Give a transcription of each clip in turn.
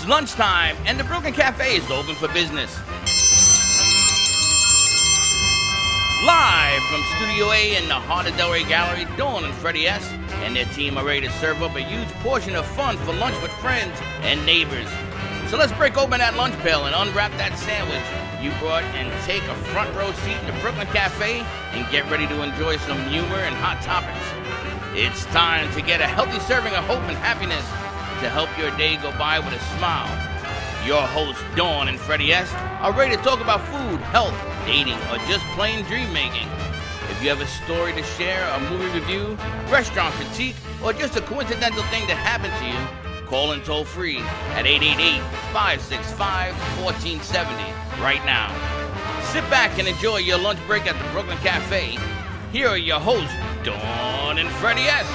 It's lunchtime, and the Brooklyn Cafe is open for business. Live from Studio A in the heart of Delray Gallery, Dawn and Freddie S. and their team are ready to serve up a huge portion of fun for lunch with friends and neighbors. So let's break open that lunch pail and unwrap that sandwich you brought and take a front row seat in the Brooklyn Cafe and get ready to enjoy some humor and hot topics. It's time to get a healthy serving of hope and happiness to help your day go by with a smile. Your hosts, Dawn and Freddie S., are ready to talk about food, health, dating, or just plain dream making. If you have a story to share, a movie review, restaurant critique, or just a coincidental thing that happened to you, call in toll free at 888-565-1470 right now. Sit back and enjoy your lunch break at the Brooklyn Cafe. Here are your hosts, Dawn and Freddie S.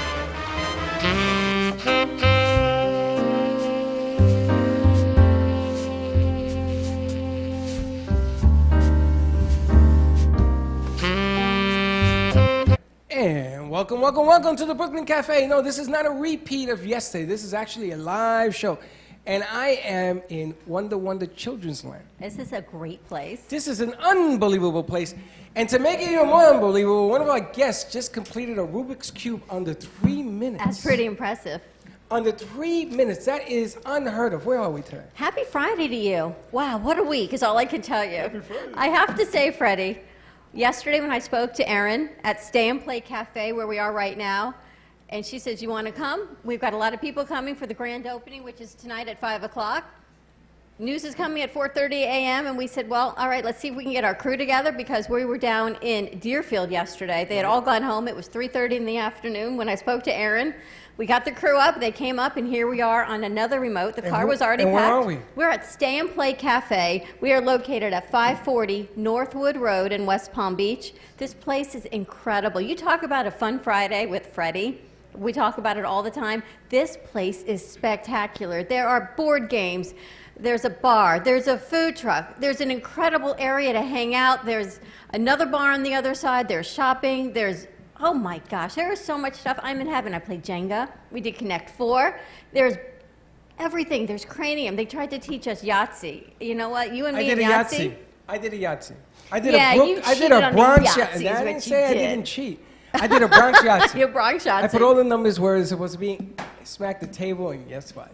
And welcome to the Brooklyn Cafe. No, this is not a repeat of yesterday. This is actually a live show. And I am in Wonder Children's Land. This is a great place. This is an unbelievable place. And to make it even more unbelievable, one of our guests just completed a Rubik's Cube under 3 minutes. That's pretty impressive. Under 3 minutes. That is unheard of. Where are we today? Happy Friday to you. Wow, what a week is all I can tell you. Happy Friday. I have to say, Freddie, yesterday when I spoke to Erin at Stay and Play Cafe, where we are right now, and she says, you want to come? We've got a lot of people coming for the grand opening, which is tonight at 5 o'clock. News is coming at 4:30 a.m., and we said, well, all right, let's see if we can get our crew together, because we were down in Deerfield yesterday. They had all gone home. It was 3:30 in the afternoon when I spoke to Erin. We got the crew up. They came up, and here we are on another remote. The car was already packed. Where are we? We're at Stay and Play Cafe. We are located at 540 Northwood Road in West Palm Beach. This place is incredible. You talk about a fun Friday with Freddie. We talk about it all the time. This place is spectacular. There are board games. There's a bar. There's a food truck. There's an incredible area to hang out. There's another bar on the other side. There's shopping. There's, oh my gosh, there is so much stuff. I'm in heaven. I played Jenga. We did Connect Four. There's everything. There's Cranium. They tried to teach us Yahtzee. You know what? You and me and Yahtzee. I did a Yahtzee. I did a Bronx Yahtzee. I didn't say I didn't cheat. I did a Bronx Yahtzee. Your Bronx Yahtzee. I put all the numbers where it's supposed to be. I smacked the table, and guess what?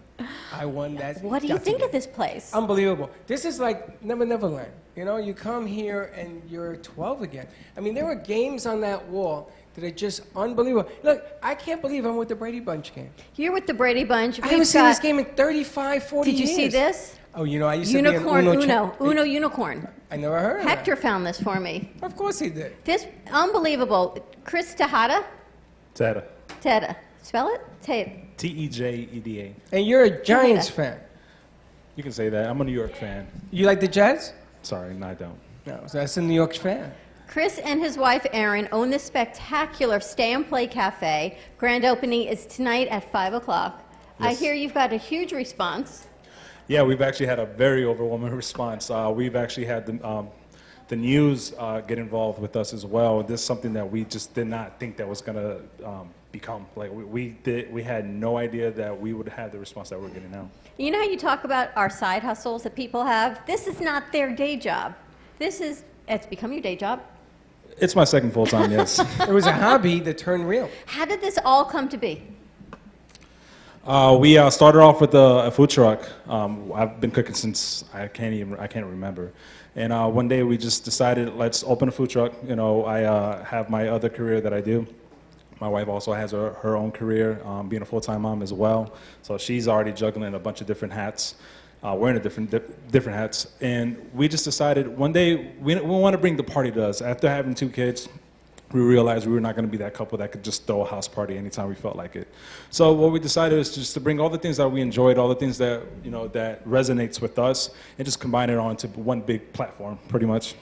I won that. What do you think of this place? Unbelievable. This is like Neverland. You know, you come here and you're 12 again. I mean, there were games on that wall that are just unbelievable. Look, I can't believe I'm with the Brady Bunch game. You're with the Brady Bunch. I haven't seen this game in 35, 40 years. Did you see this? Oh, you know, I used Unicorn to be an Uno Unicorn. I never heard of Hector that. found this for me. Of course he did. This, unbelievable. Chris Tejada? Tejada. Spell it? Tejeda. And you're a Giants fan. You can say that. I'm a New York fan. You like the Jets? Sorry, no, I don't. No, so that's a New York fan. Chris and his wife Erin own this spectacular Stay and Play Cafe. Grand opening is tonight at 5 o'clock. Yes. I hear you've got a huge response. Yeah, we've actually had a very overwhelming response. We've actually had the news get involved with us as well. This is something that we just did not think that was going to become. Like we had no idea that we would have the response that we're getting now. You know how you talk about our side hustles that people have? This is not their day job. It's become your day job. It's my second full time, yes. It was a hobby that turned real. How did this all come to be? We started off with a food truck. I've been cooking since I can't remember. And one day we just decided, let's open a food truck. You know, I have my other career that I do. My wife also has her own career, being a full-time mom as well. So she's already juggling a bunch of different hats, wearing different hats. And we just decided one day we want to bring the party to us. After having 2 kids, we realized we were not going to be that couple that could just throw a house party anytime we felt like it. So what we decided is just to bring all the things that we enjoyed, all the things that, you know, that resonates with us, and just combine it onto one big platform, pretty much.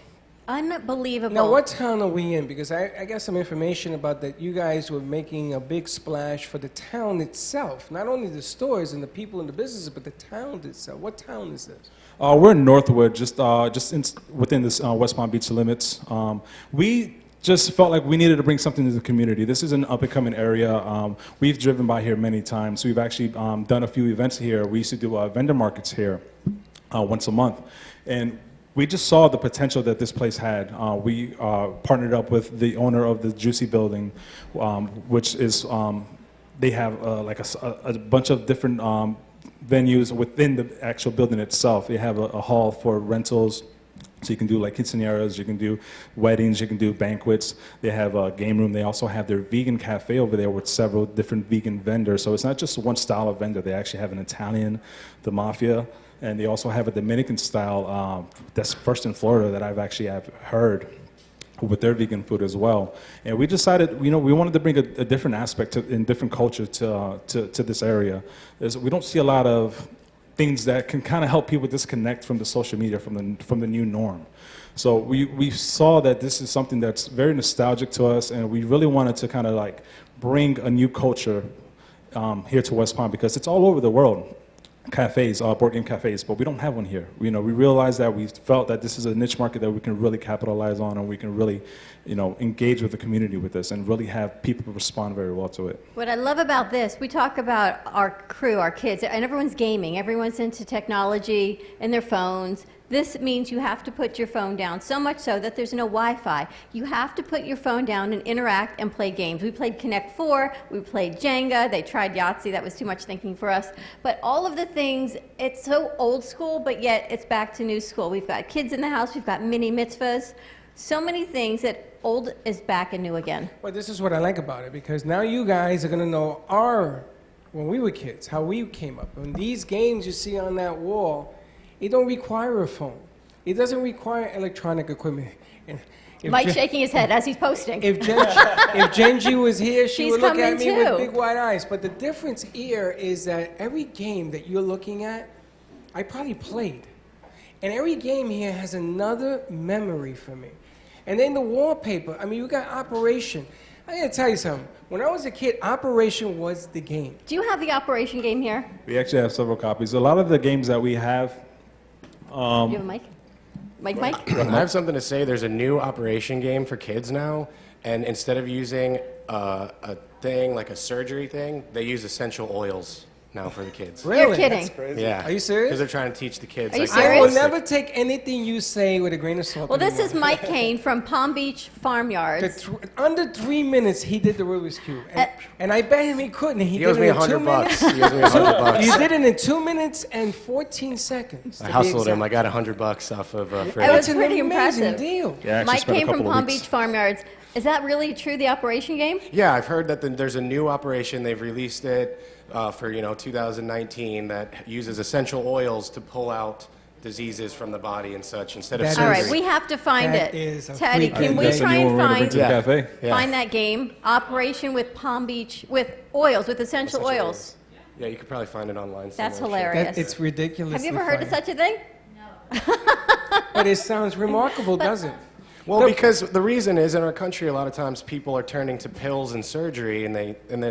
Unbelievable. Now, what town are we in? Because I got some information about that you guys were making a big splash for the town itself. Not only the stores and the people in the businesses, but the town itself. What town is this? We're in Northwood, within this West Palm Beach limits. We just felt like we needed to bring something to the community. This is an up-and-coming area. We've driven by here many times. We've actually done a few events here. We used to do vendor markets here once a month. And we just saw the potential that this place had. We partnered up with the owner of the Juicy Building, which is, they have like a bunch of different venues within the actual building itself. They have a hall for rentals. So you can do like quinceañeras, you can do weddings, you can do banquets. They have a game room. They also have their vegan cafe over there with several different vegan vendors. So it's not just one style of vendor. They actually have an Italian, the Mafia, and they also have a Dominican style that's first in Florida that I've actually heard with their vegan food as well. And we decided, we wanted to bring a different aspect and different culture to this area. We don't see a lot of things that can kind of help people disconnect from the social media, from the new norm. So we saw that this is something that's very nostalgic to us, and we really wanted to kind of like bring a new culture here to West Palm, because it's all over the world. Cafes, board game cafes, but we don't have one here. We realized that we felt that this is a niche market that we can really capitalize on, and we can really, engage with the community with this and really have people respond very well to it. What I love about this, we talk about our crew, our kids, and everyone's gaming. Everyone's into technology and their phones. This means you have to put your phone down, so much so that there's no Wi-Fi. You have to put your phone down and interact and play games. We played Connect 4, we played Jenga, they tried Yahtzee, that was too much thinking for us. But all of the things, it's so old school, but yet it's back to new school. We've got kids in the house, we've got mini mitzvahs, so many things that old is back and new again. Well, this is what I like about it, because now you guys are going to know when we were kids, how we came up. And these games you see on that wall, it don't require a phone. It doesn't require electronic equipment. And if Mike's shaking his head as he's posting. If Genji was here, she She's would look at coming me too. with big wide eyes. But the difference here is that every game that you're looking at, I probably played. And every game here has another memory for me. And then the wallpaper, I mean, you got Operation. I gotta tell you something. When I was a kid, Operation was the game. Do you have the Operation game here? We actually have several copies. A lot of the games that we have, Do you have a mic? Mike? I have something to say. There's a new Operation game for kids now, and instead of using a thing like a surgery thing, they use essential oils now for the kids. Really? You're kidding. Yeah. Are you serious? Because they're trying to teach the kids. Are you like, serious? I will Holistic. never take anything you say with a grain of salt. Well, this is anymore. Mike Kane from Palm Beach Farmyards. Under 3 minutes, he did the Rubik's Cube. And I bet him he couldn't. He did owes it me in 2 $100 minutes. bucks. He owes me $100 You bucks. did it in 2 minutes and 14 seconds. I to be hustled him. exact. I got $100 off of It Freddie. was That's an pretty amazing impressive. deal. yeah, I actually Mike spent a came from couple of Palm weeks. Beach Farmyards. Is that really true, the Operation game? Yeah, I've heard that there's a new operation. They've released it for 2019 that uses essential oils to pull out diseases from the body and such instead of That surgery. All right, we have to find That it. is a Teddy, freaking can we That's a try new and one we're gonna bring find to the Yeah. cafe. Yeah. find that game? Operation with Palm Beach, with oils, with essential oils. Yeah, you could probably find it online. That's somewhere, I'm sure. hilarious. It's ridiculous. Have you ever heard of such a thing? But it sounds remarkable, doesn't it? Well, because the reason is in our country, a lot of times people are turning to pills and surgery,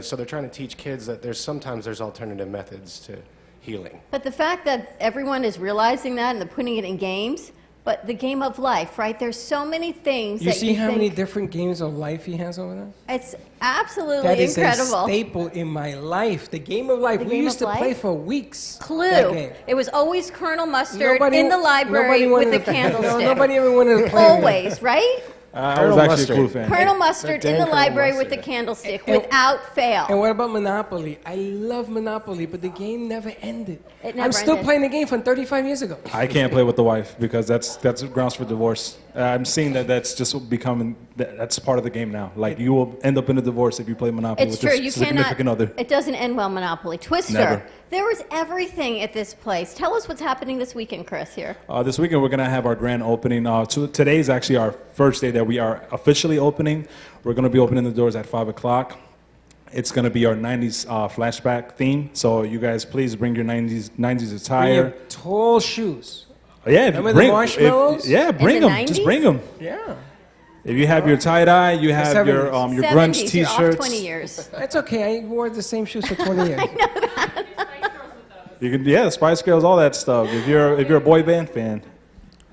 so they're trying to teach kids that sometimes there's alternative methods to healing. But the fact that everyone is realizing that and they're putting it in games, but the game of life, right? There's so many things You that see you how think, many different games of life he has over there? it's absolutely That is incredible. a staple in my life. The game of life. The We game used of to play life? for weeks. that Clue. game. It was always Colonel Mustard Nobody- in the library nobody with wanted the to play- candlestick. Nobody ever wanted to play. Always, right? I Colonel was actually Mustard. a Clue fan. Colonel Mustard in dang the Colonel library with Mustard. the candlestick, And- without fail. And what about Monopoly? I love Monopoly, but the game never ended. It never I'm still ended. playing the game from 35 years ago. I can't play with the wife because that's grounds for divorce. I'm seeing that's just becoming that's part of the game now. Like you will end up in a divorce if you play Monopoly It's with true. your You significant cannot. other. It doesn't end well. Monopoly, Twister. Never. There was everything at this place. Tell us what's happening this weekend, Chris. Here. This weekend we're gonna have our grand opening. Today is actually our first day that we are officially opening. We're gonna be opening the doors at 5 o'clock. It's gonna be our 90s flashback theme. So you guys please bring your 90s Bring attire. your tall shoes. Yeah, if you Remember the bring marshmallows? bring the them. Just 90s? bring them. Yeah. If you have your tie dye, you have your 70s. your grunge 70s, you're off T-shirts. 20 years. That's okay. I wore the same shoes for 20 years. You can, the Spice Girls, all that stuff. If you're a boy band fan,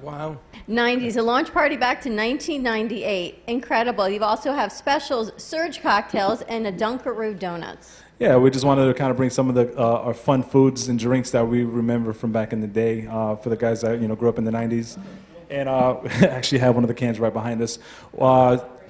Wow. 90s, a launch party back to 1998. Incredible. You also have specials, surge cocktails, and a Dunkaroo donuts. Yeah, we just wanted to kind of bring some of the our fun foods and drinks that we remember from back in the day for the guys that grew up in the '90s, and actually have one of the cans right behind us.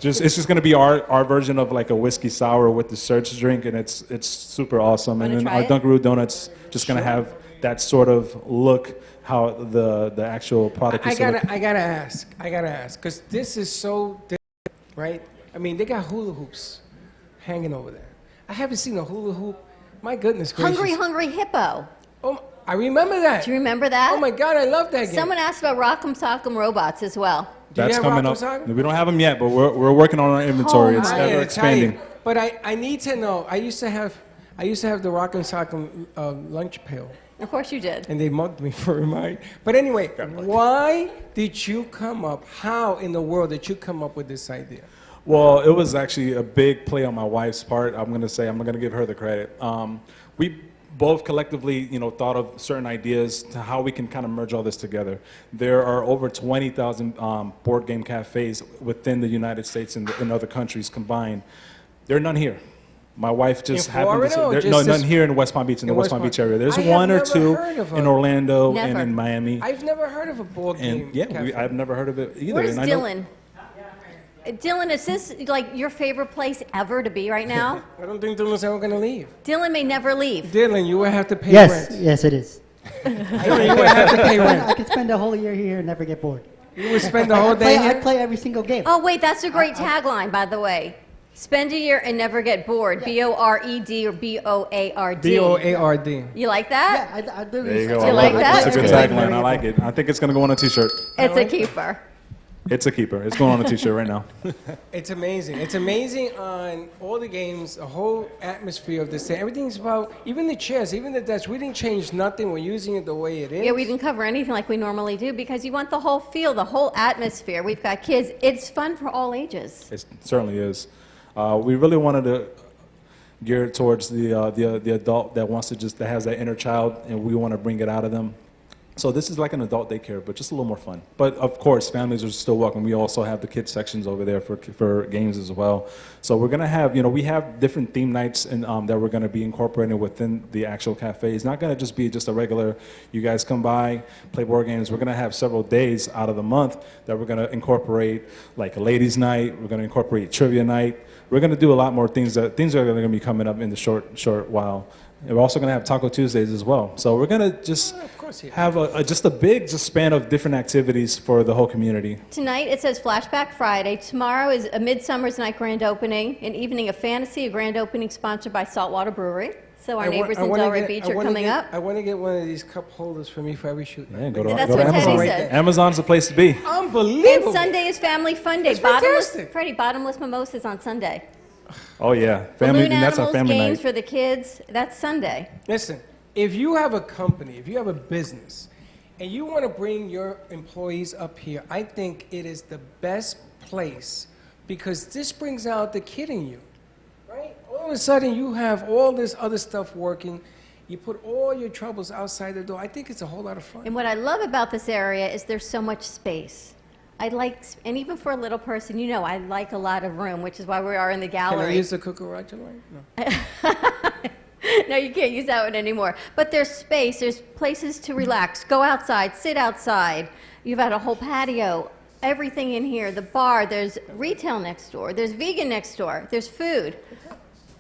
It's just going to be our version of like a whiskey sour with the surge drink, and it's super awesome. Wanna And then try our it? Dunkaroo donuts just going to have that sort of look how the actual product I is. to look. gotta ask, because this is so different, right? I mean, they got hula hoops hanging over there. I haven't seen a hula hoop. My goodness gracious. Hungry, Hungry Hippo. Oh, I remember that. Do you remember that? Oh my God, I love that game. Someone asked about Rock'em Sock'em Robots as well. Do you That's have coming Rock'em up. Sock'em? We don't have them yet, but we're working on our inventory. Oh It's my ever I gotta tell you, expanding. but I need to know. I used to have the Rock'em Sock'em lunch pail, Of course you did. and they mugged me for mine. But anyway, why did you come up? How in the world did you come up with this idea? Well, it was actually a big play on my wife's part. I'm going to give her the credit. We both collectively, thought of certain ideas to how we can kind of merge all this together. There are over 20,000 board game cafes within the United States and in other countries combined. There are none here. My wife just In happened to Florida or say, just none this- here in West Palm Beach, in the in West West Palm Palm- Beach area. There's I have one or never two heard of in a- Orlando and Never. in Miami. I've never heard of a board game. And yeah, cafe. I've never heard of it either. Where's And I know- Dylan? Dylan, is this like your favorite place ever to be right now? I don't think Dylan's ever gonna leave. Dylan may never leave. Dylan, you will have to pay Yes, rent. yes, it is. Dylan, you will have to pay I rent. could spend a whole year here and never get bored. You will spend the whole day I here. play every single game. Oh, wait, that's a great tagline, by the way. Spend a year and never get bored. B-O-R-E-D or B-O-A-R-D. B-O-A-R-D. You like that? Yeah, I do. There you go. Do I you love like it. that? It's a good That's tagline. I like it. I think it's going to go on a t-shirt. It's a keeper. It's a keeper. It's going on a t-shirt right now. It's amazing. It's amazing on all the games, the whole atmosphere of this thing. Everything's about, even the chairs, even the desks. We didn't change nothing. We're using it the way it is. Yeah, we didn't cover anything like we normally do because you want the whole feel, the whole atmosphere. We've got kids. It's fun for all ages. It certainly is. We really wanted to gear it towards the adult that that has that inner child, and we want to bring it out of them. So this is like an adult daycare, but just a little more fun. But of course, families are still welcome. We also have the kids sections over there for games as well. So we're gonna have, we have different theme nights and that we're gonna be incorporating within the actual cafe. It's not gonna just be just a regular, you guys come by, play board games. We're gonna have several days out of the month that we're gonna incorporate, like a ladies' night. We're gonna incorporate trivia night. We're gonna do a lot more things that are gonna be coming up in the short while. And we're also going to have Taco Tuesdays as well. So we're going to just course, yeah. have a big span of different activities for the whole community. Tonight it says Flashback Friday. Tomorrow is a Midsummer's Night grand opening, an evening of fantasy, a grand opening sponsored by Saltwater Brewery. So our neighbors in Delray Beach are coming up. I want to get one of these cup holders for me for every shoot. Yeah, go to That's go to what Teddy Amazon. said. Amazon's the place to be. And Unbelievable. Sunday is Family Fun Day. That's fantastic. Freddie, bottomless mimosas on Sunday. Oh yeah, family. Balloon That's our animals, family games night. for the kids. That's Sunday. Listen, if you have a company, if you have a business, and you want to bring your employees up here, I think it is the best place because this brings out the kid in you, right? All of a sudden, you have all this other stuff working. You put all your troubles outside the door. I think it's a whole lot of fun. And what I love about this area is there's so much space. And even for a little person, I like a lot of room, which is why we are in the Can I gallery. use the cucaracha line? No. No, you can't use that one anymore. But there's space, there's places to relax, go outside, sit outside. You've got a whole patio, everything in here, the bar, there's retail next door, there's vegan next door, there's food.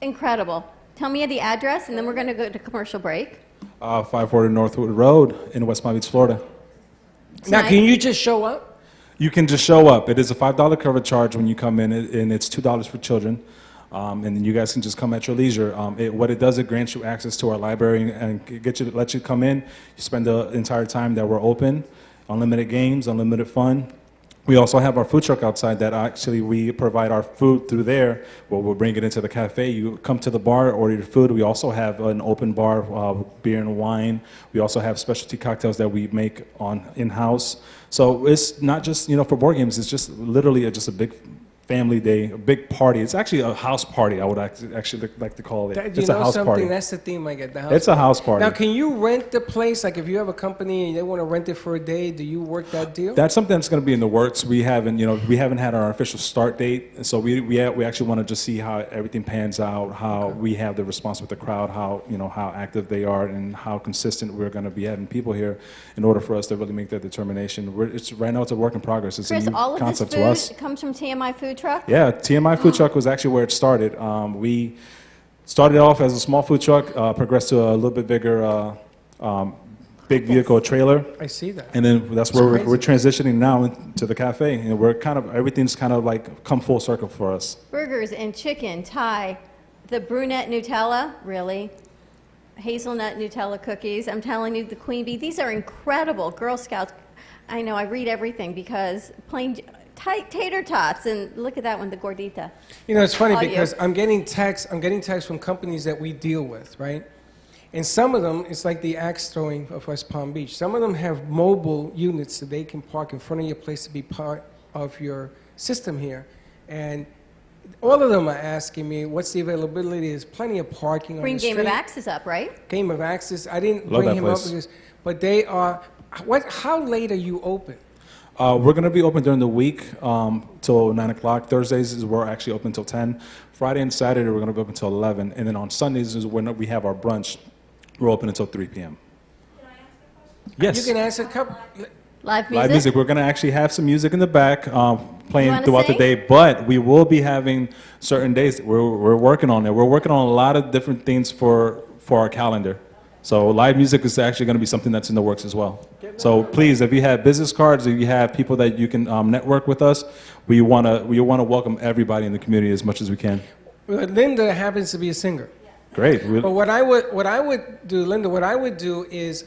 Incredible. Tell me the address, and then we're going to go to commercial break. 540 Northwood Road in West Palm Beach, Florida. Now, Tonight- can you just show up? You can just show up. It is a $5 cover charge when you come in, and it's $2 for children. And then you guys can just come at your leisure. What it does, it grants you access to our library and let you come in. You spend the entire time that we're open. Unlimited games, unlimited fun. We also have our food truck outside that actually we provide our food through there. Well, we'll bring it into the cafe. You come to the bar, order your food. We also have an open bar, beer and wine. We also have specialty cocktails that we make in-house. So it's not just, for board games. It's just literally just a big family day, a big party. It's actually a house party, I would actually like to call it. Do you It's a know house something? party. That's the theme I get. The house It's a house party. Now, can you rent the place? Like, if you have a company and they want to rent it for a day, do you work that deal? That's something that's going to be in the works. We haven't had our official start date, so we actually want to just see how everything pans out, how we have the response with the crowd, how active they are, and how consistent we're going to be having people here in order for us to really make that determination. Right now it's a work in progress. It's Chris, a new all of this concept to us. food comes from TMI Food Truck? Yeah, TMI Food Truck was actually where it started. We started off as a small food truck, progressed to a little bit bigger, big vehicle trailer. I see that. And then that's where crazy. we're transitioning now into the cafe. And everything's kind of like come full circle for us. Burgers and chicken, Thai, the brunette Nutella, really? Hazelnut Nutella cookies. I'm telling you, the Queen Bee, these are incredible. Girl Scouts, I know, I read everything because plain tater tots, and look at that one, the gordita. You know, it's funny All you. because I'm getting texts from companies that we deal with, right? And some of them, it's like the axe throwing of West Palm Beach. Some of them have mobile units that they can park in front of your place to be part of your system here. And all of them are asking me, what's the availability? There's plenty of parking on Bring the street. Game of Axes up, right? Game of Access. I didn't Love bring that him place. up because, but they are. How late are you open? We're going to be open during the week till 9 o'clock. Thursdays is we're actually open till 10. Friday and Saturday we're going to be open till 11. And then on Sundays is when we have our brunch. We're open until 3 p.m. Yes. You can ask a couple. Live music? Live music. We're going to actually have some music in the back playing wanna throughout sing? the day, but we will be having certain days. We're working on it. We're working on a lot of different things for our calendar. So live music is actually going to be something that's in the works as well. So please, if you have business cards, if you have people that you can network with us, we want to welcome everybody in the community as much as we can. Linda happens to be a singer. Great. But what I would do, Linda, what I would do is,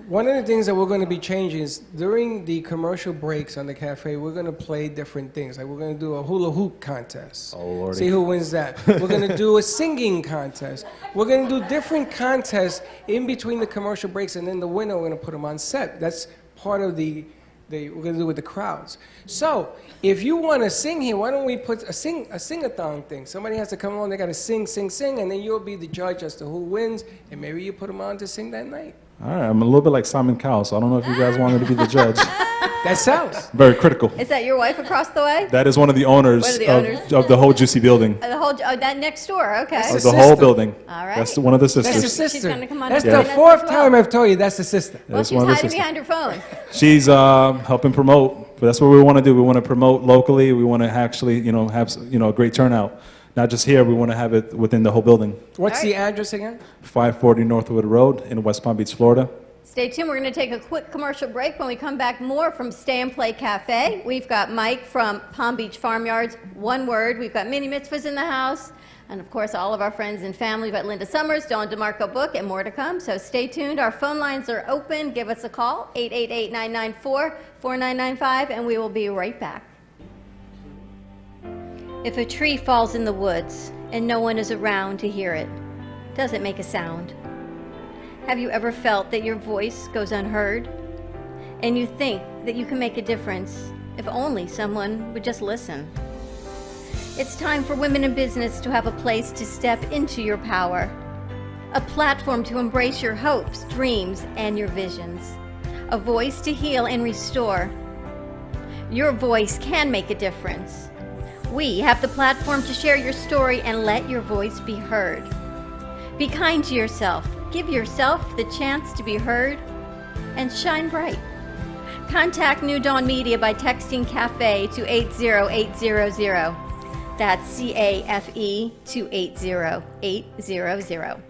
one of the things that we're going to be changing is during the commercial breaks on the cafe, we're going to play different things. Like we're going to do a hula hoop contest. Oh, Lordy. See who wins that. We're going to do a singing contest. We're going to do different contests in between the commercial breaks, and then the winner, we're going to put them on set. That's part of we're going to do with the crowds. So if you want to sing here, why don't we put a sing-a-thon thing? Somebody has to come on, they got to sing, and then you'll be the judge as to who wins, and maybe you put them on to sing that night. All right. I'm a little bit like Simon Cowell, so I don't know if you guys want me to be the judge. That sells. Very critical. Is that your wife across the way? That is one of the owners, One of the owners. of the whole Juicy building. The whole, that next door, okay. That's Of the the whole sister. building. All right. That's one of the That's the sisters. sister. She's gonna come on That's and the join us fourth as well. time I've told you that's the sister. Well, That's she's one of the hiding sisters. behind her phone. She's helping promote, but that's what we want to do. We want to promote locally. We want to actually, have a great turnout. Not just here. We want to have it within the whole building. What's All the right. address again? 540 Northwood Road in West Palm Beach, Florida. Stay tuned. We're going to take a quick commercial break. When we come back, more from Stay and Play Cafe. We've got Mike from Palm Beach Farmyards, One Word. We've got Mini Mitzvahs in the house. And, of course, all of our friends and family. We've got Linda Summers, Dawn DeMarco Book, and more to come. So stay tuned. Our phone lines are open. Give us a call, 888-994-4995, and we will be right back. If a tree falls in the woods and no one is around to hear it, does it make a sound? Have you ever felt that your voice goes unheard? And you think that you can make a difference if only someone would just listen? It's time for women in business to have a place to step into your power, a platform to embrace your hopes, dreams, and your visions, a voice to heal and restore. Your voice can make a difference. We have the platform to share your story and let your voice be heard. Be kind to yourself. Give yourself the chance to be heard and shine bright. Contact New Dawn Media by texting CAFE to 80800. That's CAFE to 80800.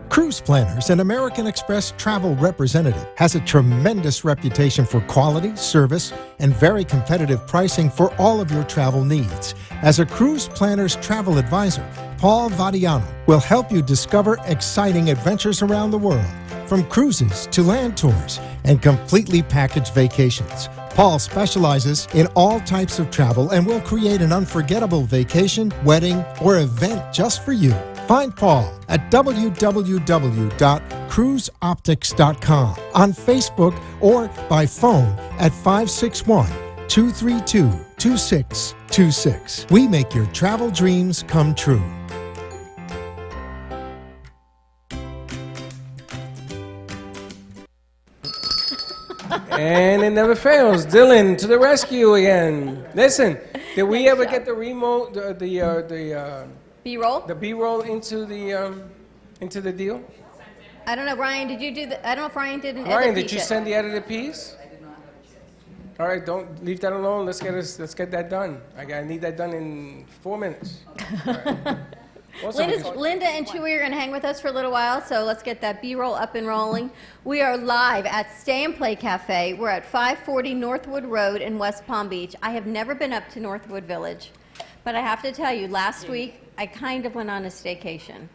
Cruise Planners, an American Express travel representative, has a tremendous reputation for quality, service, and very competitive pricing for all of your travel needs. As a Cruise Planners travel advisor, Paul Vadiano will help you discover exciting adventures around the world, from cruises to land tours and completely packaged vacations. Paul specializes in all types of travel and will create an unforgettable vacation, wedding, or event just for you. Find Paul at www.cruiseoptics.com, on Facebook, or by phone at 561-232-2626. We make your travel dreams come true. And it never fails. Dylan to the rescue again. Listen, did we ever get the remote, the B-roll? B-roll into the deal? I don't know, Ryan, did you do the, I don't know if Ryan did an edit Ryan, did piece you yet. send the edited piece? I did not have a chance. All right, don't leave that alone. Let's get that done. I need that done in 4 minutes. All right. Also, Linda and Chewy are going to hang with us for a little while, so let's get that B-roll up and rolling. We are live at Stay and Play Cafe. We're at 540 Northwood Road in West Palm Beach. I have never been up to Northwood Village, but I have to tell you, last week I kind of went on a staycation.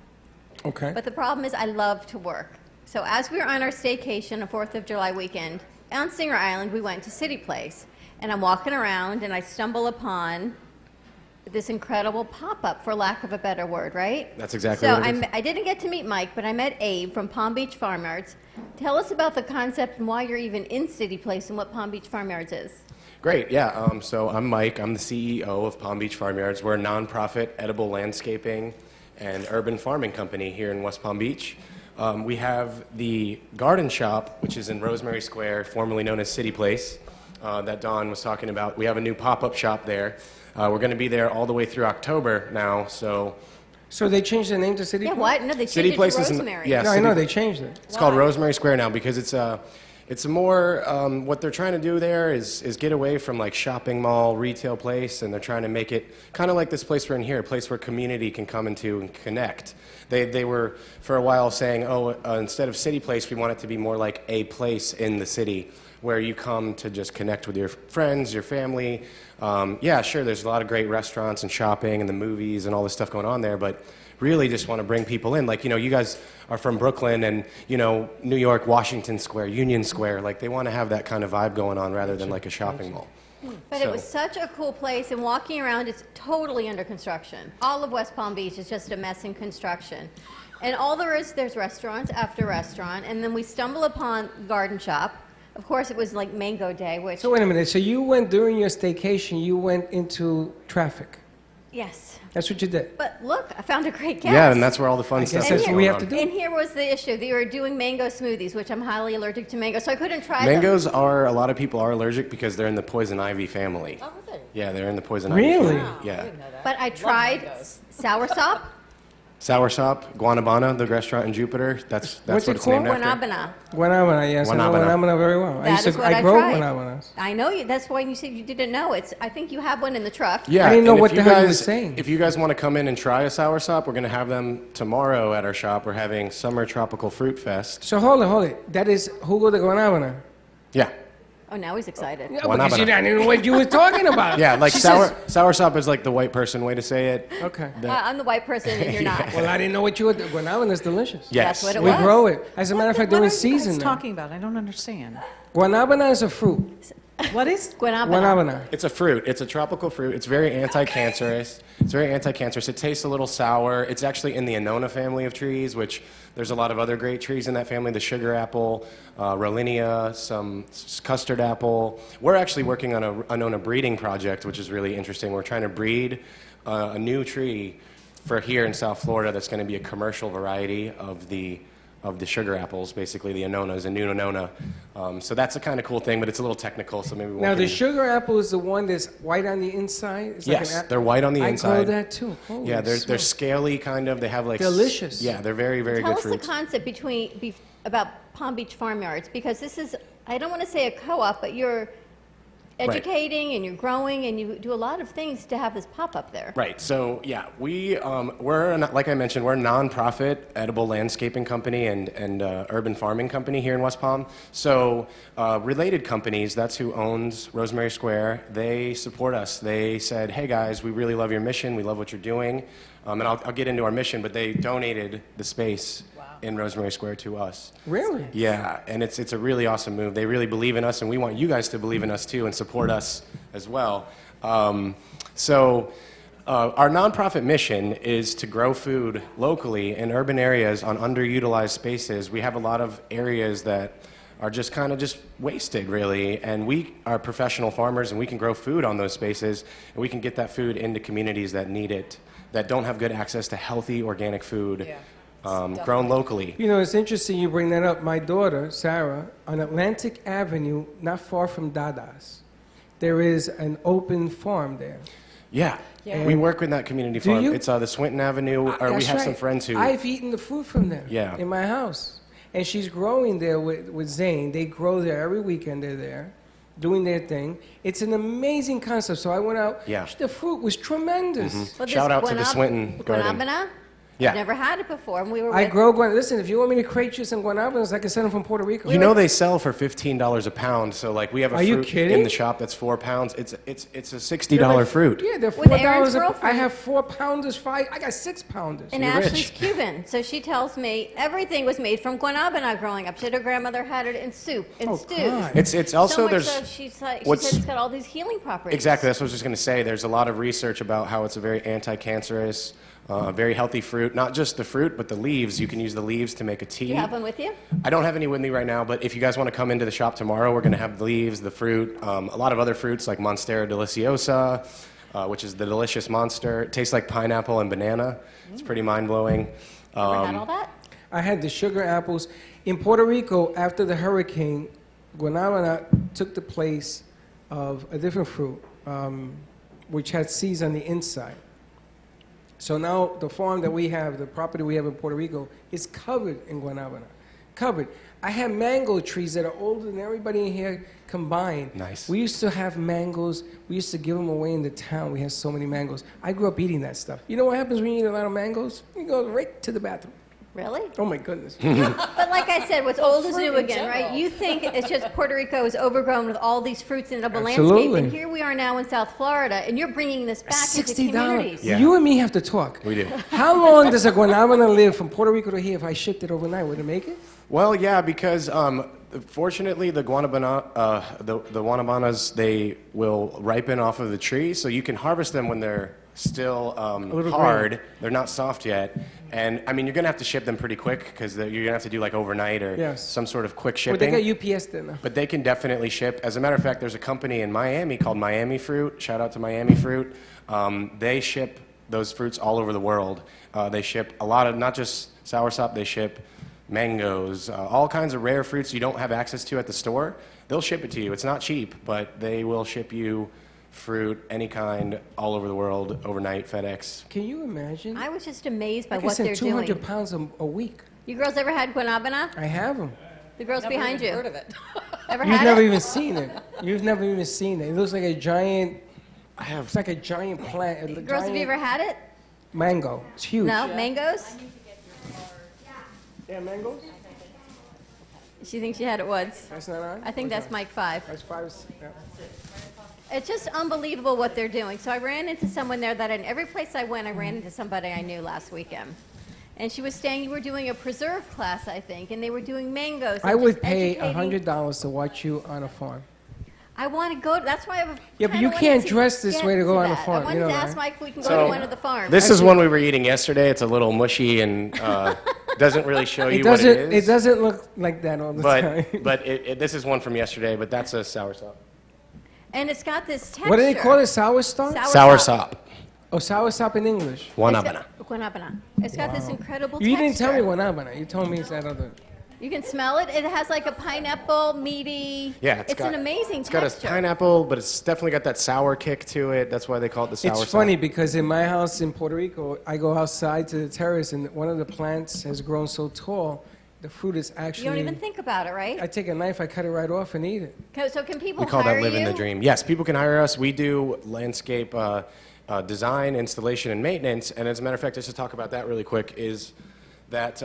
okay. But the problem is I love to work. So as we were on our staycation, a 4th of July weekend, on Singer Island, we went to City Place. And I'm walking around and I stumble upon this incredible pop-up, for lack of a better word, right? That's exactly so what it is. I didn't get to meet Mike, but I met Abe from Palm Beach Farmyards. Tell us about the concept and why you're even in City Place and what Palm Beach Farmyards is. Great, yeah. So I'm Mike. I'm the CEO of Palm Beach Farmyards. We're a nonprofit edible landscaping and urban farming company here in West Palm Beach. We have the garden shop, which is in Rosemary Square, formerly known as City Place, that Don was talking about. We have a new pop-up shop there. We're going to be there all the way through October now, so... So they changed the name to City Yeah, Place? what? No, they City changed it Place to is Rosemary. yeah, No, I City- know they changed it. It's called Why? Rosemary Square now because it's a more what they're trying to do there is get away from like shopping mall retail place, and they're trying to make it kind of like this place we're in here, a place where community can come into and connect. They were for a while saying, instead of City Place, we want it to be more like a place in the city where you come to just connect with your friends, your family. Yeah, sure, there's a lot of great restaurants and shopping and the movies and all this stuff going on there, but really just want to bring people in. Like, you guys are from Brooklyn and, New York, Washington Square, Union Square. Like, they want to have that kind of vibe going on rather than like a shopping mall. But it was such a cool place, and walking around, it's totally under construction. All of West Palm Beach is just a mess in construction. And all there is, there's restaurant after restaurant, and then we stumble upon Garden Shop. Of course, it was like Mango Day, which... So wait a minute. So you went during your staycation, you went into traffic. Yes. That's what you did. But look, I found a great guest. Yeah, and that's where all the fun guess stuff that's is what going we have on. to do. And here was the issue. They were doing mango smoothies, which I'm highly allergic to mango, so I couldn't try Mangoes are, a lot of people are allergic because they're in the poison ivy family. them. Oh, is it? Yeah, they're in the poison ivy Really? family. Yeah. But I tried soursop, Soursop, Guanabana, the restaurant in Jupiter, that's What's what it it's named called? after. guanabana. Guanabana, yes. I know Guanabana. Guanabana very well. That is what I grow tried. Guanabanas. I know you. That's why you said you didn't know. I think you have one in the truck. Yeah, I didn't know and what if the you hell you guys- were saying. If you guys want to come in and try a soursop, we're going to have them tomorrow at our shop. We're having Summer Tropical Fruit Fest. So hold it. That is Jugo de Guanabana. Yeah. Oh, now he's excited. Yeah, because Guanabana. you didn't know what you were talking about. Yeah, like She soursop is like the white person way to say it. Okay. I'm the white person and you're not. Well, I didn't know what you were. Guanabana is delicious. Yes. That's what it We was. grow it. As a matter of fact, they're in What are you season guys now. talking about? I don't understand. Guanabana is a fruit. What is? Guanabana. Guanabana. It's a fruit. It's a tropical fruit. It's very anti-cancerous. It's very anti-cancerous. It tastes a little sour. It's actually in the Annona family of trees, which there's a lot of other great trees in that family. The sugar apple, Rollinia, some custard apple. We're actually working on a Annona breeding project, which is really interesting. We're trying to breed a new tree for here in South Florida that's going to be a commercial variety of the sugar apples, basically the Annonas, a new Annona. So that's a kind of cool thing, but it's a little technical, so maybe we won't Now, get the into- sugar apple is the one that's white on the inside? It's like Yes, an they're white on the I inside. grow that too. Holy Yeah, they're smokes. scaly kind of. They have like Delicious. Yeah, they're very very Tell good us the fruits. concept about Palm Beach Farmyards, because this is, I don't want to say a co-op, but you're educating and you're growing and you do a lot of things to have this pop-up there. Right. So yeah, we're like I mentioned, we're a nonprofit edible landscaping company and urban farming company here in West Palm. So related companies, that's who owns Rosemary Square. They support us. They said, hey guys, we really love your mission. We love what you're doing. And I'll get into our mission, but they donated the space in Rosemary Square to us. Really? Yeah, and it's a really awesome move. They really believe in us, and we want you guys to believe in us too and support us as well. Our nonprofit mission is to grow food locally in urban areas on underutilized spaces. We have a lot of areas that are just kind of just wasted, really, and we are professional farmers, and we can grow food on those spaces, and we can get that food into communities that need it, that don't have good access to healthy organic food grown locally. You know, it's interesting you bring that up. My daughter, Sarah, on Atlantic Avenue, not far from Dada's, there is an open farm there. Yeah, we work with that community Do farm. you? It's the Swinton Avenue, or we That's have some right. friends who... I've eaten the fruit from there in my house. And she's growing there with Zane. They grow there every weekend. They're there doing their thing. It's an amazing concept. So I went out. Yeah. The fruit was tremendous. Well, Shout this out to the Swinton garden. Guanabana? Yeah. I've never had it before. And we were I with, grow guanabana. Listen, if you want me to crate you some guanabanas, I can send them from Puerto Rico. You know they sell for $15 a pound, so like we have a Are you fruit kidding? in the shop that's 4 pounds. It's a They're $60 like- fruit. Yeah, they're With $4. Aaron's I girlfriend. have 4 pounders, 5. I got 6 pounders. and You're Ashley's rich. Cuban. So she tells me everything was made from guanabana growing up. She said her grandmother had it in soup, in Oh, stews. God. It's So also much there's so she said what's- it's got all these healing properties. exactly that's what I was just going to say. There's a lot of research about how it's a very anti-cancerous, very healthy fruit. Not just the fruit, but the leaves. You can use the leaves to make a tea. Do you have one with you? I don't have any with me right now, but if you guys want to come into the shop tomorrow, we're going to have the leaves, the fruit, a lot of other fruits like Monstera deliciosa, which is the delicious monster. It tastes like pineapple and banana. It's pretty mind-blowing. Ever had all that? I had the sugar apples. In Puerto Rico, after the hurricane, guanabana took the place of a different fruit, which had seeds on the inside. So now the farm that we have, the property we have in Puerto Rico, is covered in guanabana. Covered. I have mango trees that are older than everybody in here combined. Nice. We used to have mangoes. We used to give them away in the town. We had so many mangoes. I grew up eating that stuff. You know what happens when you eat a lot of mangoes? You go right to the bathroom. Really? Oh my goodness. But like I said, what's old is new again, right? You think it's just Puerto Rico is overgrown with all these fruits and edible landscape, Absolutely. and here we are now in South Florida, and you're bringing this back into $60. communities. Yeah. You and me have to talk. We do. How long does a guanabana live from Puerto Rico to here if I shipped it overnight? Would it make it? Well, yeah, because fortunately the guanabanas, they will ripen off of the tree, so you can harvest them when they're still little hard. green. They're not soft yet. And, I mean, you're going to have to ship them pretty quick because you're going to have to do like overnight or Yes. some sort of quick Well, shipping. they got UPS then. But they can definitely ship. As a matter of fact, there's a company in Miami called Miami Fruit. Shout out to Miami Fruit. They ship those fruits all over the world. They ship a lot of, not just soursop, they ship mangoes, all kinds of rare fruits you don't have access to at the store. They'll ship it to you. It's not cheap, but they will ship you fruit, any kind, all over the world, overnight, FedEx. Can you imagine? I was just amazed by I can what send they're 200 doing. pounds a week. You girls ever had guanabana? I have them. The girls behind you. Heard of it? Ever You've had never it? even seen it. You've never even seen it. It looks like a giant. I have. It's like a giant plant. A Girls, have you giant ever had it? mango. It's huge. No? Mangoes? Yeah, mangoes. She thinks she had it once. That's not on. I think that's Mike 5. That's 5. Yeah. It's just unbelievable what they're doing. So I ran into someone there that in every place I went, I ran into somebody I knew last weekend. And she was saying you were doing a preserve class, I think, and they were doing mangoes. I and would just pay educating- $100 to watch you on a farm. I want to go. That's why I have. Yeah, but you can't dress this way to go on a farm, I wanted you know to that, ask right? Mike if we can go So, to one of the farms. This is one we were eating yesterday. It's a little mushy and doesn't really show you what it is. It doesn't look like that all the time. But this is one from yesterday, but that's a soursop. And it's got this texture. What do they call it? Soursop? Soursop. Oh, soursop in English. Guanabana. Guanabana. It's got this incredible You texture. didn't tell me guanabana. You told me it's that other. You can smell it. It has like a pineapple, meaty. Yeah, it's an amazing It's got texture. a pineapple, but it's definitely got that sour kick to it. That's why they call it the soursop. It's funny because in my house in Puerto Rico, I go outside to the terrace and one of the plants has grown so tall, the fruit is actually. You don't even think about it, right? I take a knife, I cut it right off and eat it. So can people We call hire that living you? the dream. Yes, people can hire us. We do landscape design, installation, and maintenance. And as a matter of fact, just to talk about that really quick, is that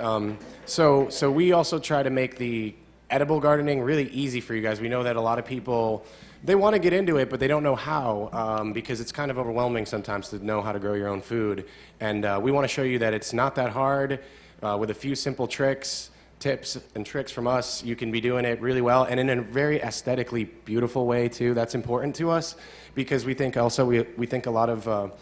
so we also try to make the edible gardening really easy for you guys. We know that a lot of people, they want to get into it, but they don't know how because it's kind of overwhelming sometimes to know how to grow your own food. And we want to show you that it's not that hard. With a few simple tricks, tips, and tricks from us, you can be doing it really well and in a very aesthetically beautiful way too. That's important to us because we think also we think a lot of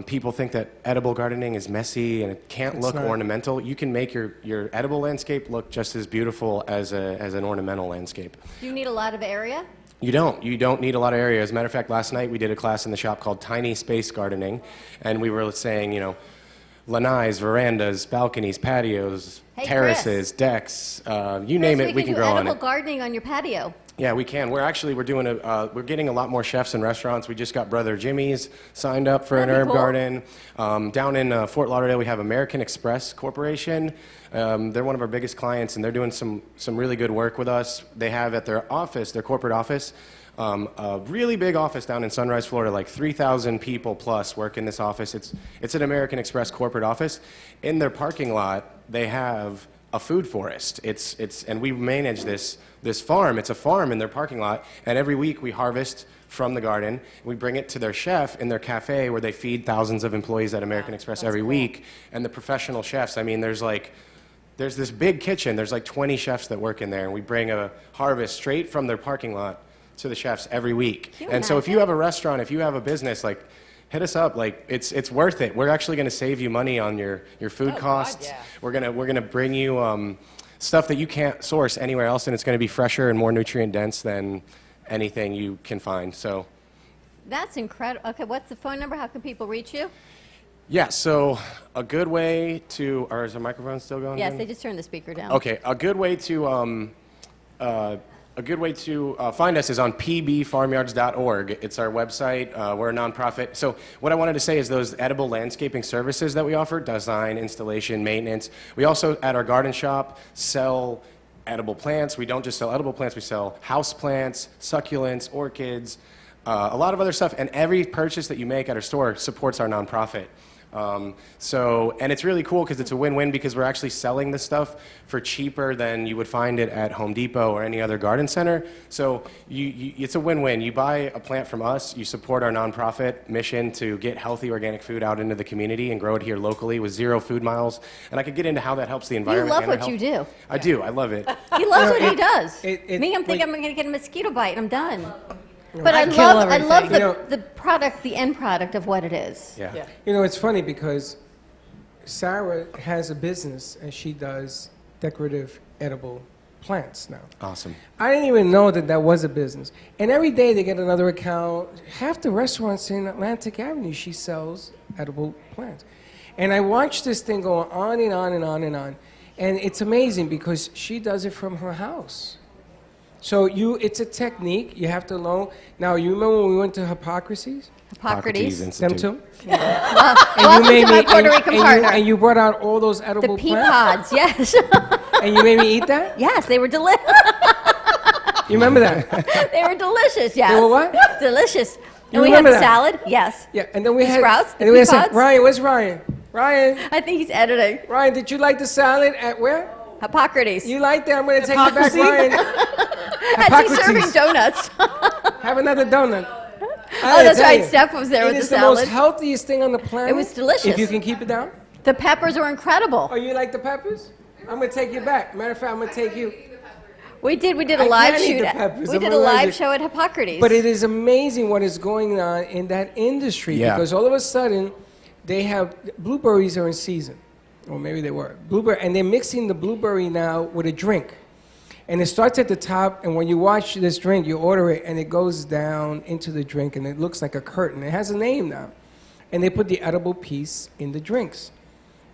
People think that edible gardening is messy and it can't look not. ornamental. You can make your edible landscape look just as beautiful as an ornamental landscape. Do you need a lot of area? You don't need a lot of area. As a matter of fact, last night we did a class in the shop called Tiny Space Gardening, and we were saying, lanais, verandas, balconies, patios, Hey, terraces, decks, you name Chris, it, we can do grow on edible it. gardening on your patio. Yeah, we can. We're getting a lot more chefs and restaurants. We just got Brother Jimmy's signed up for an That'd be herb cool. garden. Down in Fort Lauderdale, we have American Express Corporation. They're one of our biggest clients, and they're doing some really good work with us. They have at their office, their corporate office, a really big office down in Sunrise, Florida, like 3,000 people plus work in this office. It's an American Express corporate office. In their parking lot, they have a food forest. And we manage this farm. It's a farm in their parking lot, and every week we harvest from the garden. We bring it to their chef in their cafe where they feed thousands of employees at American Express every week. And the professional chefs, I mean, there's this big kitchen. There's like 20 chefs that work in there, and we bring a harvest straight from their parking lot to the chefs every week. Can you And so if you imagine? have a restaurant, if you have a business, like, hit us up. Like, it's worth it. We're actually going to save you money on your food costs. yeah. We're gonna bring you stuff that you can't source anywhere else, and it's going to be fresher and more nutrient dense than anything you can find. So, That's incredible. Okay, what's the phone number? How can people reach you? yeah. So a good way to, or is the microphone still going? Yes, Jen? they just turned the speaker down. Okay, a good way to find us is on pbfarmyards.org. It's our website. We're a nonprofit. So what I wanted to say is those edible landscaping services that we offer, design, installation, maintenance. We also, at our garden shop, sell edible plants. We don't just sell edible plants. We sell house plants, succulents, orchids, a lot of other stuff. And every purchase that you make at our store supports our nonprofit. And it's really cool because it's a win-win because we're actually selling this stuff for cheaper than you would find it at Home Depot or any other garden center. So it's a win-win. You buy a plant from us, you support our nonprofit mission to get healthy organic food out into the community and grow it here locally with 0 food miles. And I could get into how that helps the You environment. love and our what you health. do. I do. I love it. He loves what he does. Me, I'm thinking like- I'm going to get a mosquito bite and I'm done. But I kill love everything. the product, the end product of what it is. Yeah. It's funny because Sarah has a business and she does decorative edible plants now. Awesome. I didn't even know that was a business. And every day they get another account. Half the restaurants in Atlantic Avenue, she sells edible plants. And I watch this thing go on and on and on and on. And it's amazing because she does it from her house. So it's a technique. You have to learn. Now, you remember when we went to Hippocrates? Hippocrates. Them Institute. too? Welcome to my Puerto Rican partner. And you brought out all those The edible pea plants? pods, yes. And you made me eat that? Yes, they were delicious. You remember that? They were delicious, yes. They were what? Delicious. You And we had remember the that? salad, yes. Yeah, and then we The had... sprouts, the and then we pea said, pods? Ryan, where's Ryan? Ryan, I think he's editing. Ryan, did you like the salad at where? Hippocrates. You liked it? I'm going to take it back, Ryan. As he's serving Hippocrates. donuts. Have another donut. Oh, that's right. Steph was there It with the is the salad. most healthiest thing on the planet. It was delicious. If you can keep it down. The peppers were incredible. Oh, you like the peppers? I'm going to take you back. Matter of fact, I'm going to take you. We did I a live can't eat shoot. the peppers, We I'm did a live allergic. show at Hippocrates. But it is amazing what is going on in that industry Yeah. because all of a sudden they have blueberries are in season, or maybe they were blueberry, and they're mixing the blueberry now with a drink, and it starts at the top, and when you watch this drink, you order it, and it goes down into the drink, and it looks like a curtain. It has a name now, and they put the edible piece in the drinks.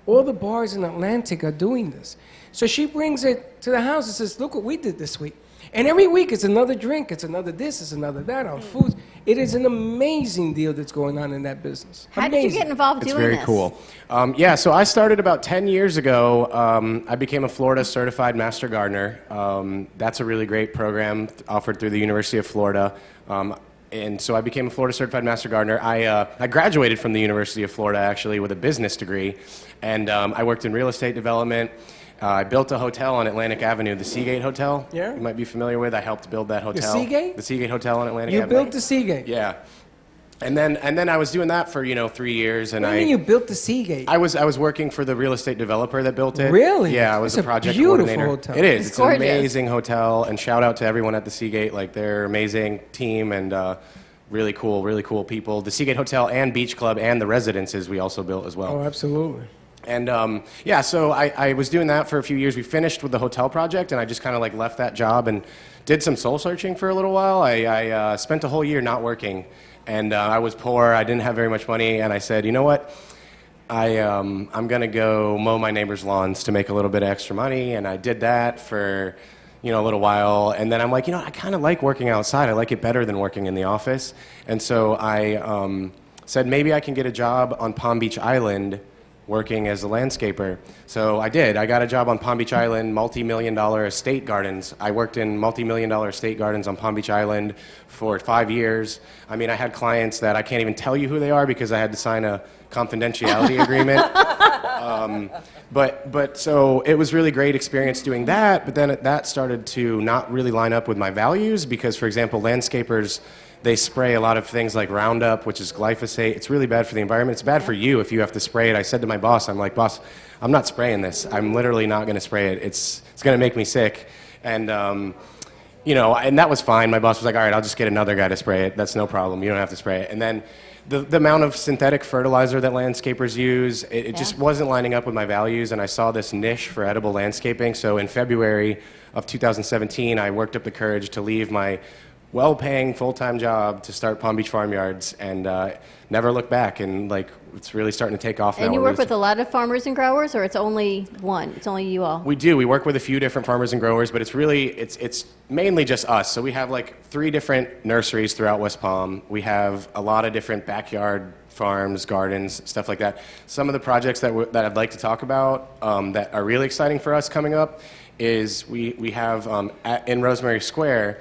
All the bars in Atlantic are doing this. So she brings it to the house and says, look what we did this week. And every week it's another drink, it's another this, it's another that on foods. It is an amazing deal that's going on in that business. How did you Amazing. get involved It's doing very this? cool. So I started about 10 years ago. I became a Florida Certified Master Gardener. That's a really great program offered through the University of Florida. And so I became a Florida Certified Master Gardener. I graduated from the University of Florida, actually, with a business degree. And I worked in real estate development. I built a hotel on Atlantic Avenue, the Seagate Hotel. Yeah. You might be familiar with. I helped build that hotel. Seagate? The Seagate Hotel on Atlantic You Avenue. built the Seagate. Yeah. And then I was doing that for 3 years, and What do you mean you built the Seagate? I was working for the real estate developer that built it. Really? Yeah, I was It's the a project beautiful coordinator. hotel. It is. It's It's an gorgeous. amazing hotel, and shout out to everyone at the Seagate, like they're amazing team, and really cool people. The Seagate Hotel and Beach Club and the residences we also built as well. Oh, absolutely. And yeah, so I was doing that for a few years. We finished with the hotel project, and I just kind of like left that job and did some soul searching for a little while. I spent a whole year not working, and I was poor. I didn't have very much money, and I said, you know what? I'm gonna go mow my neighbor's lawns to make a little bit of extra money, and I did that for a little while, and then I'm like, I kind of like working outside. I like it better than working in the office, and so I said maybe I can get a job on Palm Beach Island working as a landscaper. So I did. I got a job on Palm Beach Island, multi-million-dollar estate gardens. I worked in multi-million-dollar estate gardens on Palm Beach Island for 5 years. I mean, I had clients that I can't even tell you who they are because I had to sign a confidentiality agreement. But so it was really great experience doing that, but then that started to not really line up with my values because, for example, landscapers, they spray a lot of things like Roundup, which is glyphosate. It's really bad for the environment. It's bad for you if you have to spray it. I said to my boss, I'm like, boss, I'm not spraying this. I'm literally not going to spray it. It's going to make me sick. And, and that was fine. My boss was like, all right, I'll just get another guy to spray it. That's no problem. You don't have to spray it. And then the amount of synthetic fertilizer that landscapers use, it just wasn't lining up with my values. And I saw this niche for edible landscaping. So in February of 2017, I worked up the courage to leave my well-paying full-time job to start Palm Beach Farmyards and never look back, and it's really starting to take off now. And you work with a lot of farmers and growers, or it's only one? It's only you all? We do. We work with a few different farmers and growers, but it's mainly just us. So we have 3 different nurseries throughout West Palm. We have a lot of different backyard farms, gardens, stuff like that. Some of the projects that I'd like to talk about that are really exciting for us coming up is we have in Rosemary Square.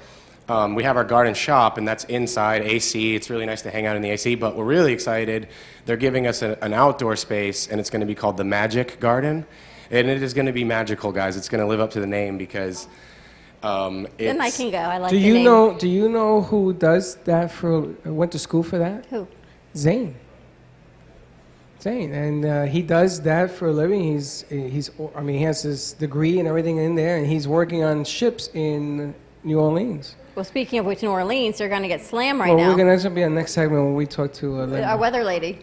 We have our garden shop, and that's inside AC. It's really nice to hang out in the AC, but we're really excited. They're giving us an outdoor space, and it's going to be called the Magic Garden. And it is going to be magical, guys. It's going to live up to the name because Then I can go. I like Do the you name. know? Do you know who does that went to school for that? Who? Zane. Zane, and he does that for a living. He has his degree and everything in there, and he's working on ships in New Orleans. Well, speaking of which, New Orleans, they're going to get slammed right Well, now. that's going to be our next segment when we talk to Linda. Our weather lady.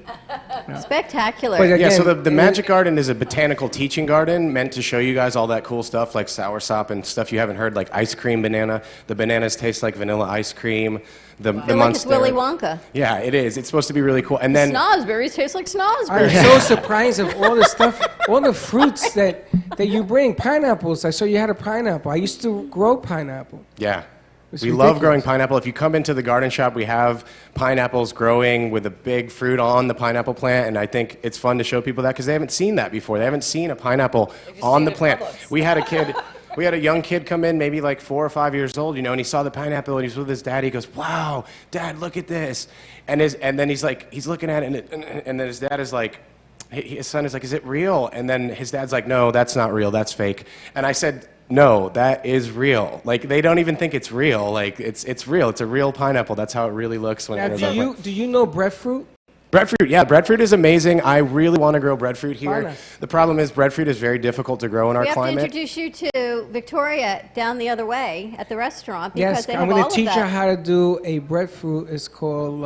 Spectacular. But Yeah, so again, the Magic Garden is a botanical teaching garden meant to show you guys all that cool stuff like soursop and stuff you haven't heard, like ice cream banana. The bananas taste like vanilla ice cream. The I feel like it's Munster. Willy Wonka. Yeah, it is. It's supposed to be really cool. And then Snozberries taste like I'm snozberries. so surprised of all the stuff, all the fruits that you bring. Pineapples. I saw you had a pineapple. I used to grow pineapple. yeah. It's We love ridiculous. growing pineapple. If you come into the garden shop, we have pineapples growing with a big fruit on the pineapple plant, and I think it's fun to show people that because they haven't seen that before. They haven't seen a pineapple on the plant. We had a young kid come in, maybe like 4 or 5 years old, and he saw the pineapple, and he's with his dad. He goes, "Wow, Dad, look at this!" And then he's looking at it, and then his dad is like, his son is like, "Is it real?" And then his dad's like, "No, that's not real. That's fake." And I said, "No, that is real. They don't even think it's real. It's real. It's a real pineapple. That's how it really looks when Now, it's do you know breadfruit? Breadfruit, yeah, breadfruit is amazing. I really want to grow breadfruit here. Fun. The problem is breadfruit is very difficult to grow in our We have to climate. introduce you to Victoria down the other way at the restaurant because Yes, they I'm have all going of to teach that. her how to do a breadfruit. It's called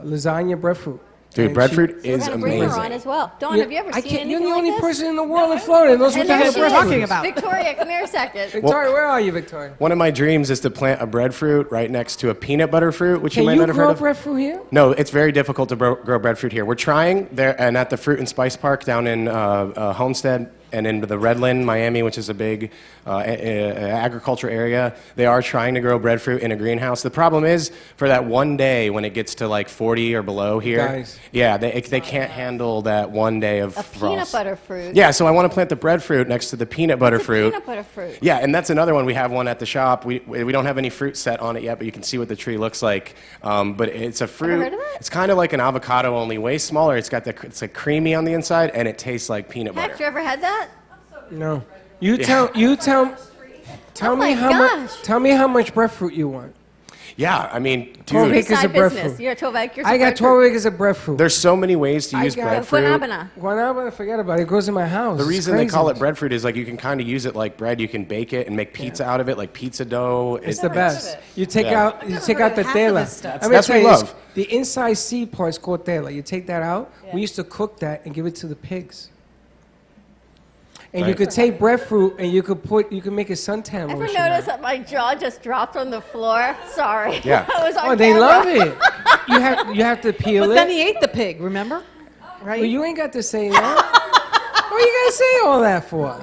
lasagna breadfruit. Dude, And breadfruit We're is going to bring her amazing. on as well. Dawn, Yeah, have you ever I seen can't, anything you're the like only this? person in the world that knows what the And hell there a she breadfruit is. is. about? Victoria, come here a second. Victoria, where are you, Victoria? One of my dreams is to plant a breadfruit right next to a peanut butter fruit, which Can you might you not have heard grow of. breadfruit here? No, it's very difficult to grow breadfruit here. We're trying there, and at the Fruit and Spice Park down in Homestead and into the Redland, Miami, which is a big agriculture area, they are trying to grow breadfruit in a greenhouse. The problem is, for that one day when it gets to like 40 or below here, Dies. yeah, they can't handle that one day of A frost. peanut butter fruit. Yeah, so I want to plant the breadfruit next to the peanut butter It's a fruit. peanut butter fruit. Yeah, and that's another one. We have one at the shop. We don't have any fruit set on it yet, but you can see what the tree looks like. But it's a fruit. heard of it? It's kind of like an avocado, only way smaller. It's like creamy on the inside, and it tastes like peanut Heck, you butter. ever had that? No. Tell Oh me my how gosh. much. Tell me how much breadfruit you want. Yeah, I mean, 12 dude, acres Side of breadfruit. business. You're 12 acres I of got breadfruit. 12 acres of breadfruit. there's so many ways to I use got breadfruit. Guanabana. Guanabana, forget about it. It grows in my house. The It's reason they call crazy. it breadfruit is like you can kind of use it like bread. You can bake it and make pizza out of it, like pizza dough. It's the best. You take Yeah. out the heard of half of tela. this stuff. I mean, That's tell what you we this, love. the inside seed part is called tela. You take that out. We used to cook that and give it to the pigs. And you Right. could take breadfruit and you could make a suntan Ever lotion. notice that my jaw just dropped on the floor? Sorry. Yeah. I was on Oh, they camera. love it. You have to peel But it. then he ate the pig, remember? Right? Well, you ain't got to say that. What you gotta say all that for?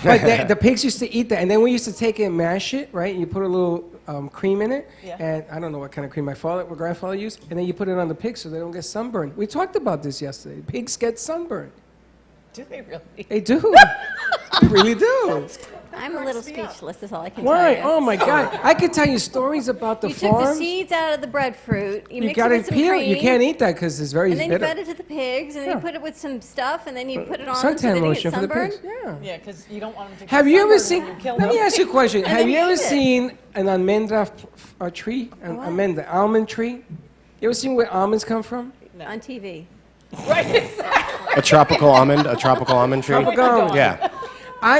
But the pigs used to eat that, and then we used to take it and mash it, right? And you put a little cream in it, Yeah. and I don't know what kind of cream my grandfather used, and then you put it on the pigs so they don't get sunburned. We talked about this yesterday. Pigs get sunburned. Do they really? They do. They really do. I'm a little speechless, is all I can Why? tell you. Oh my God! I could tell you stories about the You took the farm. seeds out of the breadfruit, you You mixed it gotta with some peel. cream, You can't eat that because it's very and then you bitter. fed it to the pigs, and then Yeah. you put it with some stuff, and then you put it on them so they Suntan didn't lotion get for the sunburned. pigs. Yeah. Yeah, because you don't want them to Have get you ever sunburned seen? when you kill Let me them. ask you a question. Have then you eat ever it. seen an almendra tree? An almendra, almond tree? You ever seen where almonds come from? On TV. A tropical almond tree. Tropical almond. Yeah,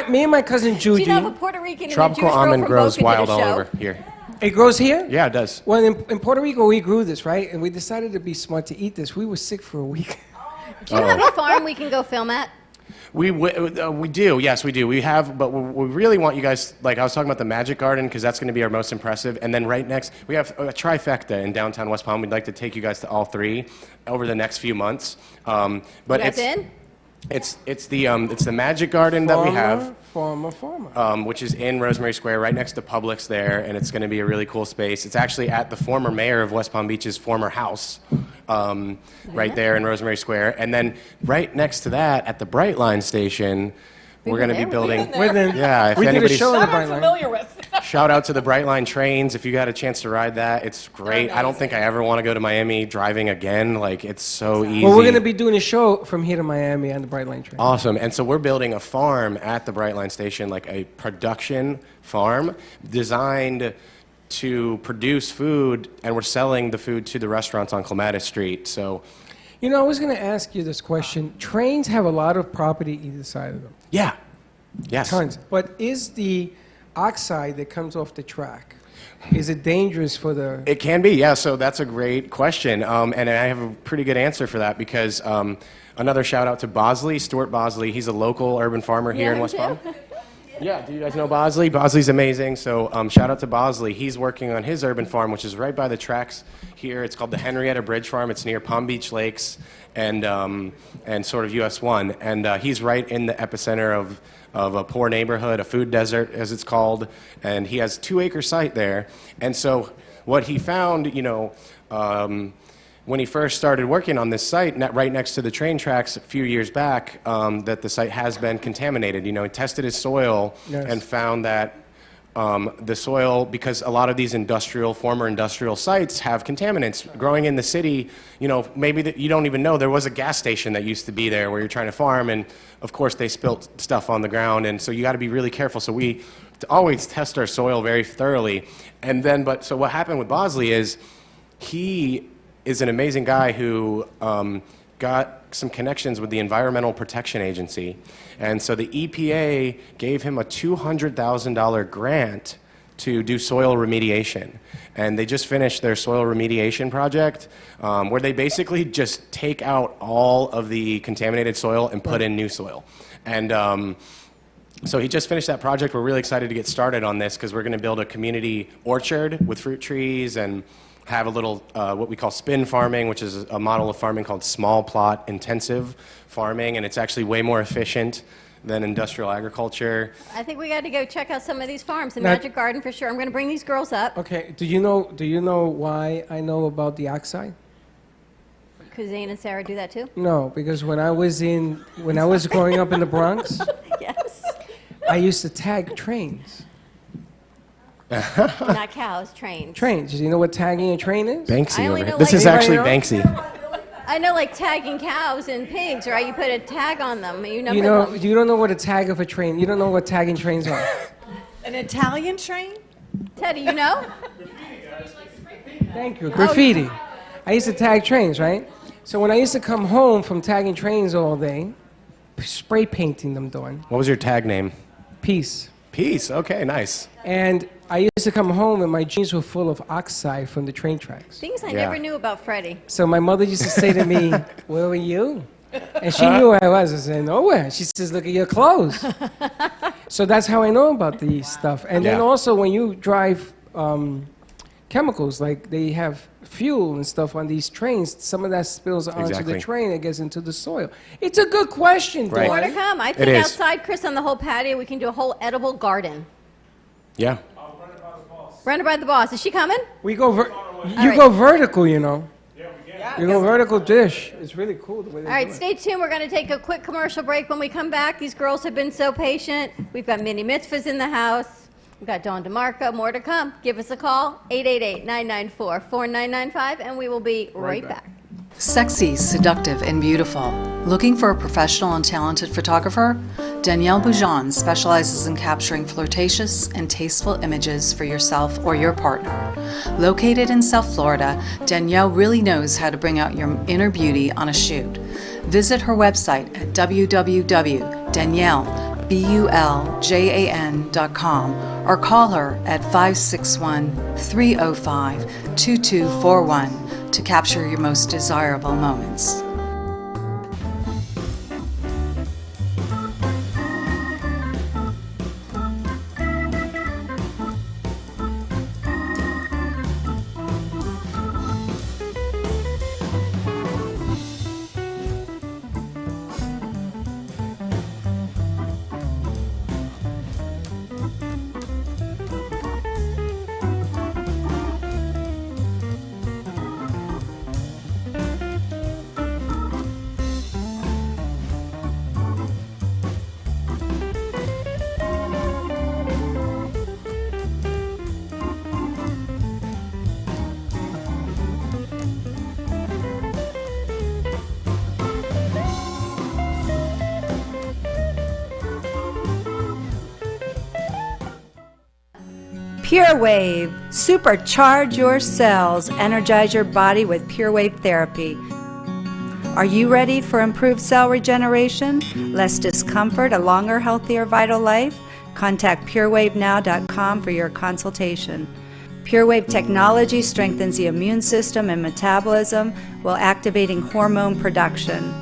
Me and my cousin Do you Judy. know if a Puerto Rican and a tropical Jewish girl almond from grows Boca wild did a all show? over here. It grows here. Yeah, it does. Well, in Puerto Rico, we grew this, right? And we decided to be smart to eat this. We were sick for a week. Do you have a farm we can go film at? We do, yes, we do. We have, but we really want you guys, like I was talking about the Magic Garden, because that's going to be our most impressive. And then right next, we have a trifecta in downtown West Palm. We'd like to take you guys to all three over the next few months. But You guys in? it's the Magic Garden that we have. Farmer. Which is in Rosemary Square, right next to Publix there, and it's going to be a really cool space. It's actually at the former mayor of West Palm Beach's former house, right there in Rosemary Square. And then right next to that, at the Brightline station, we're going to be there. building. Yeah, if we did a anybody's- show in the That I'm Brightline. familiar with. Shout out to the Brightline trains. If you got a chance to ride that, it's great. I don't think I ever want to go to Miami driving again. Like, it's so easy. Well, we're going to be doing a show from here to Miami on the Brightline train. Awesome. And so we're building a farm at the Brightline station, like a production farm designed to produce food, and we're selling the food to the restaurants on Clematis Street. So, You know, I was going to ask you this question. Trains have a lot of property either side of them. yeah. Yes. Tons. But is the oxide that comes off the track, is it dangerous for the... It can be, yeah. So that's a great question. And I have a pretty good answer for that because another shout out to Bosley, Stuart Bosley. He's a local urban farmer here in West Palm. Yeah, do you guys know Bosley? Bosley's amazing. So shout out to Bosley. He's working on his urban farm, which is right by the tracks here. It's called the Henrietta Bridge Farm. It's near Palm Beach Lakes and sort of US 1. And he's right in the epicenter of a poor neighborhood, a food desert, as it's called. And he has 2-acre site there. And so what he found, when he first started working on this site, right next to the train tracks a few years back, that the site has been contaminated. He tested his soil and found that the soil, because a lot of these former industrial sites have contaminants growing in the city. Maybe you don't even know there was a gas station that used to be there where you're trying to farm, and of course they spilt stuff on the ground, and so you got to be really careful. So we always test our soil very thoroughly, so what happened with Bosley is he is an amazing guy who got some connections with the Environmental Protection Agency. And so the EPA gave him a $200,000 grant to do soil remediation. And they just finished their soil remediation project where they basically just take out all of the contaminated soil and put in new soil. And so he just finished that project. We're really excited to get started on this because we're going to build a community orchard with fruit trees and have a little what we call spin farming, which is a model of farming called small plot intensive farming, and it's actually way more efficient than industrial agriculture. I think we got to go check out some of these farms. The Now- Magic Garden for sure. I'm going to bring these girls up Okay, do you know why I know about the oxide? because Zane and Sarah do that too. No, because when I was growing up in the Bronx, Yes. I used to tag trains. Not cows, trains. Trains. Do you know what tagging a train is? Banksy I over only here. know, This like- is actually Anybody Banksy. I know, like tagging cows and pigs, right? You put a tag on them. You number You know, them. you don't know what a tag of a train. You don't know what tagging trains are. An Italian train? Teddy, you know? Thank you. Graffiti. I used to tag trains, right? So when I used to come home from tagging trains all day, spray painting them, Dawn. What was your tag name? Peace. Peace. Okay, nice. And I used to come home and my jeans were full of oxide from the train tracks. Things I Yeah. never knew about Freddie. So my mother used to say to me, "Where were you?" And she knew where I was. I said, "Nowhere." She says, "Look at your clothes." So that's how I know about the stuff. And then Yeah. also when you drive chemicals, like they have fuel and stuff on these trains, some of that spills onto Exactly. the train and gets into the soil. It's a good question, Right. More to Dawn. come. I think is. outside, Chris, on the whole patio, we can do a whole edible garden. Yeah. Run it by the boss. Is she coming? We go, you right. go vertical, you know. You go vertical dish. It's really cool the way they All right, do it. stay tuned. We're going to take a quick commercial break. When we come back, these girls have been so patient. We've got mini mitzvahs in the house. We've got Dawn DeMarco. More to come. Give us a call, 888-994-4995, and we will be right back. Sexy, seductive, and beautiful. Looking for a professional and talented photographer? Danielle Boujon specializes in capturing flirtatious and tasteful images for yourself or your partner. Located in South Florida, Danielle really knows how to bring out your inner beauty on a shoot. Visit her website at www.daniellebuljan.com or call her at 561-305-2241 to capture your most desirable moments. Pure Wave. Supercharge your cells. Energize your body with Pure Wave therapy. Are you ready for improved cell regeneration, less discomfort, a longer, healthier, vital life? Contact purewavenow.com for your consultation. Pure Wave technology strengthens the immune system and metabolism while activating hormone production.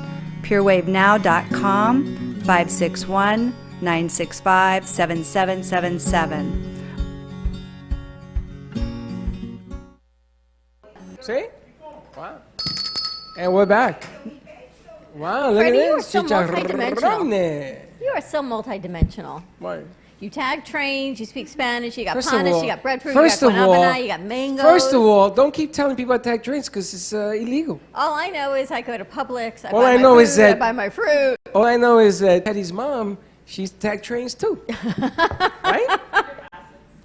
purewavenow.com, 561-965-7777. See? Wow. And we're back. Wow, look Freddie, you at are this. so multidimensional. Chicharrones. You are so multidimensional. Right. You tag trains, you speak Spanish, you got First of panes, all- you got breadfruit, first you got of all- guanabana, you got mangoes. First of all, don't keep telling people I tag drinks because it's illegal. All I know is I go to Publix, I All buy I my know food, is that- I buy my fruit. All I know is that Teddy's mom, she's tag trains too. Right?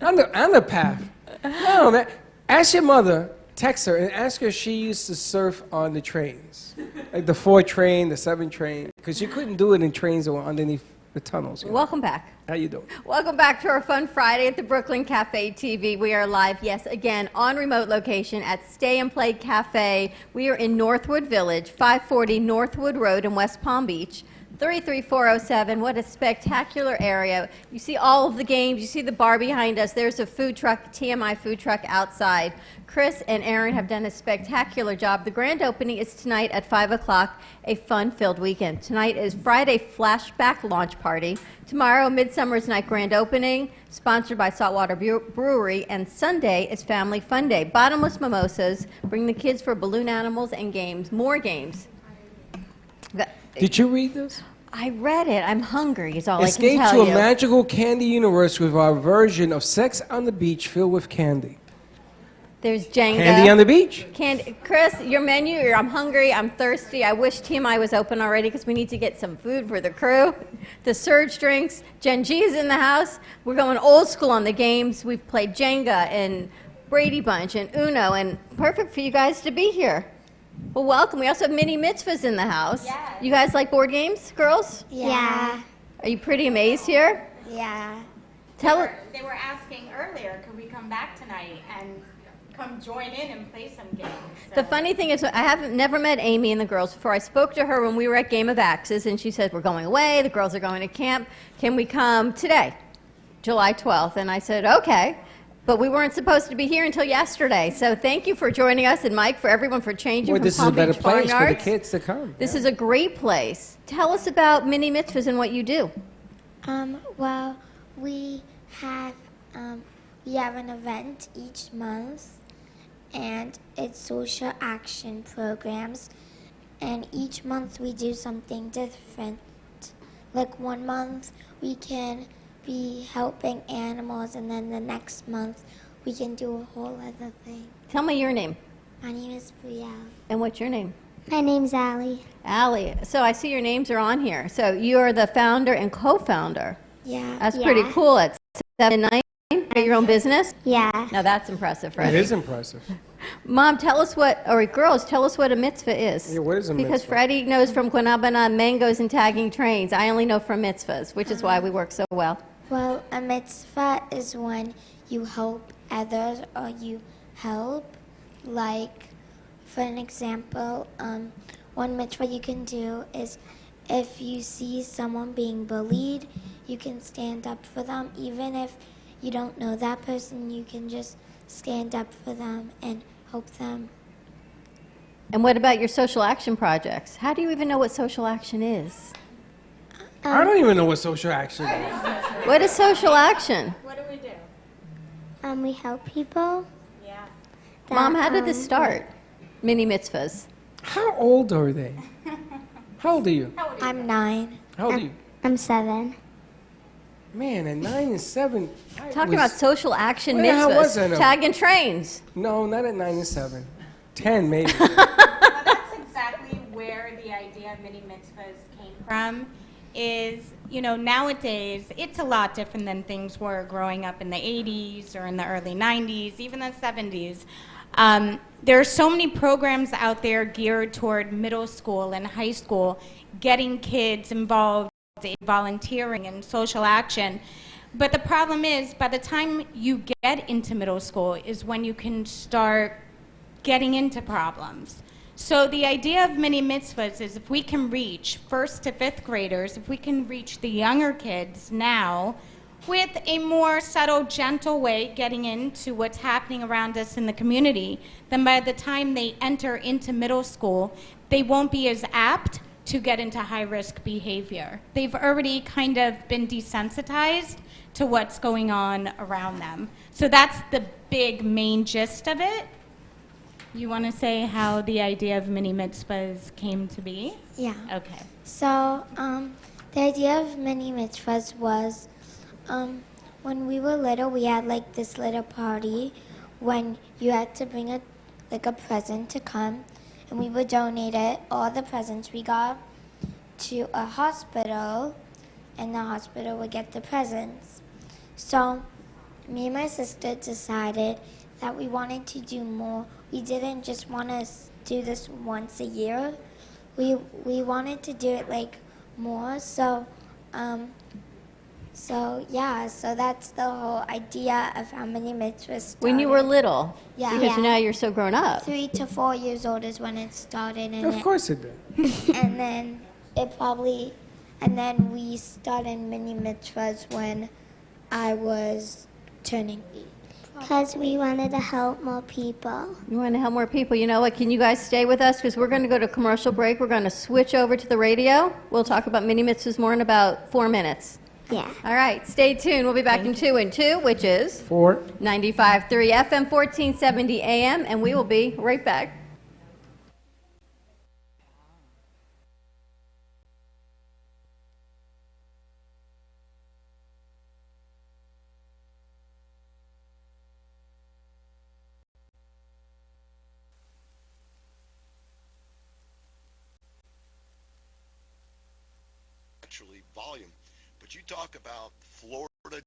On the path. No, man. Ask your mother, text her, and ask her if she used to surf on the trains. Like the 4 train, the 7 train. Because you couldn't do it in trains that were underneath the tunnels. You know? Welcome back. How you doing? Welcome back to our Fun Friday at the Brooklyn Cafe TV. We are live, yes, again, on remote location at Stay and Play Cafe. We are in Northwood Village, 540 Northwood Road in West Palm Beach. 33407, what a spectacular area. You see all of the games, you see the bar behind us. There's a food truck, TMI food truck outside. Chris and Aaron have done a spectacular job. The grand opening is tonight at 5 o'clock, a fun-filled weekend. Tonight is Friday Flashback Launch Party. Tomorrow, Midsummer's Night grand opening, sponsored by Saltwater Brewery, and Sunday is Family Fun Day. Bottomless mimosas, bring the kids for balloon animals and games, more games. Did you read this? I read it. I'm hungry is all Escape I can to tell a you. magical candy universe with our version of Sex on the Beach filled with candy. There's Jenga. Candy on the beach. Candy. Chris, your menu, I'm hungry, I'm thirsty. I wish TMI was open already because we need to get some food for the crew. The Surge drinks. Gen G is in the house. We're going old school on the games. We've played Jenga and Brady Bunch and Uno, and perfect for you guys to be here. Well, welcome. We also have mini mitzvahs in the house. Yeah. You guys like board games, girls? Yeah. Are you pretty amazed here? Yeah. Tell They were asking earlier, could we come back tonight? And come join in and play some games. The funny thing is, I haven't never met Amy and the girls before. I spoke to her when we were at Game of Axes, and she said, we're going away, the girls are going to camp. Can we come today, July 12th? And I said, okay. But we weren't supposed to be here until yesterday. So thank you for joining us, and Mike, for everyone for changing Well, from this is a Palm better Beach place for the Barnyards. kids to come. This is a great place. Tell us about mini mitzvahs and what you do. Well, we have an event each month, and it's social action programs. And each month we do something different. Like one month we can be helping animals, and then the next month we can do a whole other thing. Tell me your name. My name is Brielle. And what's your name? My name's Allie. Allie. So I see your names are on here. So you're the founder and co-founder. Yeah. That's pretty cool. At 7 and 9, at your own business? Yeah. Now that's impressive, It Freddie. is impressive. Mom, tell us girls, tell us what a mitzvah is. Yeah, what is a Because mitzvah? Freddie knows from Guanabana, mangoes, and tagging trains. I only know from mitzvahs, which is why we work so well. Well, a mitzvah is when you help others or you help. Like, for an example, one mitzvah you can do is if you see someone being bullied, you can stand up for them. Even if you don't know that person, you can just stand up for them and help them. And what about your social action projects? How do you even know what social action is? I don't even know what social action is. What is social action? What do we do? We help people. Yeah. Mom, how did this start? Mini mitzvahs. How old are they? How old are you? I'm 9. How old are you? I'm 7. Man, at 9 and 7. Talking about social action Where the hell was I mitzvahs. now? Tagging trains. No, not at 9 and 7. 10 maybe. Well, that's exactly where the idea of mini mitzvahs came from. Is, nowadays it's a lot different than things were growing up in the 80s or in the early 90s, even the 70s. There are so many programs out there geared toward middle school and high school, getting kids involved in volunteering and social action. But the problem is, by the time you get into middle school is when you can start getting into problems. So the idea of mini mitzvahs is if we can reach 1st to 5th graders, if we can reach the younger kids now with a more subtle, gentle way getting into what's happening around us in the community, then by the time they enter into middle school, they won't be as apt to get into high-risk behavior. They've already kind of been desensitized to what's going on around them. So that's the big main gist of it. You want to say how the idea of mini mitzvahs came to be? Yeah. Okay. So, the idea of mini mitzvahs was, when we were little, we had like this little party when you had to bring a present to come, and we would donate all the presents we got to a hospital, and the hospital would get the presents. So, me and my sister decided that we wanted to do more. We didn't just want to do this once a year. We wanted to do it more. So that's the whole idea of how many mitzvahs started. When you were little. Yeah. Because Yeah. now you're so grown up. 3 to 4 years old is when it started, and Of course it did. and then we started mini mitzvahs when I was turning 8. Because we wanted to help more people. You want to help more people. You know what? Can you guys stay with us? Because we're going to go to commercial break. We're going to switch over to the radio. We'll talk about mini mitzvahs more in about 4 minutes. Yeah. All right. Stay tuned. We'll be back in 2 and 2, which is 4. 95.3 FM, 1470 AM, and we will be right back. Volume, but you talk about Florida.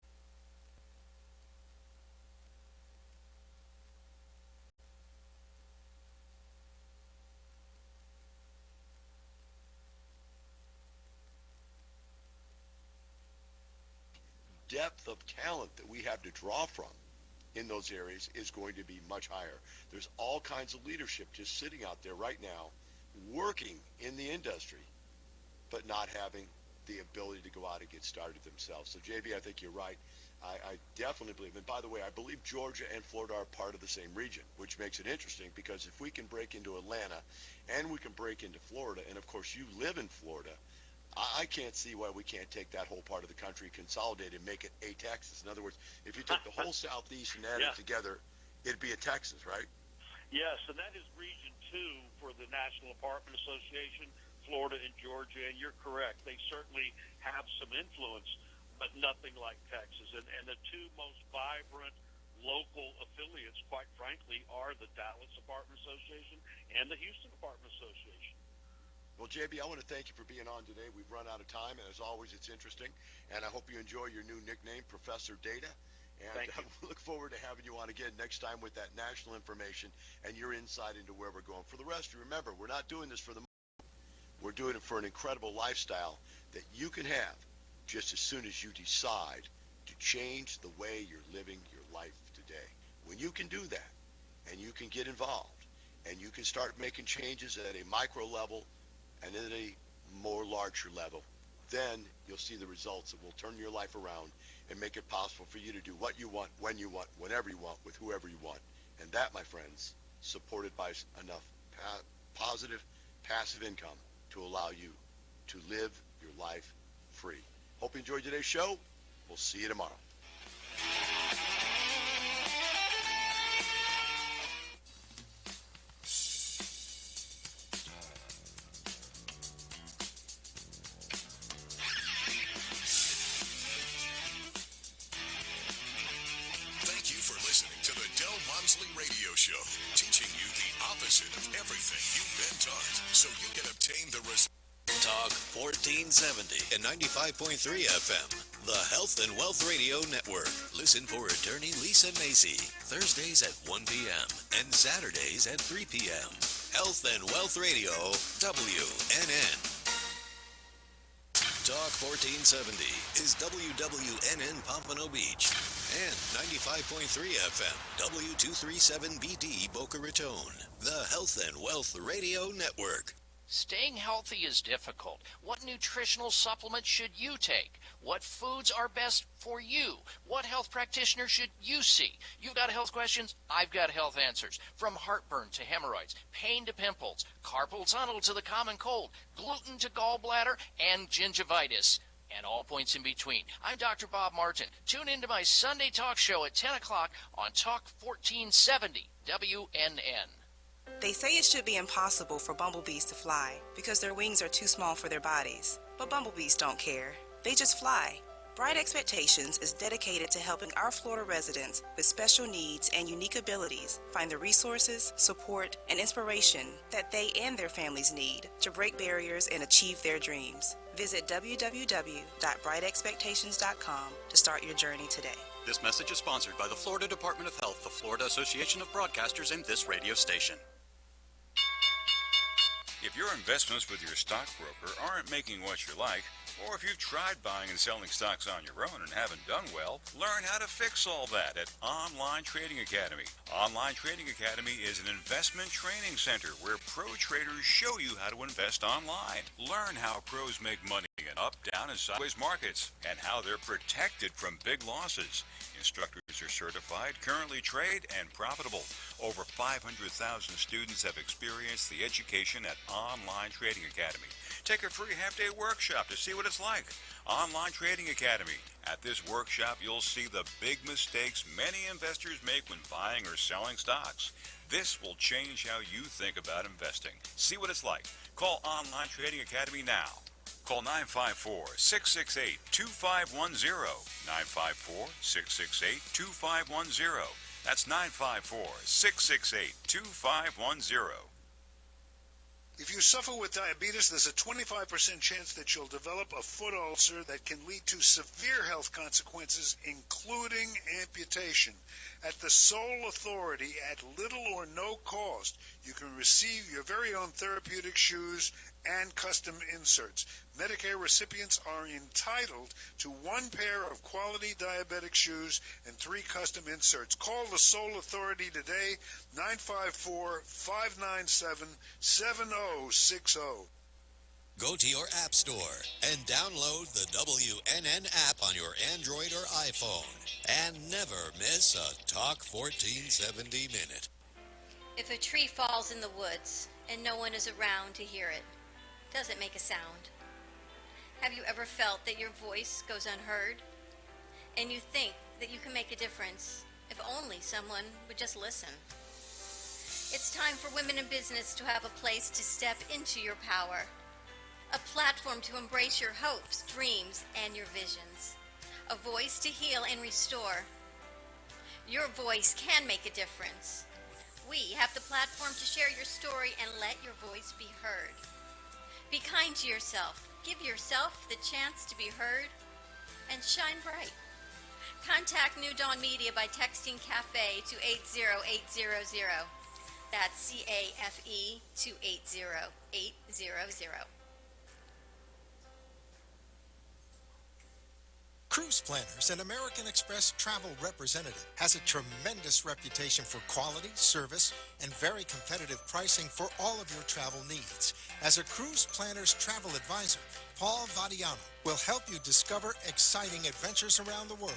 Depth of talent that we have to draw from in those areas is going to be much higher. There's all kinds of leadership just sitting out there right now working in the industry, but not having the ability to go out and get started themselves. So, JB, I think you're right. I definitely believe, and by the way, I believe Georgia and Florida are part of the same region, which makes it interesting because if we can break into Atlanta and we can break into Florida, and of course you live in Florida, I can't see why we can't take that whole part of the country, consolidate and make it a Texas. In other words, if you took the whole Southeast and add it together, it'd be a Texas, right? Yes, and that is Region 2 for the National Apartment Association, Florida and Georgia, and you're correct. They certainly have some influence, but nothing like Texas. And the two most vibrant local affiliates, quite frankly, are the Dallas Apartment Association and the Houston Apartment Association. Well, JB, I want to thank you for being on today. We've run out of time, and as always, it's interesting. And I hope you enjoy your new nickname, Professor Data. And we look forward to having you on again next time with that national information and your insight into where we're going. For the rest, remember, we're not doing this for the money. We're doing it for an incredible lifestyle that you can have just as soon as you decide to change the way you're living your life today. When you can do that, and you can get involved, and you can start making changes at a micro level and at a more larger level, then you'll see the results that will turn your life around and make it possible for you to do what you want, when you want, whenever you want, with whoever you want. And that, my friends, supported by enough positive, passive income to allow you to live your life free. Hope you enjoyed today's show. We'll see you tomorrow. Thank you for listening to the Del Walmsley Radio Show, teaching you the opposite of everything you've been taught, so you can obtain the results. Talk 1470 and 95.3 FM, the Health and Wealth Radio Network. Listen for attorney Lisa Macy, Thursdays at 1 p.m. and Saturdays at 3 p.m. Health and Wealth Radio, WNN. Talk 1470 is WWNN Pompano Beach and 95.3 FM, W237BD Boca Raton, the Health and Wealth Radio Network. Staying healthy is difficult. What nutritional supplements should you take? What foods are best for you? What health practitioner should you see? You've got health questions, I've got health answers. From heartburn to hemorrhoids, pain to pimples, carpal tunnel to the common cold, gluten to gallbladder, and gingivitis, and all points in between. I'm Dr. Bob Martin. Tune into my Sunday talk show at 10 o'clock on Talk 1470 WNN. They say it should be impossible for bumblebees to fly because their wings are too small for their bodies. But bumblebees don't care. They just fly. Bright Expectations is dedicated to helping our Florida residents with special needs and unique abilities find the resources, support, and inspiration that they and their families need to break barriers and achieve their dreams. Visit www.brightexpectations.com to start your journey today. This message is sponsored by the Florida Department of Health, the Florida Association of Broadcasters, and this radio station. If your investments with your stockbroker aren't making what you like, or if you've tried buying and selling stocks on your own and haven't done well, learn how to fix all that at Online Trading Academy. Online Trading Academy is an investment training center where pro traders show you how to invest online. Learn how pros make money in up, down, and sideways markets, and how they're protected from big losses. Instructors are certified, currently trade, and profitable. Over 500,000 students have experienced the education at Online Trading Academy. Take a free half-day workshop to see what it's like. Online Trading Academy. At this workshop, you'll see the big mistakes many investors make when buying or selling stocks. This will change how you think about investing. See what it's like. Call Online Trading Academy now. Call 954-668-2510. 954-668-2510. That's 954-668-2510. If you suffer with diabetes, there's a 25% chance that you'll develop a foot ulcer that can lead to severe health consequences, including amputation. At the Sole Authority, at little or no cost, you can receive your very own therapeutic shoes and custom inserts. Medicare recipients are entitled to 1 pair of quality diabetic shoes and 3 custom inserts. Call the Soul Authority today, 954-597-7060. Go to your app store and download the WNN app on your Android or iPhone. And never miss a Talk 1470 minute. If a tree falls in the woods and no one is around to hear it, does it make a sound? Have you ever felt that your voice goes unheard? And you think that you can make a difference if only someone would just listen? It's time for women in business to have a place to step into your power. A platform to embrace your hopes, dreams, and your visions. A voice to heal and restore. Your voice can make a difference. We have the platform to share your story and let your voice be heard. Be kind to yourself. Give yourself the chance to be heard and shine bright. Contact New Dawn Media by texting CAFE to 80800. That's CAFE to 80800. Cruise Planners, an American Express travel representative, has a tremendous reputation for quality, service, and very competitive pricing for all of your travel needs. As a Cruise Planners travel advisor, Paul Vadiano will help you discover exciting adventures around the world,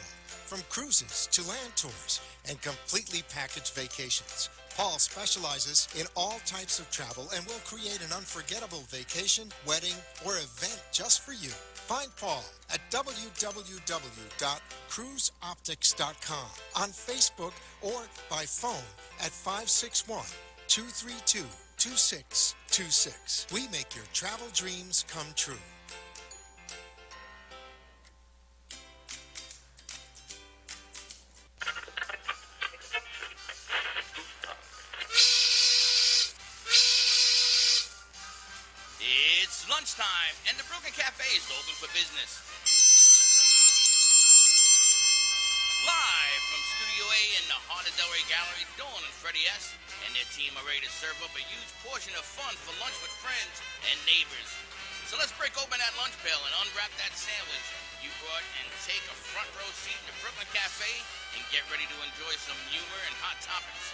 from cruises to land tours and completely packaged vacations. Paul specializes in all types of travel and will create an unforgettable vacation, wedding, or event just for you. Find Paul at www.cruiseoptics.com, on Facebook, or by phone at 561-232-2626. We make your travel dreams come true. It's lunchtime, and the Brooklyn Cafe is open for business. Live from Studio A in the heart of Delray Gallery, Dawn and Freddie S. and their team are ready to serve up a huge portion of fun for lunch with friends and neighbors. So let's break open that lunch pail and unwrap that sandwich you brought and take a front row seat in the Brooklyn Cafe and get ready to enjoy some humor and hot topics.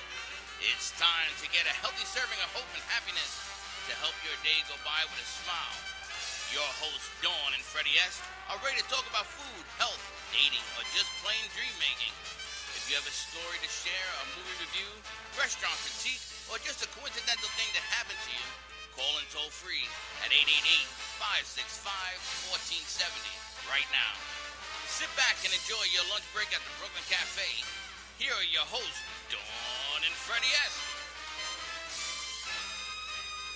It's time to get a healthy serving of hope and happiness to help your day go by with a smile. Your hosts, Dawn and Freddie S., are ready to talk about food, health, dating, or just plain dream making. If you have a story to share, a movie review, restaurant critique, or just a coincidental thing that happened to you, call in toll free at 888-565-1470 right now. Sit back and enjoy your lunch break at the Brooklyn Cafe. Here are your hosts, Dawn and Freddie S.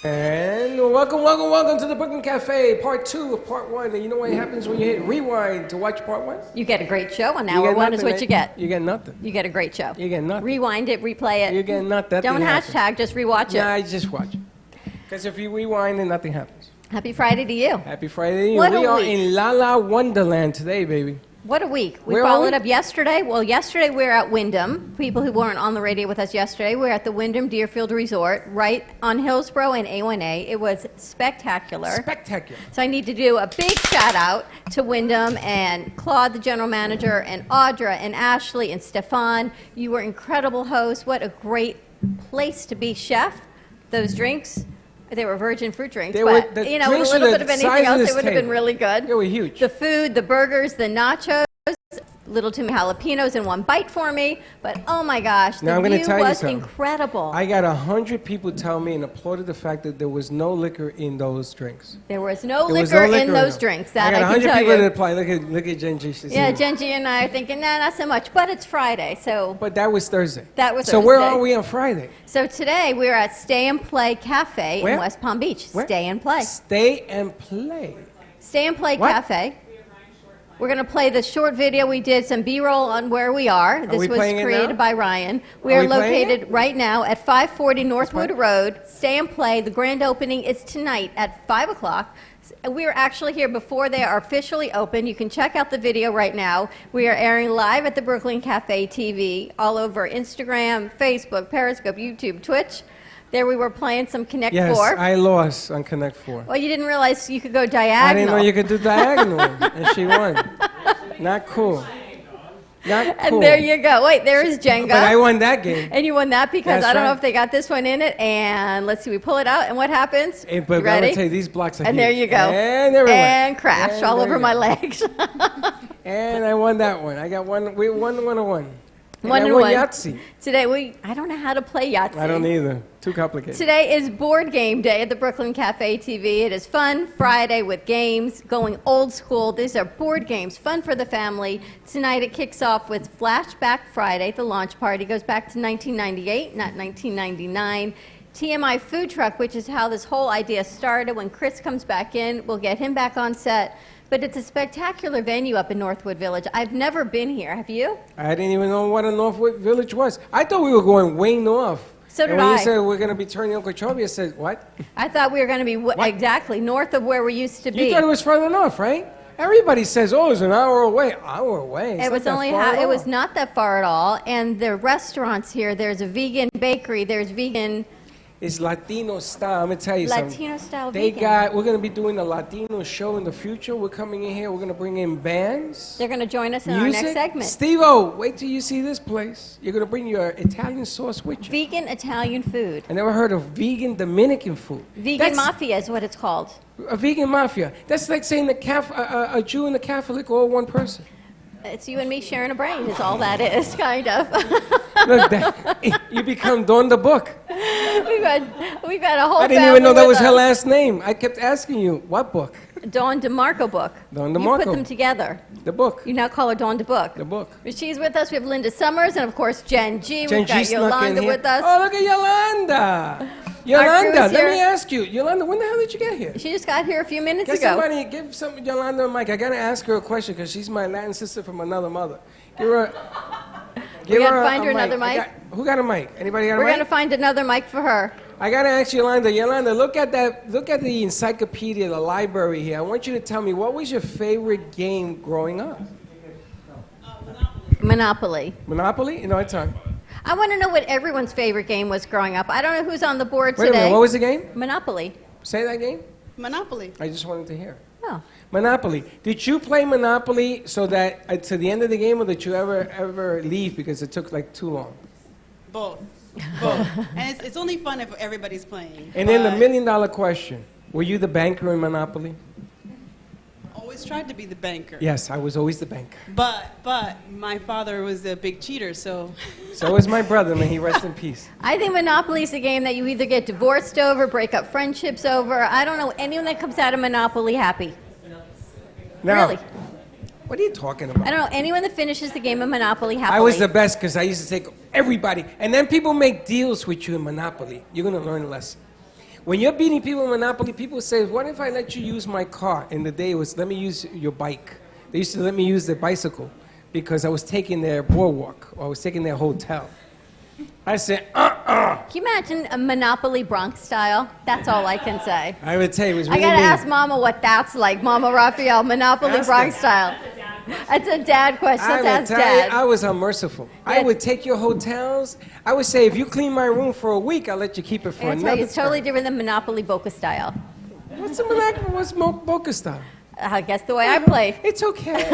And welcome to the Brooklyn Cafe, part 2 of part 1. And you know what happens when you hit rewind to watch part 1? You get a great show. On hour 1 is what you get. You get nothing. You get a great show. You get nothing. Rewind it, replay it. You get nothing. Don't hashtag, just rewatch it. Nah, just watch it. Because if you rewind, then nothing happens. Happy Friday to you. Happy Friday to you. What We a are week. in La La Wonderland today, baby. What a week. We Where are followed we? up yesterday. Well, yesterday we were at Wyndham. People who weren't on the radio with us yesterday, we were at the Wyndham Deerfield Resort right on Hillsborough and A1A. It was spectacular. Spectacular. So I need to do a big shout out to Wyndham and Claude, the general manager, and Audra and Ashley and Stefan. You were incredible hosts. What a great place to be, chef. Those drinks, they were virgin fruit drinks, They but were- the you know, with a drinks little were bit the of size anything of else, this it would have been table. really good. They were huge. The food, the burgers, the nachos, little too many jalapenos in one bite for me, but oh my gosh, Now, the I'm gonna view tell you was something. incredible. I got 100 people tell me and applauded the fact that there was no liquor in those drinks. There was no There was liquor no in those them. drinks. I That got I can 100 tell people that you. apply. Look at Genji. She's Yeah, here. Genji and I are thinking, nah, not so much. But it's Friday, so. But that was Thursday. That was So where Thursday. are we on Friday? So today we're at Stay and Play Cafe Where? in West Palm Beach. Where? Stay and Play. Stay and play. Stay and Play What? Cafe. We're going to play the short video. We did some B-roll on where we are. This we was playing it created now? by Ryan. We Are are we playing located right now at 540 Northwood play. Road. Stay and Play. The grand opening is tonight at 5 o'clock. We are actually here before they are officially open. You can check out the video right now. We are airing live at the Brooklyn Cafe TV all over Instagram, Facebook, Periscope, YouTube, Twitch. There we were playing some Connect Yes, 4. I lost on Connect 4. Well, you didn't realize you could go diagonal. I didn't know you could do diagonal, and she won. Not cool. Not cool. And there you go. Wait, there is Jenga. But I won that game. And you won that because That's I don't know right. if they got this one in it. And let's see, we pull it out, and what happens? But You I'm going ready? to tell you, these blocks are And huge. there you go. And there it went. And crash And all there over you my go. legs. And I won that one. I got one. We won 1-1. And One I and won one. Yahtzee. Today, I don't know how to play Yahtzee. I don't either. Too complicated. Today is board game day at the Brooklyn Cafe TV. It is fun Friday with games, going old school. These are board games, fun for the family. Tonight it kicks off with Flashback Friday. The launch party goes back to 1998, not 1999. TMI Food Truck, which is how this whole idea started. When Chris comes back in, we'll get him back on set. But it's a spectacular venue up in Northwood Village. I've never been here. Have you? I didn't even know what a Northwood Village was. I thought we were going way north. So and did when I. you said we're going to be turning Okeechobee, I said, what? I thought we were going to be exactly north of where we used to be. You thought it was further north, right? Everybody says, oh, it's an hour away. Hour away. It's It not was that only far at it was all. not that far at all. And the restaurants here, there's a vegan bakery, there's vegan. It's Latino style. I'm going to tell you something. Latino style They vegan. we're going to be doing a Latino show in the future. We're coming in here. We're going to bring in bands. They're going to join us in our next segment. Steve-O, wait till you see this place. You're going to bring your Italian sauce with you. Vegan Italian food. I never heard of vegan Dominican food. Vegan That's mafia is what it's called. a vegan mafia. That's like saying a Jew and a Catholic all one person. It's you and me sharing a brain is all that is, kind of. Look, you become Don the Book. we've had a whole I didn't even know that was her last name. I kept asking you, what book? Dawn DeMarco book. Dawn You DeMarco. put them together. The book. You now call her Dawn DeBook. The book. She's with us. We have Linda Summers and, of course, Jen G. Jen We've got G snuck in Yolanda here. with us. Oh, look at Yolanda. Our Yolanda, crew's let here. me ask you. Yolanda, when the hell did you get here? She just got here a few minutes Get ago. somebody, give some Yolanda a mic. I gotta ask her a question because she's my Latin sister from another mother. Give her. We gotta find her another mic. Who got a mic? Anybody got a We're mic? going to find another mic for her. I gotta ask Yolanda. Yolanda, look at that. Look at the encyclopedia, the library here. I want you to tell me what was your favorite game growing up? Monopoly. Monopoly? You know, it's time. I want to know what everyone's favorite game was growing up. I don't know who's on the board Wait a today. minute. What was the game? Monopoly. Say that game. Monopoly. I just wanted to hear. Oh. Monopoly. Did you play Monopoly so that to the end of the game, or did you ever leave because it took like too long? Both. Both. And it's only fun if everybody's playing. And then the but million-dollar question: were you the banker in Monopoly? always tried to be the banker. Yes, I was always the banker. But my father was a big cheater, so. So was my brother. May he rest in peace. I think Monopoly is a game that you either get divorced over, break up friendships over. I don't know anyone that comes out of Monopoly happy. Now, Really. what are you talking about? I don't know anyone that finishes the game of Monopoly happily. I was the best because I used to take everybody. And then people make deals with you in Monopoly. You're going to learn a lesson. When you're beating people in Monopoly, people say, what if I let you use my car? In the day, it was, let me use your bike. They used to let me use their bicycle because I was taking their boardwalk or I was taking their hotel. I said, Can you imagine a Monopoly Bronx style? That's all I can say. I would tell you, it was really I gotta mean. ask Mama what that's like. Mama Raphael, Monopoly Ask Bronx her. style. That's a dad question. I Let's would ask tell you, Dad. I was unmerciful. I would take your hotels. I would say, if you clean my room for a week, I'll let you keep it for That's another right. It's totally different than Monopoly Boca style. What's the Monopoly? What's Boca style? I guess the way I play. It's okay.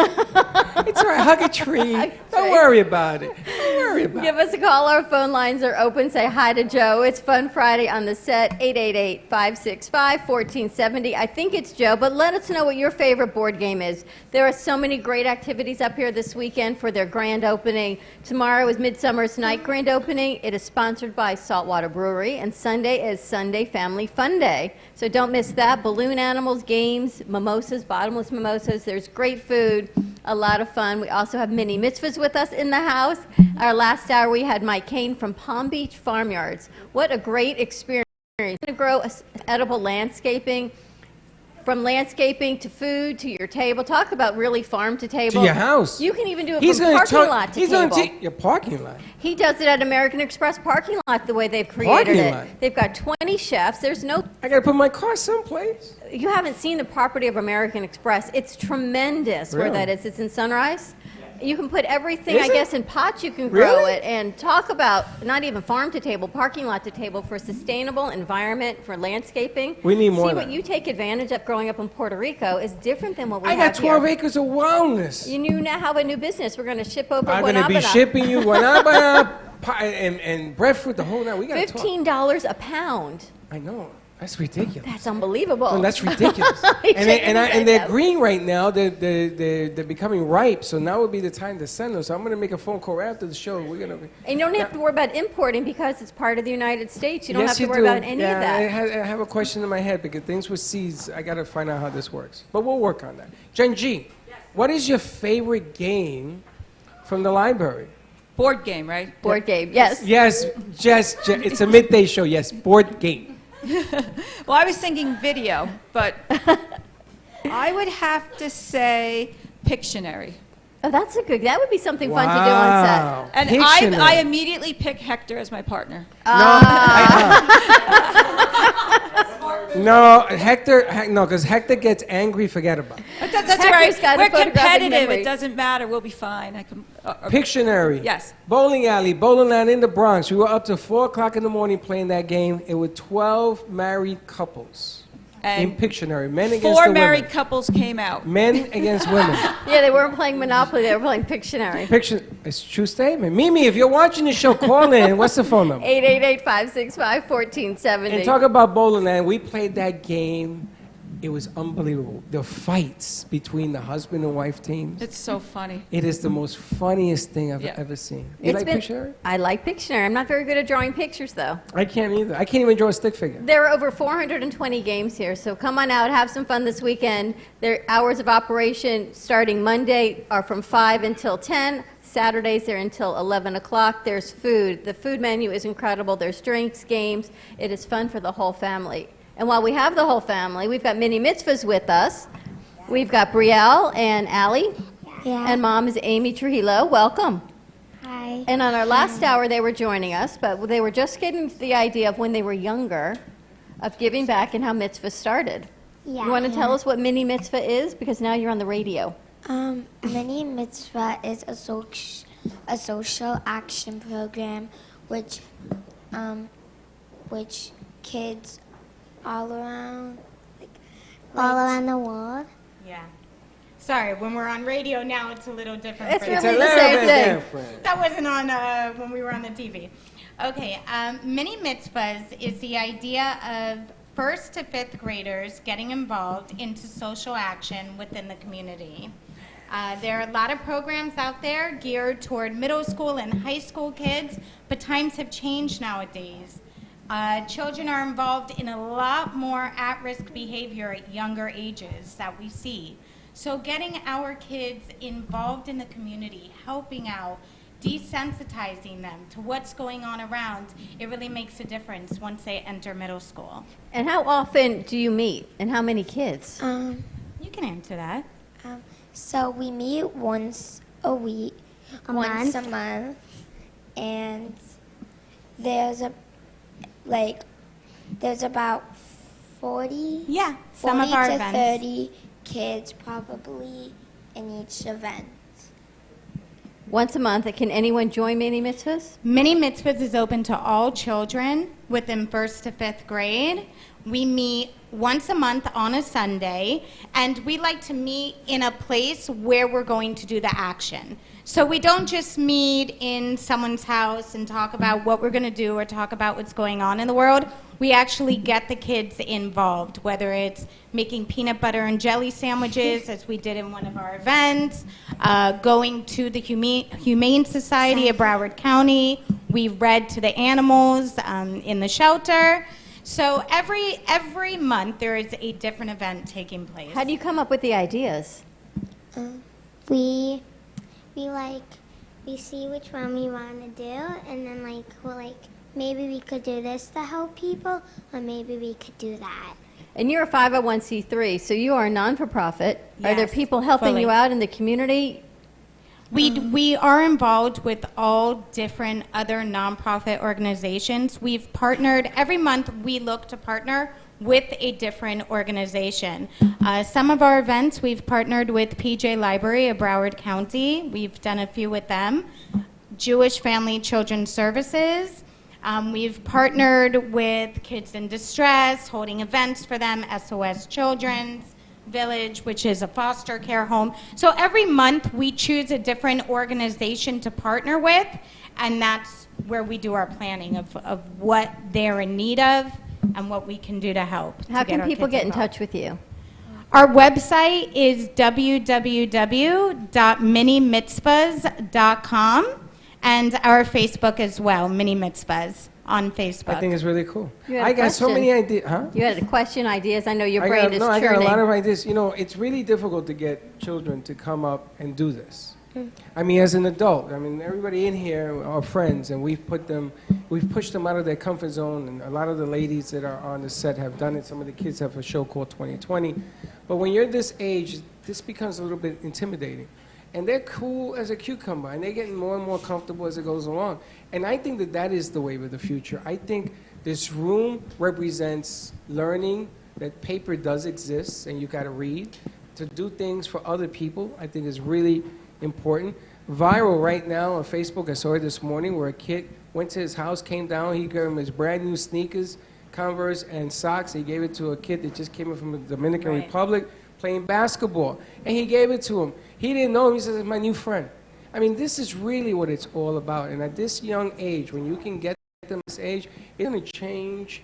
It's all right. Hug a tree. Don't worry about it. Don't worry about Give us a call. Our phone lines are open. Say hi to Joe. It's Fun Friday on the set, 888-565-1470. I think it's Joe, but let us know what your favorite board game is. There are so many great activities up here this weekend for their grand opening. Tomorrow is Midsummer's Night grand opening. It is sponsored by Saltwater Brewery, and Sunday is Sunday Family Fun Day. So don't miss that. Balloon animals, games, mimosas, bottomless mimosas. There's great food, a lot of fun. We also have mini mitzvahs with us in the house. Our last hour, we had Mike Kane from Palm Beach Farmyards. What a great experience. We're going to grow edible landscaping, from landscaping to food to your table. Talk about really farm to table. To your house. You can even do it He's from gonna parking talk- lot to he's table. gonna take your parking lot. He does it at American Express parking lot the way they've created Parking it. lot? They've got 20 chefs. There's no. I gotta put my car someplace. You haven't seen the property of American Express. It's tremendous where Really? that is. It's in Sunrise. You can put everything, Is I it? guess, in pots. You can grow Really? it and talk about not even farm to table, parking lot to table for sustainable environment, for landscaping. We need more See, of what that. you take advantage of growing up in Puerto Rico is different than what we I have got 12 here. acres of wellness. You now have a new business. We're going to ship over I'm going to be guanabana. shipping you guanabana and breadfruit the whole night. We got to talk. $15 a pound. I know. That's ridiculous. That's unbelievable. No, that's ridiculous. and they're green right now. They're becoming ripe. So now would be the time to send them. So I'm going to make a phone call right after the show. We're going to. And you don't have to worry about importing because it's part of the United States. You don't have to you worry do. about any of that. I have a question in my head because things with seeds. I got to find out how this works. But we'll work on that. Jen G, what is your favorite game from the library? Board game, right? Board game, yes. Yes, it's a midday show. Yes, board game. Well, I was thinking video, but I would have to say Pictionary. Oh, that's a good. That would be something fun to do on set. And Pictionary. I immediately pick Hector as my partner. No, Hector. No, because Hector gets angry. Forget about it. That's Hector's got a right. We're photographic competitive. memory. It doesn't matter. We'll be fine. I can. Pictionary. Yes. Bowling alley, bowling alley in the Bronx. We were up to 4 o'clock in the morning playing that game. It was 12 married couples in And Pictionary. Men against the 4 women. married couples came out. Men against women. Yeah, they weren't playing Monopoly. They were playing Pictionary. It's a true statement. Mimi, if you're watching the show, call in. What's the phone number? 888-565-1470. And talk about bowling alley. We played that game. It was unbelievable. The fights between the husband and wife teams. It's so funny. It is the most funniest thing I've ever seen. You like Pictionary? I like Pictionary. I'm not very good at drawing pictures, though. I can't either. I can't even draw a stick figure. There are over 420 games here, so come on out, have some fun this weekend. Their hours of operation starting Monday are from 5 until 10. Saturdays, they're until 11 o'clock. There's food. The food menu is incredible. There's drinks, games. It is fun for the whole family. And while we have the whole family, we've got mini mitzvahs with us. We've got Brielle and Allie. Yeah. And mom is Amy Trujillo. Welcome. Hi. And on our last hour, they were joining us, but they were just getting to the idea of when they were younger, of giving back and how mitzvah started. Yeah. You want to tell us what mini mitzvah is? Because now you're on the radio. Mini Mitzvah is a social action program which kids all around the world. Yeah. Sorry, when we're on radio now, it's a little different. It's for really you. the same thing. That wasn't on when we were on the TV. Okay, mini mitzvahs is the idea of 1st to 5th graders getting involved into social action within the community. There are a lot of programs out there geared toward middle school and high school kids, but times have changed nowadays. Children are involved in a lot more at-risk behavior at younger ages that we see. So getting our kids involved in the community, helping out, desensitizing them to what's going on around, it really makes a difference once they enter middle school. And how often do you meet? And how many kids? You can answer that. So we meet once a week, once a month, and there's about 40, some 40 of our to events. 30 kids probably in each event. Once a month. Can anyone join mini mitzvahs? Mini mitzvahs is open to all children within 1st to 5th grade. We meet once a month on a Sunday, and we like to meet in a place where we're going to do the action. So we don't just meet in someone's house and talk about what we're going to do or talk about what's going on in the world. We actually get the kids involved, whether it's making peanut butter and jelly sandwiches, as we did in one of our events, going to the Humane Society of Broward County. We read to the animals in the shelter. So every month there is a different event taking place. How do you come up with the ideas? We see which one we want to do, and then we're maybe we could do this to help people, or maybe we could do that. And you're a 501c3, so you are a non-for-profit. Are there Yes, people helping fully. you out in the community? We are involved with all different other nonprofit organizations. We've partnered, every month we look to partner with a different organization. Some of our events, we've partnered with PJ Library of Broward County. We've done a few with them. Jewish Family Children's Services. We've partnered with Kids in Distress, holding events for them, SOS Children's Village, which is a foster care home. So every month we choose a different organization to partner with, and that's where we do our planning of what they're in need of and what we can do to help. How can people get in touch with you? Our website is www.minimitzvahs.com, and our Facebook as well, Mini Mitzvahs on Facebook. I think it's really cool. You had a I got so question. many ideas. Huh? You had a question, ideas. I know your brain is churning. I got a lot of ideas. You know, it's really difficult to get children to come up and do this. I mean, as an adult, I mean, everybody in here are friends, and we've pushed them out of their comfort zone, and a lot of the ladies that are on the set have done it. Some of the kids have a show called 2020. But when you're this age, this becomes a little bit intimidating. And they're cool as a cucumber, and they're getting more and more comfortable as it goes along. And I think that that is the wave of the future. I think this room represents learning that paper does exist, and you got to read. To do things for other people, I think is really important. Viral right now on Facebook, I saw it this morning, where a kid went to his house, came down, he gave him his brand new sneakers, Converse, and socks. He gave it to a kid that just came in from the Dominican Republic playing basketball, and he gave it to him. He didn't know him. He says, "It's my new friend." I mean, this is really what it's all about. And at this young age, when you can get them this age, it's going to change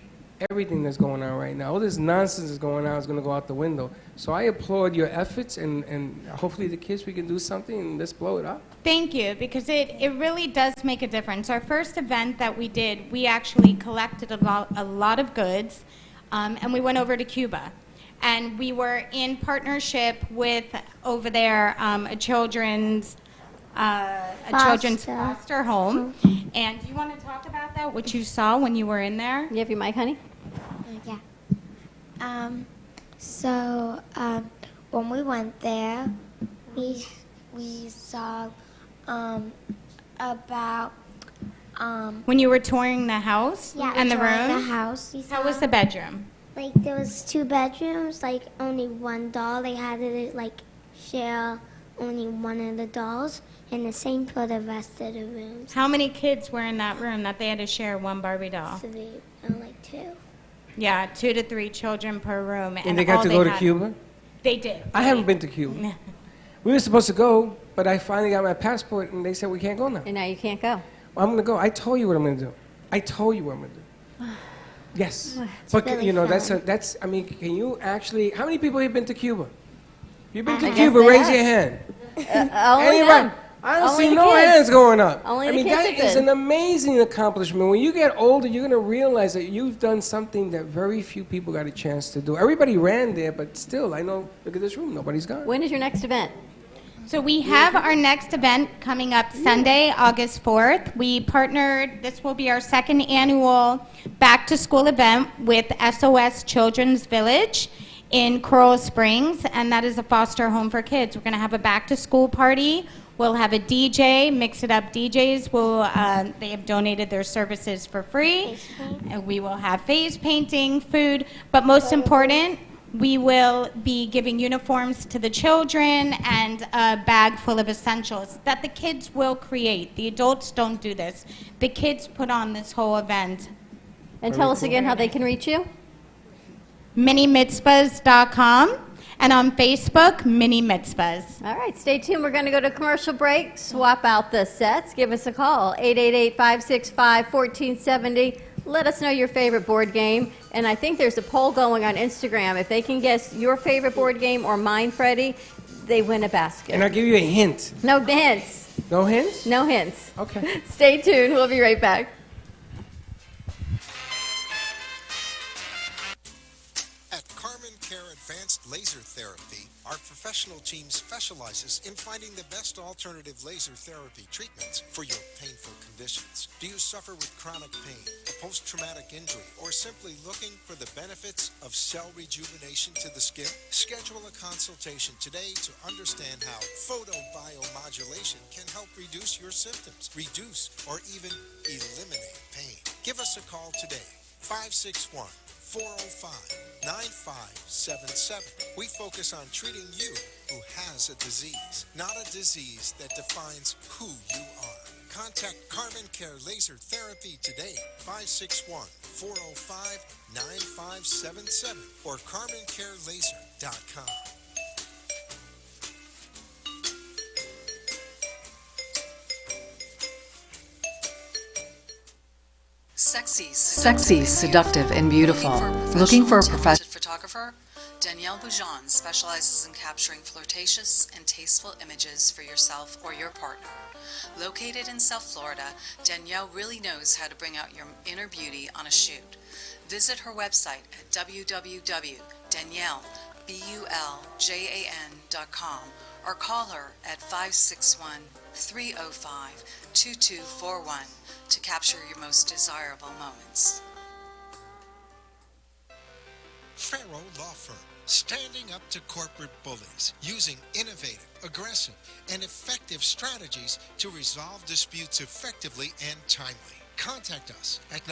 everything that's going on right now. All this nonsense that's going on is going to go out the window. So I applaud your efforts, and hopefully the kids, we can do something, and let's blow it up. Thank you, because it really does make a difference. Our first event that we did, we actually collected a lot of goods, and we went over to Cuba. And we were in partnership with, over there, a children's foster home. And do you want to talk about that, what you saw when you were in there? You have your mic, honey? Yeah. When we went there, we saw about when you were touring the house and the room? the house. How was the bedroom? Like, there was 2 bedrooms, like only one doll. They had to like share only one of the dolls, and the same for the rest of the rooms. How many kids were in that room that they had to share one Barbie doll? 3, like 2. Yeah, 2 to 3 children per room. And they got to go to Cuba? They did. I haven't been to Cuba. We were supposed to go, but I finally got my passport, and they said we can't go now. And now you can't go. Well, I'm going to go. I told you what I'm going to do. I told you what I'm going to do. Yes. But, really you know, fun. that's, I mean, can you actually, how many people have been to Cuba? You've been I to guess Cuba, they raise have. your hand. Only Anybody? them. I don't Only see the no kids. hands going up. Only I the mean, kids that have is been. an amazing accomplishment. When you get older, you're going to realize that you've done something that very few people got a chance to do. Everybody ran there, but still, I know, look at this room, nobody's gone. When is your next event? So we have our next event coming up Sunday, August 4th. We partnered, this will be our 2nd annual back-to-school event with SOS Children's Village in Coral Springs, and that is a foster home for kids. We're going to have a back-to-school party. We'll have a DJ, Mix It Up DJs. They have donated their services for free. And we will have face painting, food, but most important, we will be giving uniforms to the children and a bag full of essentials that the kids will create. The adults don't do this. The kids put on this whole event. And tell us again how they can reach you. minimitzvahs.com, and on Facebook, Mini Mitzvahs. All right, stay tuned. We're going to go to commercial break, swap out the sets. Give us a call, 888-565-1470. Let us know your favorite board game. And I think there's a poll going on Instagram. If they can guess your favorite board game or mine, Freddie, they win a basket. And I'll give you a hint. No hints. No hints? No hints. Okay. Stay tuned. We'll be right back. At Carmen Care Advanced Laser Therapy, our professional team specializes in finding the best alternative laser therapy treatments for your painful conditions. Do you suffer with chronic pain, a post-traumatic injury, or simply looking for the benefits of cell rejuvenation to the skin? Schedule a consultation today to understand how photobiomodulation can help reduce your symptoms, reduce or even eliminate pain. Give us a call today, 561 405-9577. We focus on treating you who has a disease, not a disease that defines who you are. Contact Carmen Care Laser Therapy today, 561-405-9577 or CarmenCareLaser.com. Sexy, seductive, and beautiful. Looking for a professional photographer? Danielle Boujon specializes in capturing flirtatious and tasteful images for yourself or your partner. Located in South Florida, Danielle really knows how to bring out your inner beauty on a shoot. Visit her website at www.daniellebuljan.com or call her at 561-305-2241 to capture your most desirable moments. Farrow Law Firm, standing up to corporate bullies, using innovative, aggressive, and effective strategies to resolve disputes effectively and timely. Contact us at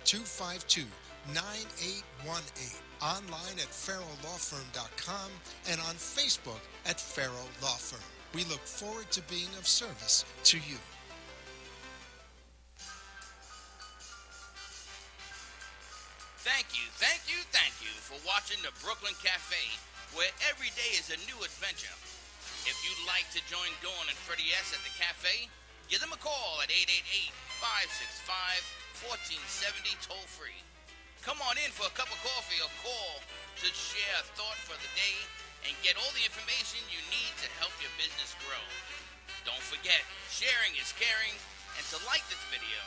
954-252-9818, online at farrowlawfirm.com, and on Facebook at Farrow Law Firm. We look forward to being of service to you. Thank you for watching the Brooklyn Cafe, where every day is a new adventure. If you'd like to join Dawn and Freddie S. at the cafe, give them a call at 888-565-1470 toll-free. Come on in for a cup of coffee or call to share a thought for the day and get all the information you need to help your business grow. Don't forget, sharing is caring, and to like this video.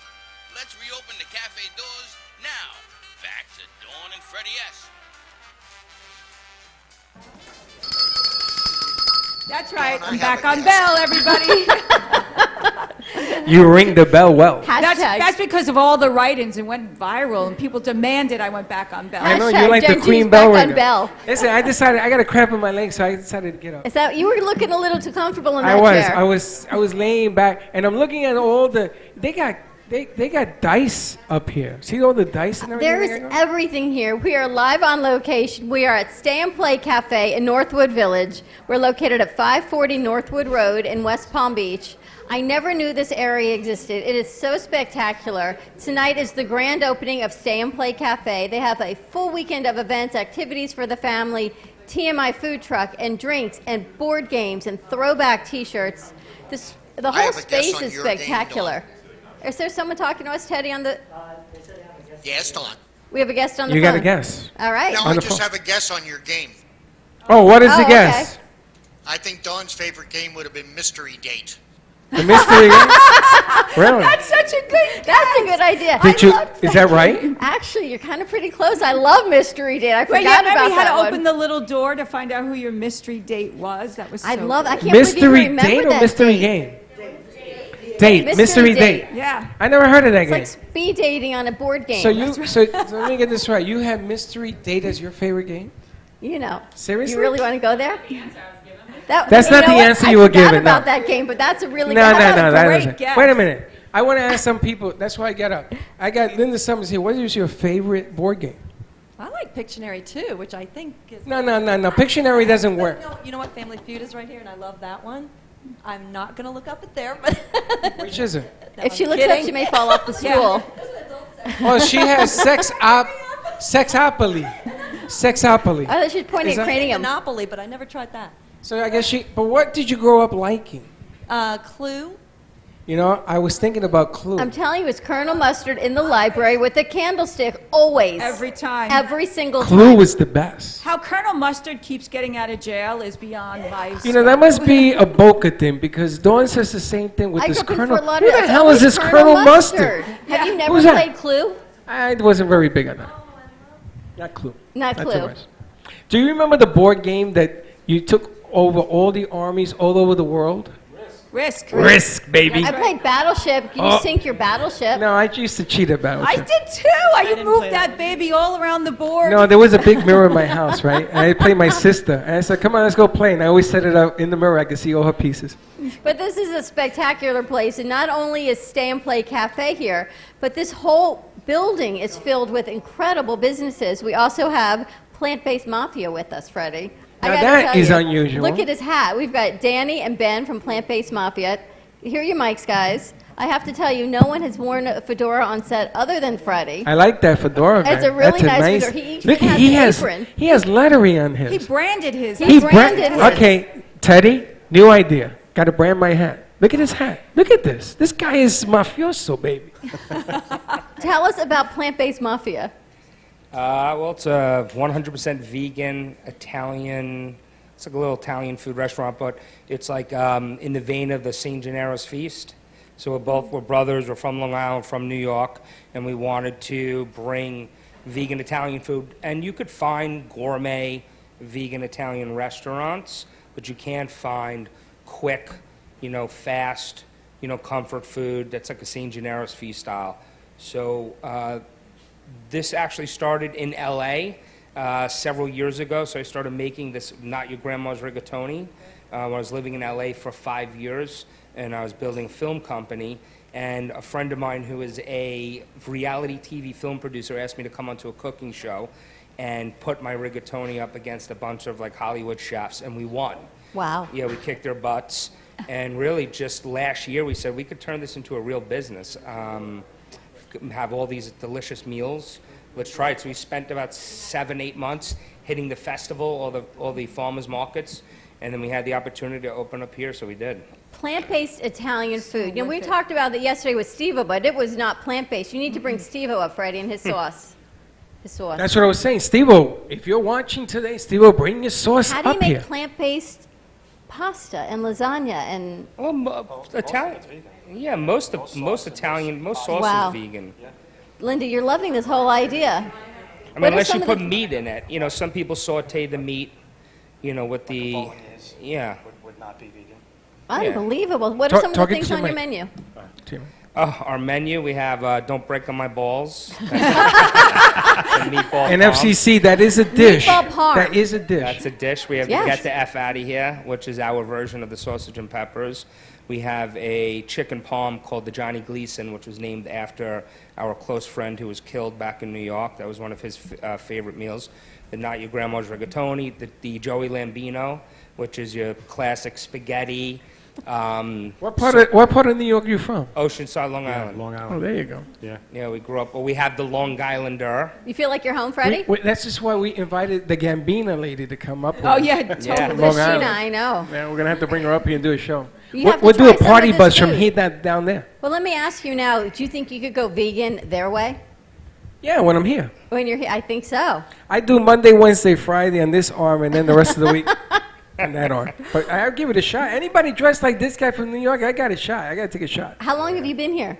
Let's reopen the cafe doors now. Back to Dawn and Freddie S. That's right. I'm back on Bell, everybody. You ring the bell well. That's because of all the write-ins. It went viral, and people demanded I went back on Bell. I know you like the Queen Bell ringer. Listen, I got a cramp in my leg, so I decided to get up. Is that you were looking a little too comfortable in that chair? I was laying back, and I'm looking at all the. They got dice up here. See all the dice and everything? There is everything here. We are live on location. We are at Stay and Play Cafe in Northwood Village. We're located at 540 Northwood Road in West Palm Beach. I never knew this area existed. It is so spectacular. Tonight is the grand opening of Stay and Play Cafe. They have a full weekend of events, activities for the family, TMI food truck, and drinks, and board games, and throwback T-shirts. The whole space is spectacular. Is there someone talking to us, Teddy, on the... Yes, Dawn. We have a guest on the phone. You got a guest. All right. No, I just have a guess on your game. Oh, what is the guess? Okay. I think Dawn's favorite game would have been Mystery Date. The mystery game? Really? That's such a good. That's a good idea. Is that right? Actually, you're kind of pretty close. I love Mystery Date. I forgot about that one. You had to one. open the little door to find out who your mystery date was. That was so I love. good. I can't believe you remembered Mystery date or that mystery game? Date. Mystery date. Yeah. I never heard of that game. It's like speed dating on a board game. So let me get this right. You have Mystery Date as your favorite game? You know. Seriously? You really want to go there? That's not the answer you were given. I forgot about that game, but that's a really No, good that isn't. Wait a minute. I want to ask some people. That's why I get up. I got Linda Summers here. What is your favorite board game? I like Pictionary too, which I think is... No. Pictionary doesn't work. You know what? Family Feud is right here, and I love that one. I'm not going to look up it there, but... Which is it? No, if she looks up, she may fall off the stool. Oh, she has Sexopoly. Sexopoly. I thought she was pointing at Cranium. Monopoly, but I never tried that. So I guess but what did you grow up liking? Clue. You know, I was thinking about Clue. I'm telling you, it's Colonel Mustard in the library with a candlestick, always. Every time. Every single time. Clue was the best. How Colonel Mustard keeps getting out of jail is beyond my... You know, that must be a Boca thing, because Dawn says the same thing with this Colonel. Who the hell is this Colonel Mustard? Have you never Who's that? played Clue? I wasn't very big on that. Not Clue. Not Clue. Do you remember the board game that you took over all the armies all over the world? Risk, baby. I played Battleship. Can you sink your battleship? No, I used to cheat at Battleship. I did too. I moved that baby all around the board. No, there was a big mirror in my house, right? And I played my sister. And I said, come on, let's go play. And I always set it up in the mirror. I could see all her pieces. But this is a spectacular place. And not only is Stay and Play Cafe here, but this whole building is filled with incredible businesses. We also have Plant-Based Mafia with us, Freddie. I Now gotta that tell is you, unusual. Look at his hat. We've got Danny and Ben from Plant-Based Mafia. Here are your mics, guys. I have to tell you, no one has worn a fedora on set other than Freddie. I like that fedora, man. It's a really That's nice fedora. He Look, even he has has an apron. he has lettering on his. He branded his. He branded his. Okay, Teddy, new idea. Got to brand my hat. Look at his hat. Look at this. This guy is mafioso, baby. Tell us about Plant-Based Mafia. Well, it's a 100% vegan, Italian, it's like a little Italian food restaurant, but it's like in the vein of the St. Gennaro's Feast. So we're brothers, we're from Long Island, from New York, and we wanted to bring vegan Italian food. And you could find gourmet vegan Italian restaurants, but you can't find quick, fast, comfort food that's like a St. Gennaro's Feast style. So this actually started in LA several years ago. So I started making this Not Your Grandma's Rigatoni when I was living in LA for 5 years, and I was building a film company. And a friend of mine who is a reality TV film producer asked me to come onto a cooking show and put my rigatoni up against a bunch of like Hollywood chefs, and we won. Wow. Yeah, we kicked their butts. And really just last year we said we could turn this into a real business. Have all these delicious meals. Let's try it. So we spent about 7-8 months hitting the festival, all the farmers markets, and then we had the opportunity to open up here, so we did. Plant-based Italian food. We talked about that yesterday with Steve-O, but it was not plant-based. You need to bring Steve-O up, Freddie, and his sauce. His sauce. That's what I was saying. Steve-O, if you're watching today, Steve-O, bring your sauce How do you up make here. plant-based pasta and lasagna and? Italian. Yeah, most Italian, most sauce Wow. is vegan. Linda, you're loving this whole idea. I mean, What are unless you some of put the- meat in it. Some people saute the meat, with the, yeah. Would not be vegan. Unbelievable. What are some of the things on your menu? Our menu, we have Don't Break on My Balls. And meatball And parm. FCC, that is a dish. Meatball parm. That is a dish. That's a dish. We have Yes. Get the F Out of Here, which is our version of the sausage and peppers. We have a chicken parm called the Johnny Gleason, which was named after our close friend who was killed back in New York. That was one of his favorite meals. The Not Your Grandma's Rigatoni, the Joey Lambino, which is your classic spaghetti. What part of New York are you from? Oceanside, Long Island. Long Island. Oh, there you go. Yeah. Yeah, we grew up. Well, we have the Long Islander. You feel like you're home, Freddie? That's just why we invited the Gambina lady to come up. Oh, with yeah, us. totally. Long Sheena, Island. I know. Yeah, we're gonna have to bring her up here and do a show. You have to We'll do a try some party of this bus from food. here down there. Well, let me ask you now. Do you think you could go vegan their way? Yeah, when I'm here. When you're here, I think so. I do Monday, Wednesday, Friday on this arm, and then the rest of the week on that arm. But I'll give it a shot. Anybody dressed like this guy from New York, I got a shot. I got to take a shot. How long have you been here?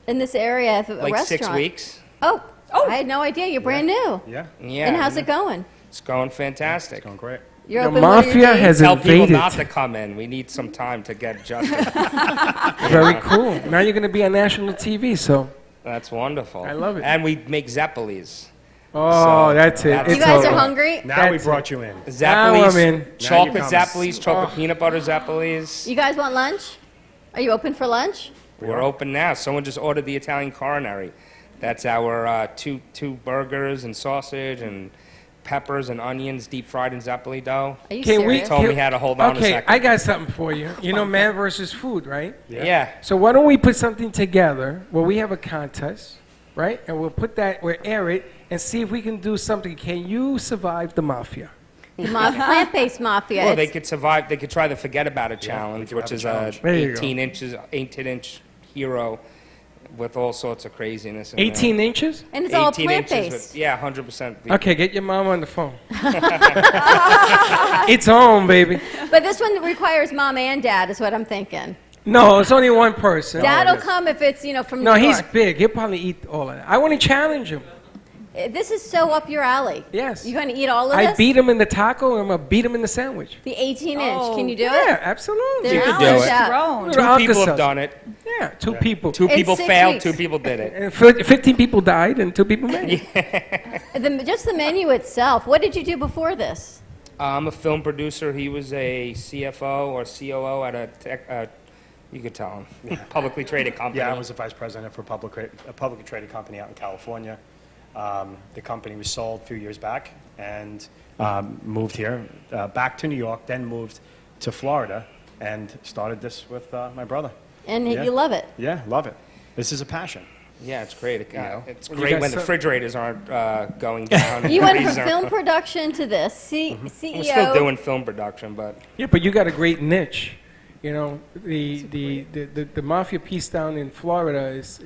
In this area of a Like restaurant? 6 weeks. Oh, I had no idea. You're brand new. Yeah. And how's it going? It's going fantastic. It's going great. You're The open what are your mafia days? has Tell people invaded. not to come in. We need some time to get adjusted. Very cool. Now you're going to be on national TV, so. That's wonderful. I love it. And we make Zappalis. Oh, that's it. You It's guys over. are hungry? Now we That's brought it. you in. Zappalis. Now I'm in. Chocolate Now you come. Zappalis, chocolate peanut butter Zappalis. You guys want lunch? Are you open for lunch? We're open now. Someone just ordered the Italian coronary. That's our two burgers and sausage and peppers and onions deep fried in Zappoli dough. Are you Can we serious? Told me how to hold on a Okay, second. I got something for you. You know, man versus food, right? Yeah. So why don't we put something together where we have a contest, right? And we'll air it and see if we can do something. Can you survive the mafia? The plant-based mafia. Well, they It's- could survive. They could try the Forget About It challenge, which is a There you go. 18-inch hero with all sorts of craziness. in 18 there. inches? And it's all 18 inches plant-based. with- Yeah, 100%. Okay, get your mom on the phone. It's on, baby. But this one requires mom and dad, is what I'm thinking. No, it's only one person. Dad'll come if it's, from No, New he's York. big. He'll probably eat all of that. I want to challenge him. This is so up your alley. Yes. You going to eat all of I this? beat him in the taco, and I'm going to beat him in the sandwich. The 18-inch. Oh, Can you do Yeah, it? absolutely. You could do Challenge it. that. Thrown. Two people Alka-Seltzer. have done it. Yeah, two people. Two In people 6 failed. weeks. 2 people did it. And 15 people died, and 2 people made it. Just the menu itself. What did you do before this? I'm a film producer. He was a CFO or COO at a You could tell him. Publicly traded company. Yeah, I was the vice president for a publicly traded company out in California. The company was sold a few years back and moved here, back to New York, then moved to Florida and started this with my brother. And Yeah. you love it. Yeah, love it. This is a passion. Yeah, it's great. You know? It's When you great guys when the saw- refrigerators aren't going down. and You went from freezing. film production to this. CEO. We're still doing film production, but Yeah, but you got a great niche. You know, the mafia piece down in Florida is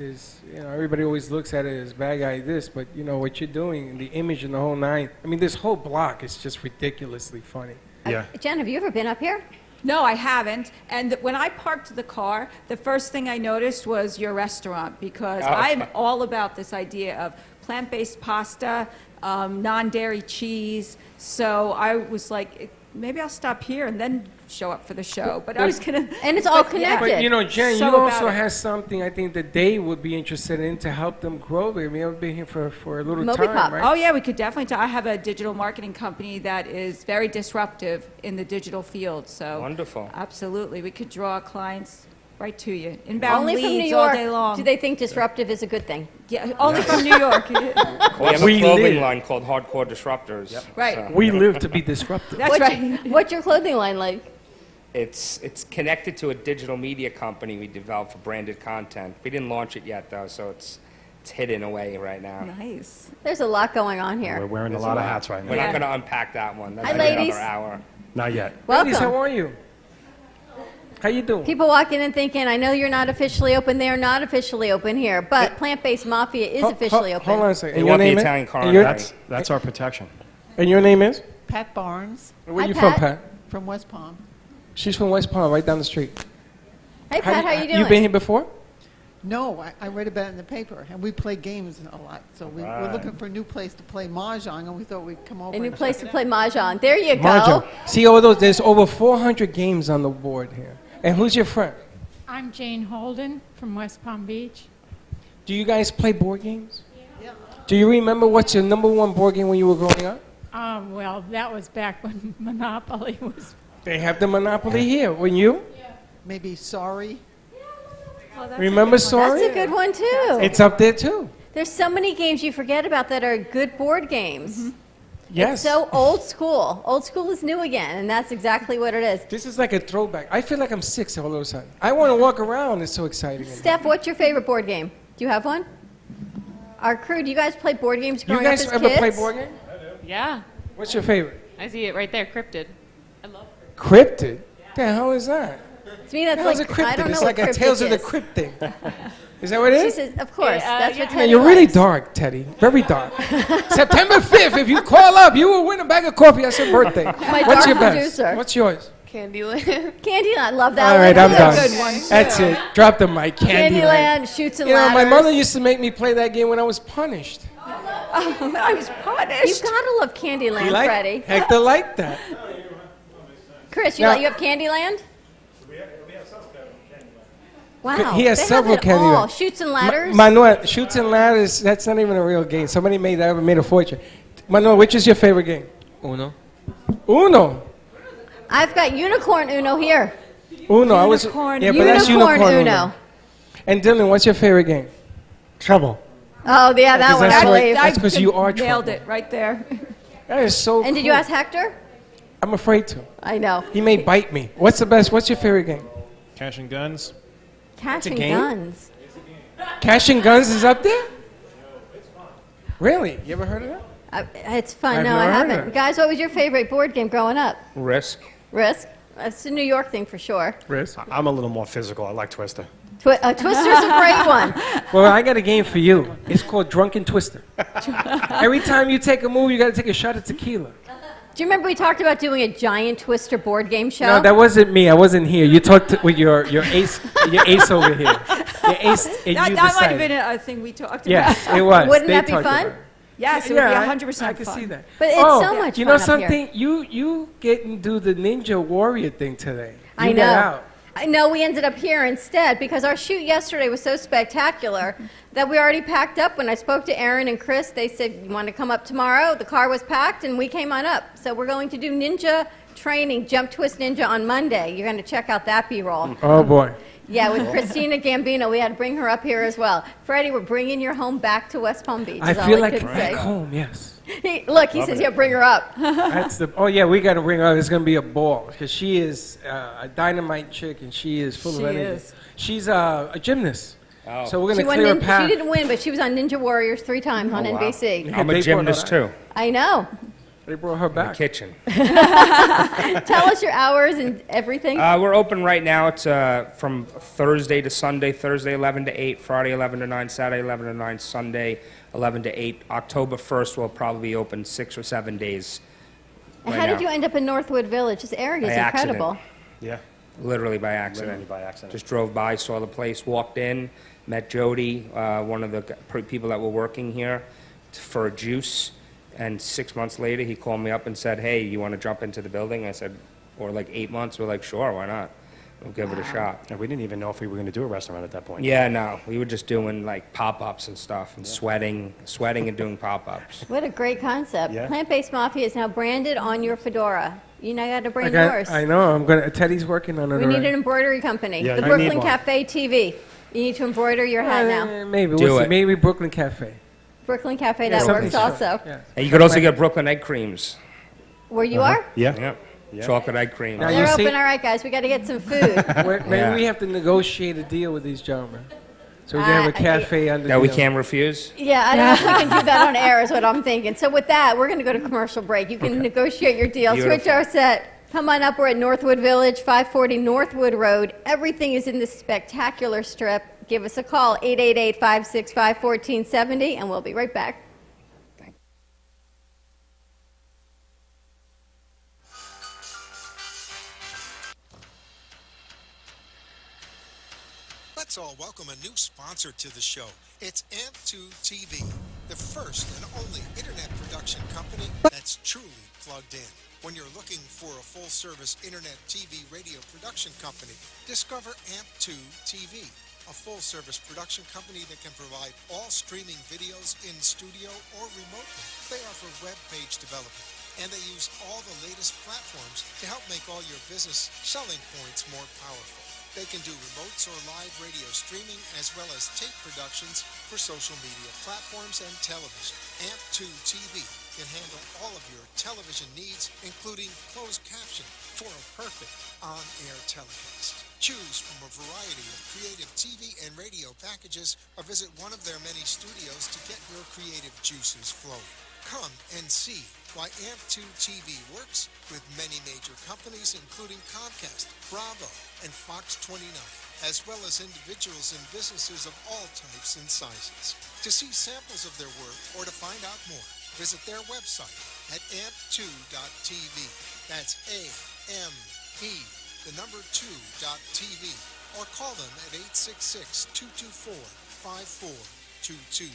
you know, everybody always looks at it as bad guy this, but you know what you're doing and the image and the whole nine. I mean, this whole block is just ridiculously funny. Yeah. Jen, have you ever been up here? No, I haven't. And when I parked the car, the first thing I noticed was your restaurant because Oh. I'm all about this idea of plant-based pasta, non-dairy cheese. So I was like, maybe I'll stop here and then show up for the show. But I was gonna, And it's all but yeah. connected. But you know, Jen, So you about also it. have something I think that they would be interested in to help them grow. I mean, I've been here for a little Moby time, Pop. right? Oh yeah, we could definitely talk. I have a digital marketing company that is very disruptive in the digital field. So Wonderful. Absolutely, we could draw clients right to you. Inbound Only from New leads all York. day long. Do they think disruptive is a good thing? Yeah, only from New York. we have We a clothing live. line called Hardcore Disruptors. Right. So We live to be disruptive. That's what's right. What's your clothing line like? it's connected to a digital media company we developed for branded content. We didn't launch it yet though, so it's hidden away right now. Nice. There's a lot going on We're here. wearing There's a lot of hats right now. We're Yeah. not going to unpack that one. That's Hi, like ladies. another hour. Not yet. Ladies, how Welcome. are you? How you doing? People walk in and thinking, I know you're not officially open. They are not officially open here, but Plant-Based Mafia is officially open. Hold on a second. They And your want the name is? Italian And coronary. your, That's our protection. and your name is? Pat Barnes Where Hi, you from, Pat. Pat? from West Palm. She's from West Palm, right down the street. Hey, Pat, how you doing? You been here before? No, I read about it in the paper, and we play games a lot. So we're Right. looking for a new place to play mahjong, and we thought we'd come over. A new and place check to it play Mahjong. There you go. Mahjong. See all those? There's over 400 games on the board here. And who's your friend? I'm Jane Holden from West Palm Beach. Do you guys play board games? Yeah. Do you remember what's your number one board game when you were growing up? Well, that was back when Monopoly was. They have the Monopoly here. When you? out. Maybe Sorry. Remember Sorry? That's a good one, too. It's up there too. There's so many games you forget about that are good board games. Yes. It's so old school. Old school is new again, and that's exactly what it is. This is like a throwback. I feel like I'm 6 all of a sudden. I want to walk around. It's so exciting. Steph, what's your favorite board game? Do you have one? Our crew, do you guys play board games You growing guys up as ever kids? play board game? Yeah, What's your favorite? I see it right there, Cryptid. I love Cryptid? The hell is that? To me, that's The hell's like, a cryptid? I don't know It's what like a cryptid Tales of the is. Crypt thing. Is that what it She is? says, of course, that's what Man, Teddy you're really likes. dark, Teddy. Very dark. September 5th, if you call up, you will win a bag of coffee. That's your birthday. My What's dark your best? producer. What's yours? Candyland. Candyland, I love that All right, one. I'm done. Good one, That's too. it. Drop the mic. Candyland. Candyland, Shoots and You know, my Ladders. mother used to make me play that game when I was punished. I was punished. You gotta love Candyland, You like? Freddie. Hector liked that. Chris, Now- you have Candyland? Wow. He has they several have it all. Candyland. Shoots and Ladders? Manuel, Shoots and Ladders, that's not even a real game. Somebody ever made a fortune. Manuel, which is your favorite game? Uno. Uno. I've got Unicorn Uno here. Uno. I was. Unicorn- Yeah, but that's Unicorn Unicorn Uno. And Dylan, what's your favorite game? Trouble. Oh, yeah, that one, I believe. That's because you are nailed trouble. it right there. That is so And did you cool. ask Hector? I'm afraid to. I know. He may bite me. What's the best? What's your favorite game? Cash and Guns. Cash a and game? Guns. Cash and Guns is up there? Really? You ever heard of that? It's fun. I've No, I never heard of haven't. it. Guys, what was your favorite board game growing up? Risk. Risk? It's a New York thing for sure. Risk. I'm a little more physical. I like Twister. Twister's a great one. Well, I got a game for you. It's called Drunken Twister. Every time you take a move, you got to take a shot of tequila. Do you remember we talked about doing a giant Twister board game show? No, that wasn't me. I wasn't here. You talked with your ace over here. Your ace, and That you might have decided. been a thing we talked Yes, about. it was. Wouldn't They that be talked fun? about it. Yes, it would be Yeah, 100% I can fun. see that. But it's Oh, so much you fun know up here. something? You get and do the Ninja Warrior thing today. I You know. got out. I know we ended up here instead because our shoot yesterday was so spectacular that we already packed up. When I spoke to Aaron and Chris, they said, you want to come up tomorrow? The car was packed and we came on up. So we're going to do ninja training, Jump Twist Ninja on Monday. You're going to check out that B-roll. Oh boy. Yeah, with Christina Gambino. We had to bring her up here as well. Freddie, we're bringing your home back to West Palm Beach. I is all feel like could it's say. back home, yes. Look, he says, yeah, bring her up. That's the. Oh yeah, we got to bring her. It's gonna be a ball because she is a dynamite chick and she is full of energy. is. She's a gymnast. Oh. So we're She, gonna clear a path. she didn't win, but she was on Ninja Warriors 3 times on Oh, wow. NBC. Yeah, I'm a they brought gymnast her- too. I know. They brought her In the back. kitchen. Tell us your hours and everything. We're open right now. It's from Thursday to Sunday. Thursday 11 to 8, Friday 11 to 9, Saturday 11 to 9, Sunday 11 to 8. October 1st will probably be open 6 or 7 days. And right how did now. you end up in Northwood Village? This area is By accident. incredible. Yeah. Literally by accident. Literally by accident. Just drove by, saw the place, walked in, met Jody, one of the people that were working here, for a juice. And 6 months later, he called me up and said, hey, you want to jump into the building? I said, or like 8 months. We're like, sure, why not? We'll give it a shot. And we didn't even know if we were going to do a restaurant at that point. Yeah, no. We were just doing like pop-ups and stuff and sweating and doing pop-ups. What a great concept. Yeah. Plant-Based Mafia is now branded on your fedora. You know, you got to brand yours. I know. I'm gonna. Teddy's working on it. We already. need an embroidery company. Yeah, The I Brooklyn need one. Cafe TV. You need to embroider your hat now. Maybe. Do We'll see. it. Maybe Brooklyn Cafe. Brooklyn Cafe, Yeah, that something works short. also. Yeah. And you could also get Brooklyn egg creams. Where you are? Yeah. Chocolate egg cream. Now, They're you open. see- All right, guys, we got to get some food. Maybe Yeah. we have to negotiate a deal with these gentlemen, so we can have a cafe under. That we the- can't refuse? Yeah, I don't know if we can do that on air is what I'm thinking. So with that, we're going to go to commercial break. You can negotiate your deal. Switch Beautiful. our set. Come on up. We're at Northwood Village, 540 Northwood Road. Everything is in this spectacular strip. Give us a call, 888-565-1470, and we'll be right back. Let's all welcome a new sponsor to the show. It's AMP2 TV, the first and only internet production company that's truly plugged in. When you're looking for a full-service internet TV radio production company, discover AMP2 TV, a full-service production company that can provide all streaming videos in studio or remotely. They offer web page development, and they use all the latest platforms to help make all your business selling points more powerful. They can do remotes or live radio streaming as well as tape productions for social media platforms and television. AMP2 TV can handle all of your television needs, including closed caption for a perfect on-air telecast. Choose from a variety of creative TV and radio packages or visit one of their many studios to get your creative juices flowing. Come and see why AMP2 TV works with many major companies including Comcast, Bravo, and Fox 29, as well as individuals and businesses of all types and sizes. To see samples of their work or to find out more, visit their website at amp2.tv. That's A-M-P, the number 2.tv, or call them at 866-224-5422.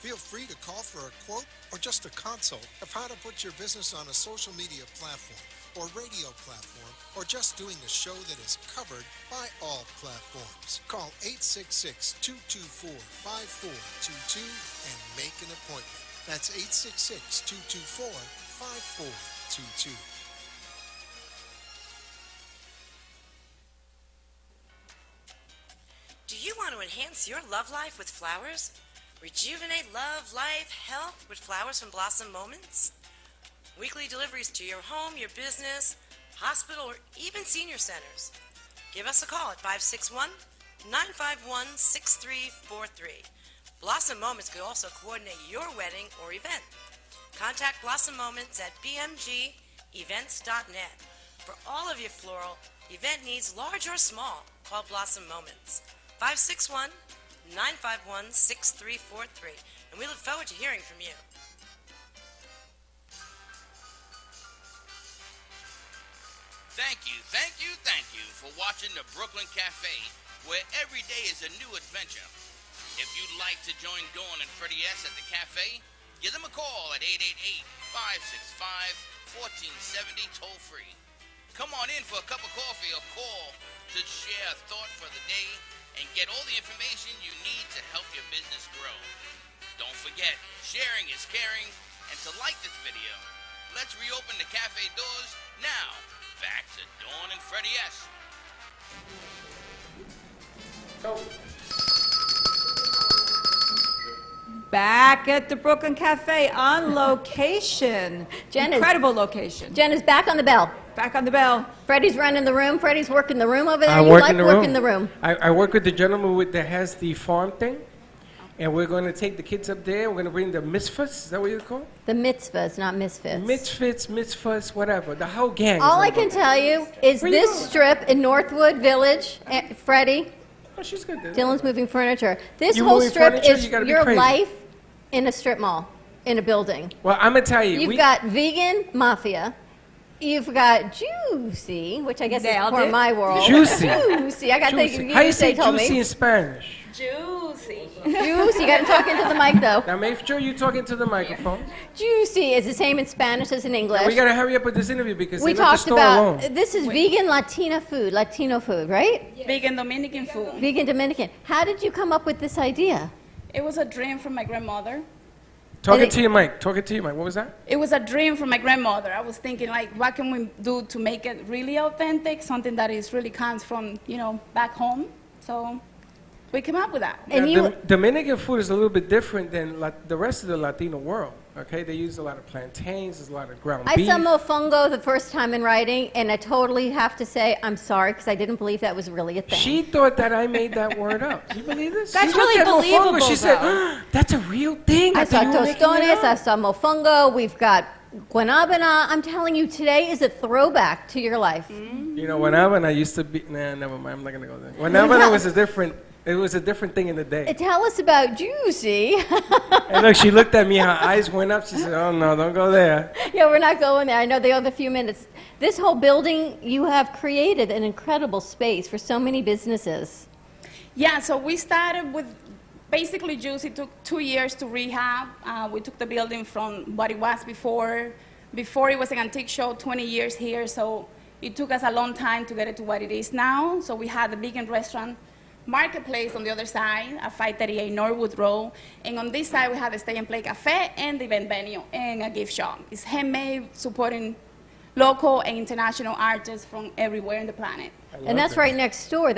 Feel free to call for a quote or just a consult of how to put your business on a social media platform or radio platform, or just doing a show that is covered by all platforms. Call 866-224-5422 and make an appointment. That's 866-224-5422. Do you want to enhance your love life with flowers? Rejuvenate love, life, health with flowers from Blossom Moments? Weekly deliveries to your home, your business, hospital, or even senior centers. Give us a call at 561-951-6343. Blossom Moments could also coordinate your wedding or event. Contact Blossom Moments at bmgevents.net. For all of your floral event needs, large or small, call Blossom Moments. 561-951-6343. And we look forward to hearing from you. Thank you for watching the Brooklyn Cafe, where every day is a new adventure. If you'd like to join Dawn and Freddie S. at the cafe, give them a call at 888-565-1470 toll-free. Come on in for a cup of coffee or call to share a thought for the day and get all the information you need to help your business grow. Don't forget, sharing is caring, and to like this video. Let's reopen the cafe doors now. Back to Dawn and Freddie S. Back at the Brooklyn Cafe on location. Incredible location. Jen is back on the bell. Back on the bell. Freddie's running the room. Freddie's working the room over there. I You work like in the working room. the room. I work with the gentleman that has the farm thing, and we're going to take the kids up there. We're going to bring the misfits. Is that what you call? The mitzvahs, not misfits. Mitzvahs, whatever. The whole gang. All is I can involved. tell you is Where you this going? strip in Northwood Village, Freddie, Oh, she's good. Dylan's moving furniture. This You whole moving strip furniture? is You gotta be your crazy. life in a strip mall, in a building. Well, I'm gonna tell you. You've got vegan mafia. You've got juicy, which I guess is Nailed more it. my world. Juicy. Juicy. I got Juicy. thinking How you say told juicy me. in Spanish? Juicy. Juicy. You got to talk into the mic though. Now make sure you talk into the microphone. Juicy is the same in Spanish as in English. Now, we gotta hurry up with this interview because We they left the talked store about alone. this is vegan Latino food, right? Vegan Dominican food. Vegan Dominican. How did you come up with this idea? It was a dream from my grandmother. Talk it to your mic. Talk it to your mic. What was that? It was a dream from my grandmother. I was thinking, like, what can we do to make it really authentic, something that is really comes from, back home. So we came up with that. Now, Dominican food is a little bit different than the rest of the Latino world. Okay, they use a lot of plantains. There's a lot of ground I beef. saw mofongo the first time in writing, and I totally have to say I'm sorry because I didn't believe that was really a thing. She thought that I made that word up. You believe this? That's She looked really at mofongo, believable, She said, though. "That's a real thing." I saw thought you were making it tostones, I up." saw mofongo, we've got guanabana. I'm telling you, today is a throwback to your life. You know, Guanabana used to be. Nah, never mind. I'm not gonna go there. Guanabana was a different. It was a different thing in the day. Tell us about Juicy. And look, she looked at me. Her eyes went up. She said, "Oh no, don't go there." Yeah, we're not going there. I know they have a few minutes. This whole building, you have created an incredible space for so many businesses. Yeah, so we started with basically Juicy. It took 2 years to rehab. We took the building from what it was before. Before it was an antique show, 20 years here, so it took us a long time to get it to what it is now. So we had the vegan restaurant marketplace on the other side at 538 Norwood Road. And on this side, we have the Stay and Play Cafe and the event venue and a gift shop. It's handmade, supporting local and international artists from everywhere in the planet. And that's right next door.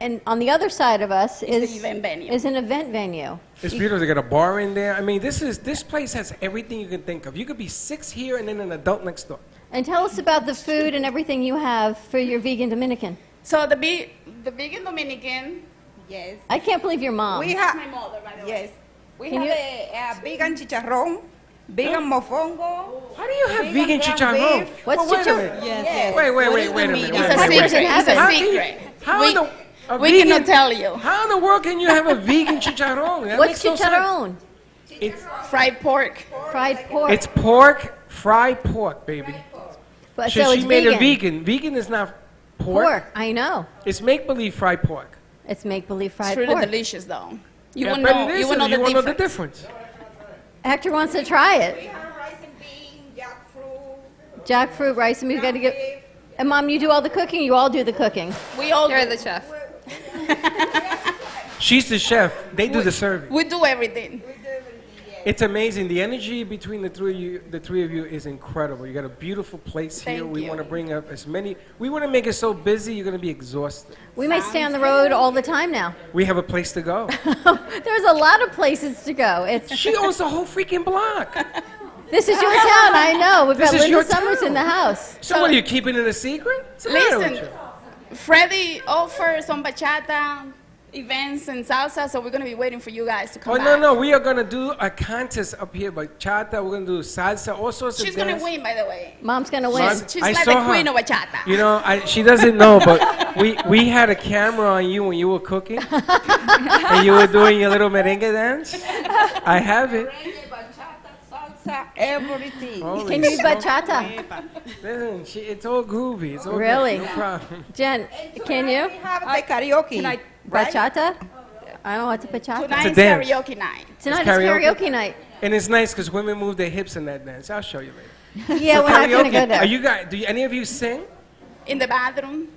And on the other side of us It's the event venue. is an event venue. It's beautiful. They got a bar in there. I mean, this place has everything you can think of. You could be 6 here and then an adult next door. And tell us about the food and everything you have for your vegan Dominican. So the vegan Dominican, yes. I can't believe your mom. We have my mother, by the way. Yes. We Can have you- a vegan chicharrón, vegan mofongo. How do you have vegan ground chicharrón? beef. What's Well, wait a chicharrón? minute. Yes. Wait a What minute. is the Wait a meat? minute. It's wait a minute. secret. It's How a can you- secret. How We- in the a we vegan- cannot tell you. How in the world can you have a vegan chicharrón? That What's makes no sense. chicharrón? It's Fried pork. Fried pork. It's pork, fried pork, baby. But She so it's made vegan. it vegan. Vegan is not pork. Pork, I know. It's make-believe fried pork. It's make-believe It's fried really pork. delicious, though. You Yeah, will but know. it is, You will know you the will know the difference. difference. Hector wants to try it. We have rice and bean, jackfruit. Jackfruit, rice, and we've got to get. And Mom, you do all the cooking. You all do the cooking. We all You're do. the chef. She's the chef. They do the serving. We do everything. It's amazing. The energy between the three of you is incredible. You got a beautiful place here. Thank We you. want to bring up as many. We want to make it so busy you're going to be exhausted. We may stay on the road all the time now. We have a place to go. There's a lot of places to go. It's She owns the whole freaking block. This is your town, I know. We've This got is Linda your Summers town. in the house. So what are you keeping it a secret? What's the matter with Listen, you? Freddie offers some bachata events and salsa, so we're going to be waiting for you guys to come Oh, back. no. We are going to do a contest up here, bachata. We're going to do salsa, all sorts She's of going dance. to win, by the way. Mom's gonna win. She's I like saw the her. queen of bachata. You know, she doesn't know, but we had a camera on you when you were cooking, and you were doing your little merengue dance. I have it. Salsa, everything. Holy Can you do smoke. bachata? Listen, it's all groovy. It's all Really? good. No problem. Jen, can you? We have the karaoke. Can I- right? Bachata? I don't know what's a bachata. Tonight's dance. karaoke night. Tonight It's is karaoke? karaoke night. And it's nice because women move their hips in that dance. I'll show you later. Yeah, we're not gonna Karaoke. go there. Are you guys? Any of you sing? In the bathroom.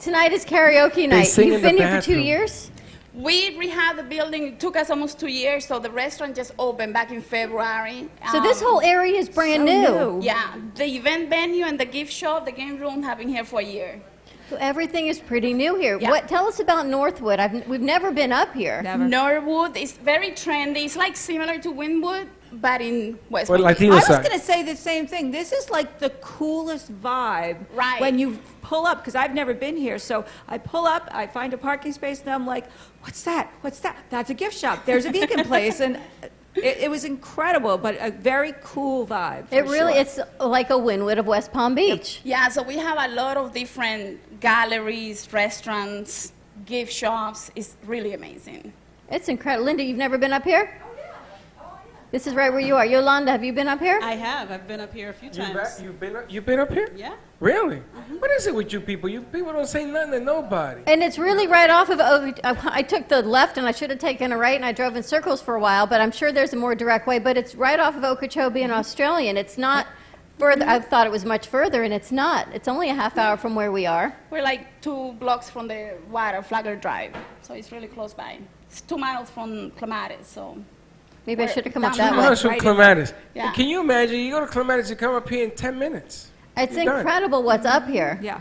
Tonight is karaoke night. sing You've in the been here for 2 bathroom. years? We rehabbed the building. It took us almost 2 years, so the restaurant just opened back in February. So this whole area is brand So new. new. Yeah, the event venue and the gift shop, the game room have been here for a year. So everything is pretty new here. Yeah. Tell us about Northwood. We've never been up here. Norwood is very trendy. It's like similar to Wynwood, but in West Well, Palm Beach. Latino I was side. going to say the same thing. This is like the coolest vibe Right. when you pull up, because I've never been here. So I pull up, I find a parking space, and I'm like, what's that? What's that? That's a gift shop. There's a vegan place. And it was incredible, but a very cool vibe. It for really, sure. it's like a Wynwood of West Palm Beach. Yeah, so we have a lot of different galleries, restaurants, gift shops. It's really amazing. It's incredible. Linda, you've never been up here? This is right where you are. Yolanda, have you been up here? I have. I've been up here a few times. You've been up here? Yeah. Really? What is it with you people? You people don't say nothing to nobody. And it's really right off of, I took the left and I should have taken a right and I drove in circles for a while, but I'm sure there's a more direct way, but it's right off of Okeechobee and Australian. It's not further, I thought it was much further and it's not. It's only a half hour from where we are. We're like 2 blocks from the water, Flagler Drive, so it's really close by. It's 2 miles from Clematis, so. Maybe I should have come up down that the way. road, From right in Clematis. Yeah. Can you imagine? You go to Clematis, you come up here in 10 minutes. It's You're done. incredible what's up here. Yeah.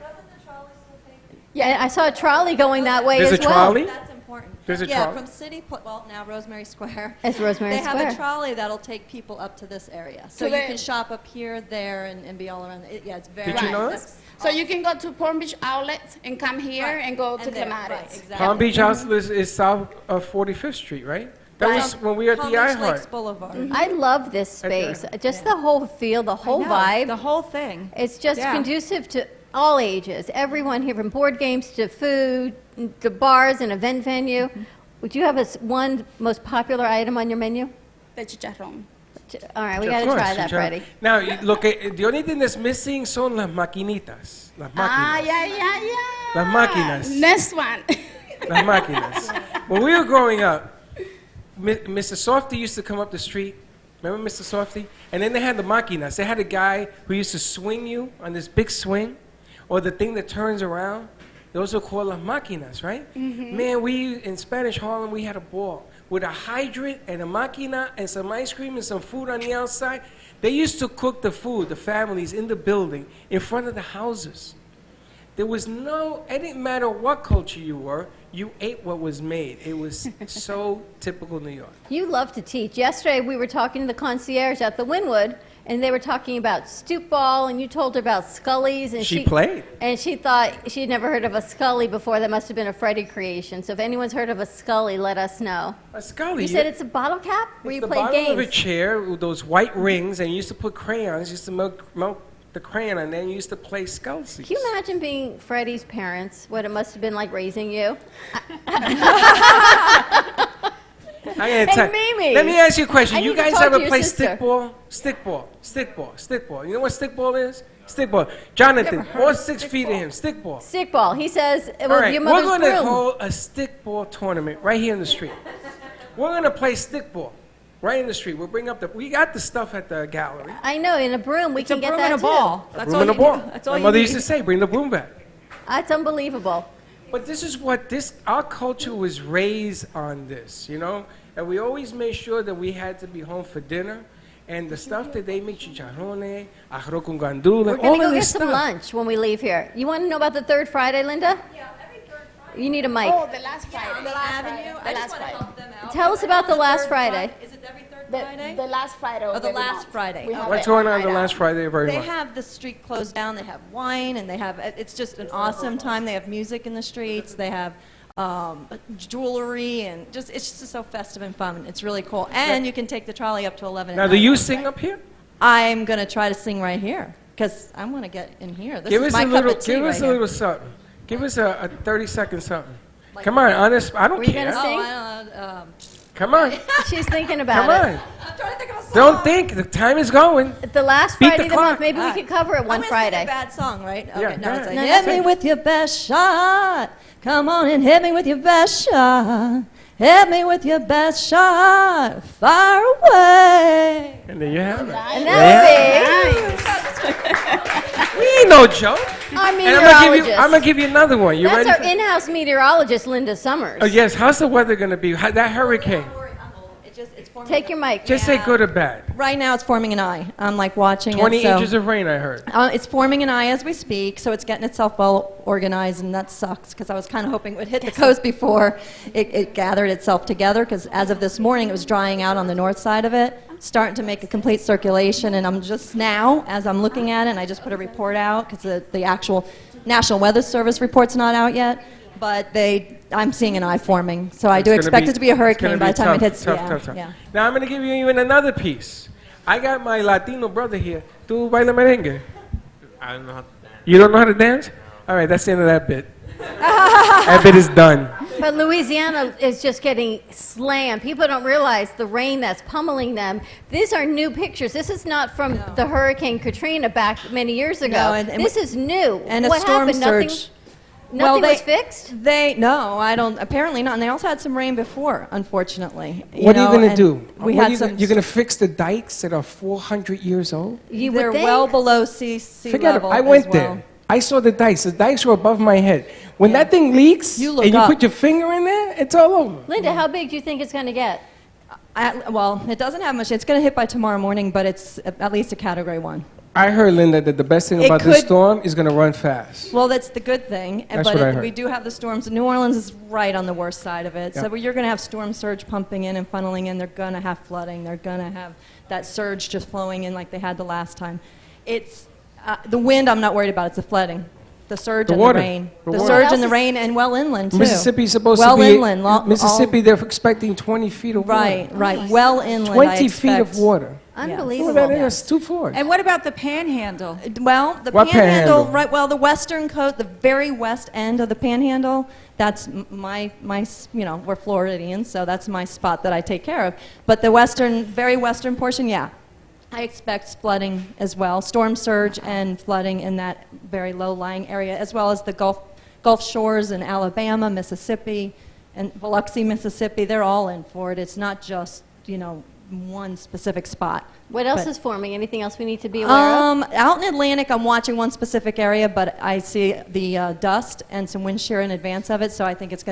Yeah, I saw a trolley going that way There's as a well. trolley? That's important. There's a yeah, trolley? from City, well, now Rosemary Square. It's Rosemary They have Square. a trolley that'll take people up to this area. So To you the- can shop up here, there, and be all around. Yeah, it's very Did you know that's So you can go to Palm Beach Outlet and come here Right. and go to And there, Clematis. right, exactly. Palm Beach House is south of 45th Street, right? That Right. was when we were at Palm the Beach iHeart. Lakes Boulevard. I love this space. Just the whole feel, the whole know, vibe. the whole thing. It's just Yeah. conducive to all ages. Everyone here, from board games to food, to bars and event venue. Would you have one most popular item on your menu? The chicharrón. All right, we Of got to course, try that, you Freddie. Now, look, the only thing that's missing son las maquinitas. Las Ah, máquinas. yeah. Las máquinas. Next one. Las máquinas. When we were growing up, Mr. Softy used to come up the street. Remember Mr. Softy? And then they had the máquinas. They had a guy who used to swing you on this big swing, or the thing that turns around. Those are called las máquinas, right? Man, in Spanish Harlem, we had a ball with a hydrant and a máquina and some ice cream and some food on the outside. They used to cook the food, the families, in the building, in front of the houses. There was it didn't matter what culture you were, you ate what was made. It was so typical New York. You love to teach. Yesterday, we were talking to the concierge at the Wynwood, and they were talking about stoop ball, and you told her about scullies. And She played. And she thought she'd never heard of a scully before. That must have been a Freddie creation. So if anyone's heard of a scully, let us know. A scully. You said it's a bottle cap where you the play bottom of a games. chair with those white rings, and you used to put crayons, you used to melt the crayon, and then you used to play scullies. Can you imagine being Freddie's parents, what it must have been like raising you? I'm gonna Hey, tell- Mimi. Let me ask you a question. I You need to guys talk to ever your play sister. stickball? Stickball. You know what stickball is? Stickball. Jonathan, all 6 feet of him. Stickball. Stickball. He says, well, All right, your we're mother's going to broom. hold a stickball tournament right here in the street. We're going to play stickball right in the street. We got the stuff at the gallery. I know, in a broom, we can a get broom that and a too. ball. A broom and a ball. That's all My you mother need. used to say, bring the broom back. That's unbelievable. But this is what our culture was raised on this, you know? And we always made sure that we had to be home for dinner. And the stuff that they make, chicharrone, arroz con gandula, We're all going to of go get this some stuff. lunch when we leave here. You want to know about the third Friday, Linda? Yeah, every third Friday. You need a mic. Oh, the last Friday. On the Avenue. I just want to Friday. help them out. Tell us about the last Friday. Is it every third The, Friday? the last Friday. Oh, of the every last month. Friday. We have What's it going on night the out. last Friday of every They month? have the street closed down. They have wine, and it's just an awesome time. They have music in the streets. They have jewelry, and it's just so festive and fun. It's really cool. And you can take the trolley up to 11 Now, at do night. you sing up here? I'm going to try to sing right here because I want to get in here. This Give is us my a cup little. of tea Give right us a here. little something. Give us a 30-second something. Come on, honest. I don't Were you care. gonna sing? Come on. She's thinking about Come it. on. Don't think. The time is going. The last Beat the Friday of the month, clock. maybe we could cover it one I'm Friday. Sing a bad song, right? Okay, Yeah, no, go it's like, ahead. hit No, me no. with your best shot. Come on and hit me with your best shot. Hit me with your best shot. Far away. And there you have it. And that We ain't no joke. would be our And meteorologist. I'm gonna give you another one. You That's ready? our in-house meteorologist, Linda Summers. Oh yes. How's the weather gonna be? That hurricane. It's forming Take your mic. Just say good or bad. Right now, it's forming an eye. I'm like watching 20 it. so- inches of rain, I heard. It's forming an eye as we speak, so it's getting itself well organized, and that sucks because I was kind of hoping it would hit the coast before it gathered itself together. Because as of this morning, it was drying out on the north side of it, starting to make a complete circulation. And I'm just now, as I'm looking at it, and I just put a report out because the actual National Weather Service report's not out yet. But I'm seeing an eye forming, so I do expect it to be a hurricane by the time it hits. Tough. Yeah. Now I'm going to give you even another piece. I got my Latino brother here. ¿Tú baila merengue? I don't know how to dance. You don't know how to dance? All right, that's the end of that bit. That bit is done. But Louisiana is just getting slammed. People don't realize the rain that's pummeling them. These are new pictures. This is not from the Hurricane Katrina back many years ago. No, and this is new. And what a storm happened? surge. Nothing was fixed? No, I don't. Apparently not. And they also had some rain before, unfortunately. What are you going to do? You're going to fix the dikes that are 400 years old? They're well below sea Forget level. it. I went as there. well. I saw the dikes. The dikes were above my head. When that thing leaks You look and you up. put your finger in there, it's all over. Linda, how big do you think it's going to get? Well, it doesn't have much. It's going to hit by tomorrow morning, but it's at least a Category 1. I heard, Linda, that the best thing It about this could- storm is going to run fast. Well, that's the good thing. That's but what I heard. we do have the storms. New Orleans is right on the worst side of it. Yep. So you're going to have storm surge pumping in and funneling in. They're going to have flooding. They're going to have that surge just flowing in like they had the last time. It's the wind I'm not worried about. It's the flooding. The surge The and water. the rain. The The water. surge and the rain and well inland, too. Mississippi's supposed well to be... inland. Mississippi, they're expecting 20 feet of water. Right. Well inland, 20 I feet of expect. water. Unbelievable. Well, that is 2 floors. And what about the panhandle? Well, the What panhandle, panhandle? right? Well, the western coast, the very west end of the panhandle. That's my, we're Floridians, so that's my spot that I take care of. But the very western portion, yeah, I expect flooding as well, storm surge and flooding in that very low-lying area, as well as the Gulf shores in Alabama, Mississippi, and Biloxi, Mississippi. They're all in for it. It's not just one specific spot. What else But- is forming? Anything else we need to be aware of? Out in Atlantic, I'm watching one specific area, but I see the dust and some wind shear in advance of it, so I think it's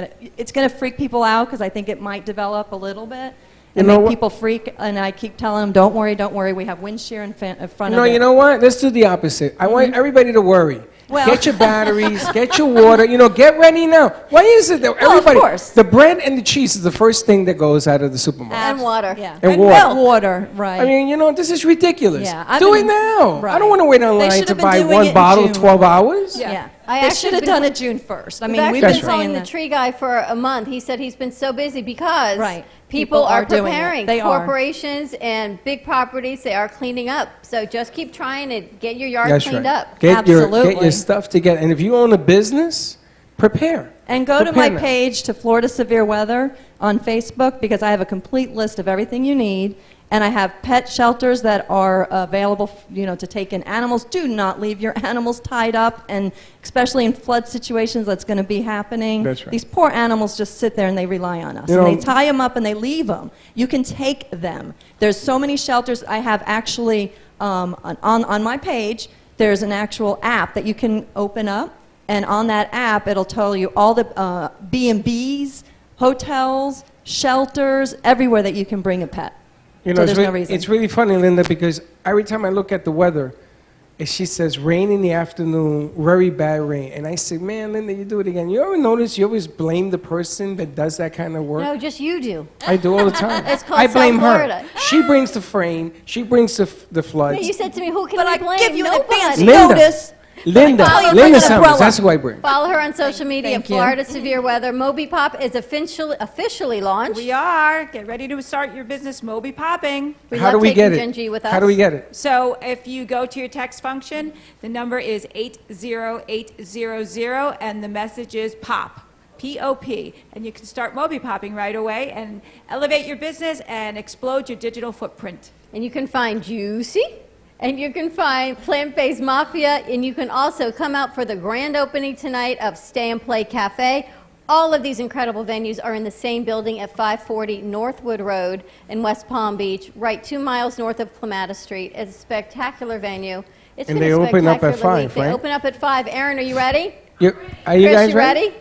gonna freak people out because I think it might develop a little bit and know make what? people freak. And I keep telling them, don't worry, we have wind shear in front of No, it. you know what? Let's do the opposite. I want everybody to worry. Well- Get your batteries, get your water, get ready now. Why is it that everybody... course. The bread and the cheese is the first thing that goes out of the supermarket. And water. Yeah. And water. Water, right. I mean, this is ridiculous. Yeah, I've Do been- it now. I right. don't want to wait They online should to have been buy doing one it in bottle June. 12 hours. Yeah. I They actually should have been- done it June 1st. I We've mean, we've actually been been following saying the that. tree guy for a month. He said he's been so busy because Right. people are doing it. preparing. They are. Corporations and big properties, they are cleaning up. So just keep trying to get your yard That's cleaned right. up. Get your Absolutely. stuff together. And if you own a business, prepare. And go to my Prepare now. page to Florida Severe Weather on Facebook because I have a complete list of everything you need. And I have pet shelters that are available, to take in animals. Do not leave your animals tied up, and especially in flood situations, that's going to be happening. That's right. These poor animals just sit there and they rely on us. You And know- they tie them up and they leave them. You can take them. There's so many shelters. I have actually, on my page, there's an actual app that you can open up. And on that app, it'll tell you all the B&Bs, hotels, shelters, everywhere that you can bring a pet. So it's, there's no reason. it's really funny, Linda, because every time I look at the weather, she says rain in the afternoon, very bad rain. And I say, man, Linda, you do it again. You ever notice you always blame the person that does that kind of work? No, just you do. I do all the time. It's called I blame South her. Florida. She brings the rain. She brings the floods. No, you said to me, who can But we I blame? give you an Nobody. advance Linda. notice. Linda. Follow her Linda with an Summers. umbrella. That's who I bring. Follow her on social media, Thank you. Florida Severe Weather. Moby Pop is officially launched. We are. Get ready to start your business Moby Popping. We How love do we get taking it? Genji with How us. do we get it? So if you go to your text function, the number is 80800, and the message is POP. P-O-P. And you can start Moby Popping right away and elevate your business and explode your digital footprint. And you can find Juicy, and you can find Plant-Based Mafia, and you can also come out for the grand opening tonight of Stay and Play Cafe. All of these incredible venues are in the same building at 540 Northwood Road in West Palm Beach, right 2 miles north of Clematis Street. It's a spectacular venue. It's And been they a open up at spectacular 5, week. They right? open up at 5. Aaron, are you ready? Are you Chris, guys you ready? ready?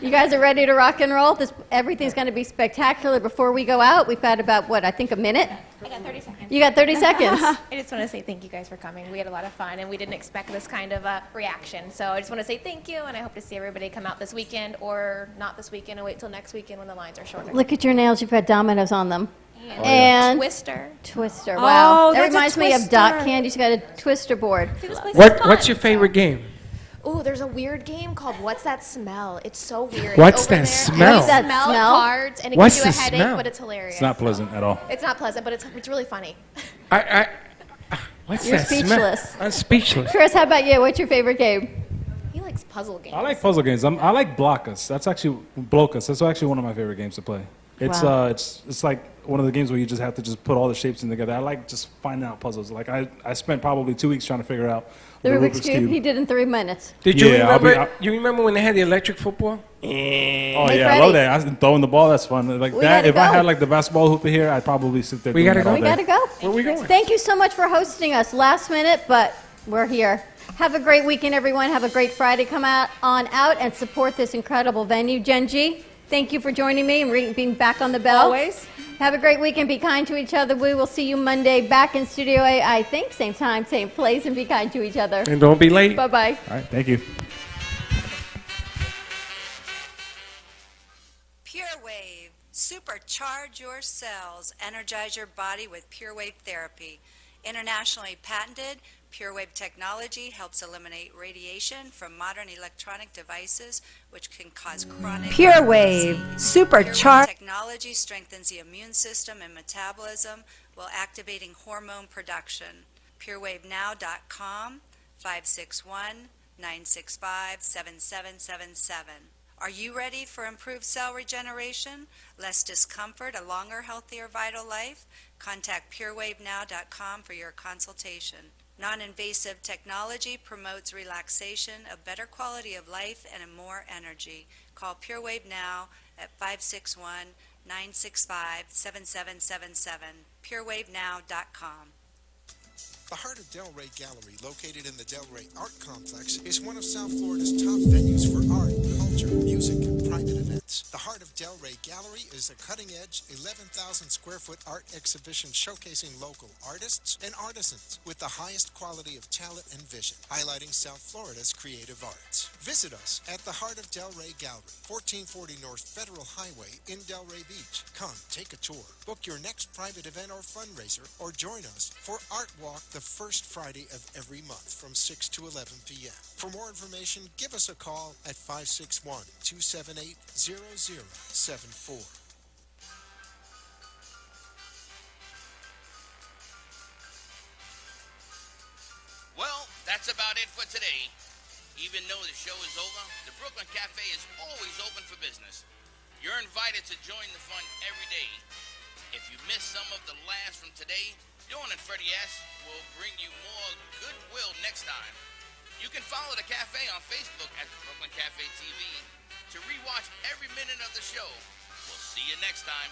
You guys are ready to rock and roll? Everything's going to be spectacular. Before we go out, we've got about, I think a minute? I got 30 seconds. You got 30 seconds. I just want to say thank you guys for coming. We had a lot of fun, and we didn't expect this kind of reaction. So I just want to say thank you, and I hope to see everybody come out this weekend, or not this weekend, and wait till next weekend when the lines are shorter. Look at your nails. You've got dominoes on them. And Twister. Twister. Wow. Oh, that that's a reminds me of Twister. Dot Candy. She's got a Twister board. See, this place is fun. What's your favorite game? Ooh, there's a weird game called What's That Smell? It's so weird. What's Over that there, smell? What's that smell? Cards, and it What's gives you a the headache, smell? but it's hilarious. It's not pleasant at all. It's not pleasant, but it's really funny. What's You're that speechless. smell? I'm speechless. Chris, how about you? What's your favorite game? He likes puzzle games. I like puzzle games. I like Blokus. That's actually Blokus. That's actually one of my favorite games to play. It's Wow. it's like one of the games where you just have to just put all the shapes in together. I like just finding out puzzles. Like I spent probably 2 weeks trying to figure out The Rubik's Cube. He did in 3 minutes. Did you Yeah, remember? You remember when they had the electric football? Oh Hey, yeah, I Freddie. love that. I was throwing the ball. That's fun. Like We that. gotta If I go. had like the basketball hoop here, I'd probably sit there. We doing gotta that go. all We day. got to go. Where are we going? Thank you so much for hosting us. Last minute, but we're here. Have a great weekend, everyone. Have a great Friday. Come on out and support this incredible venue. Jen G, thank you for joining me and being back on the bell. Always. Have a great weekend. Be kind to each other. We will see you Monday back in Studio A, I think. Same time, same place, and be kind to each other. And don't be late. Bye-bye. All right. Thank you. Pure Wave. Supercharge your cells. Energize your body with Pure Wave therapy. Internationally patented, Pure Wave technology helps eliminate radiation from modern electronic devices, which can cause chronic Pure Wave. Supercharge. Technology strengthens the immune system and metabolism while activating hormone production. PureWaveNow.com, 561-965-7777. Are you ready for improved cell regeneration, less discomfort, a longer, healthier, vital life? Contact PureWaveNow.com for your consultation. Non-invasive technology promotes relaxation, a better quality of life, and more energy. Call PureWave Now at 561-965-7777. PureWaveNow.com. The Heart of Delray Gallery, located in the Delray Art Complex, is one of South Florida's top venues for art, culture, music, and private events. The Heart of Delray Gallery is a cutting-edge, 11,000 square foot art exhibition showcasing local artists and artisans with the highest quality of talent and vision, highlighting South Florida's creative arts. Visit us at the Heart of Delray Gallery, 1440 North Federal Highway in Delray Beach. Come, take a tour, book your next private event or fundraiser, or join us for Art Walk the first Friday of every month from 6 to 11 p.m. For more information, give us a call at 561-278-0074. Well, that's about it for today. Even though the show is over, the Brooklyn Cafe is always open for business. You're invited to join the fun every day. If you missed some of the laughs from today, Dawn and Freddie S. will bring you more goodwill next time. You can follow the cafe on Facebook at the Brooklyn Cafe TV to rewatch every minute of the show. We'll see you next time.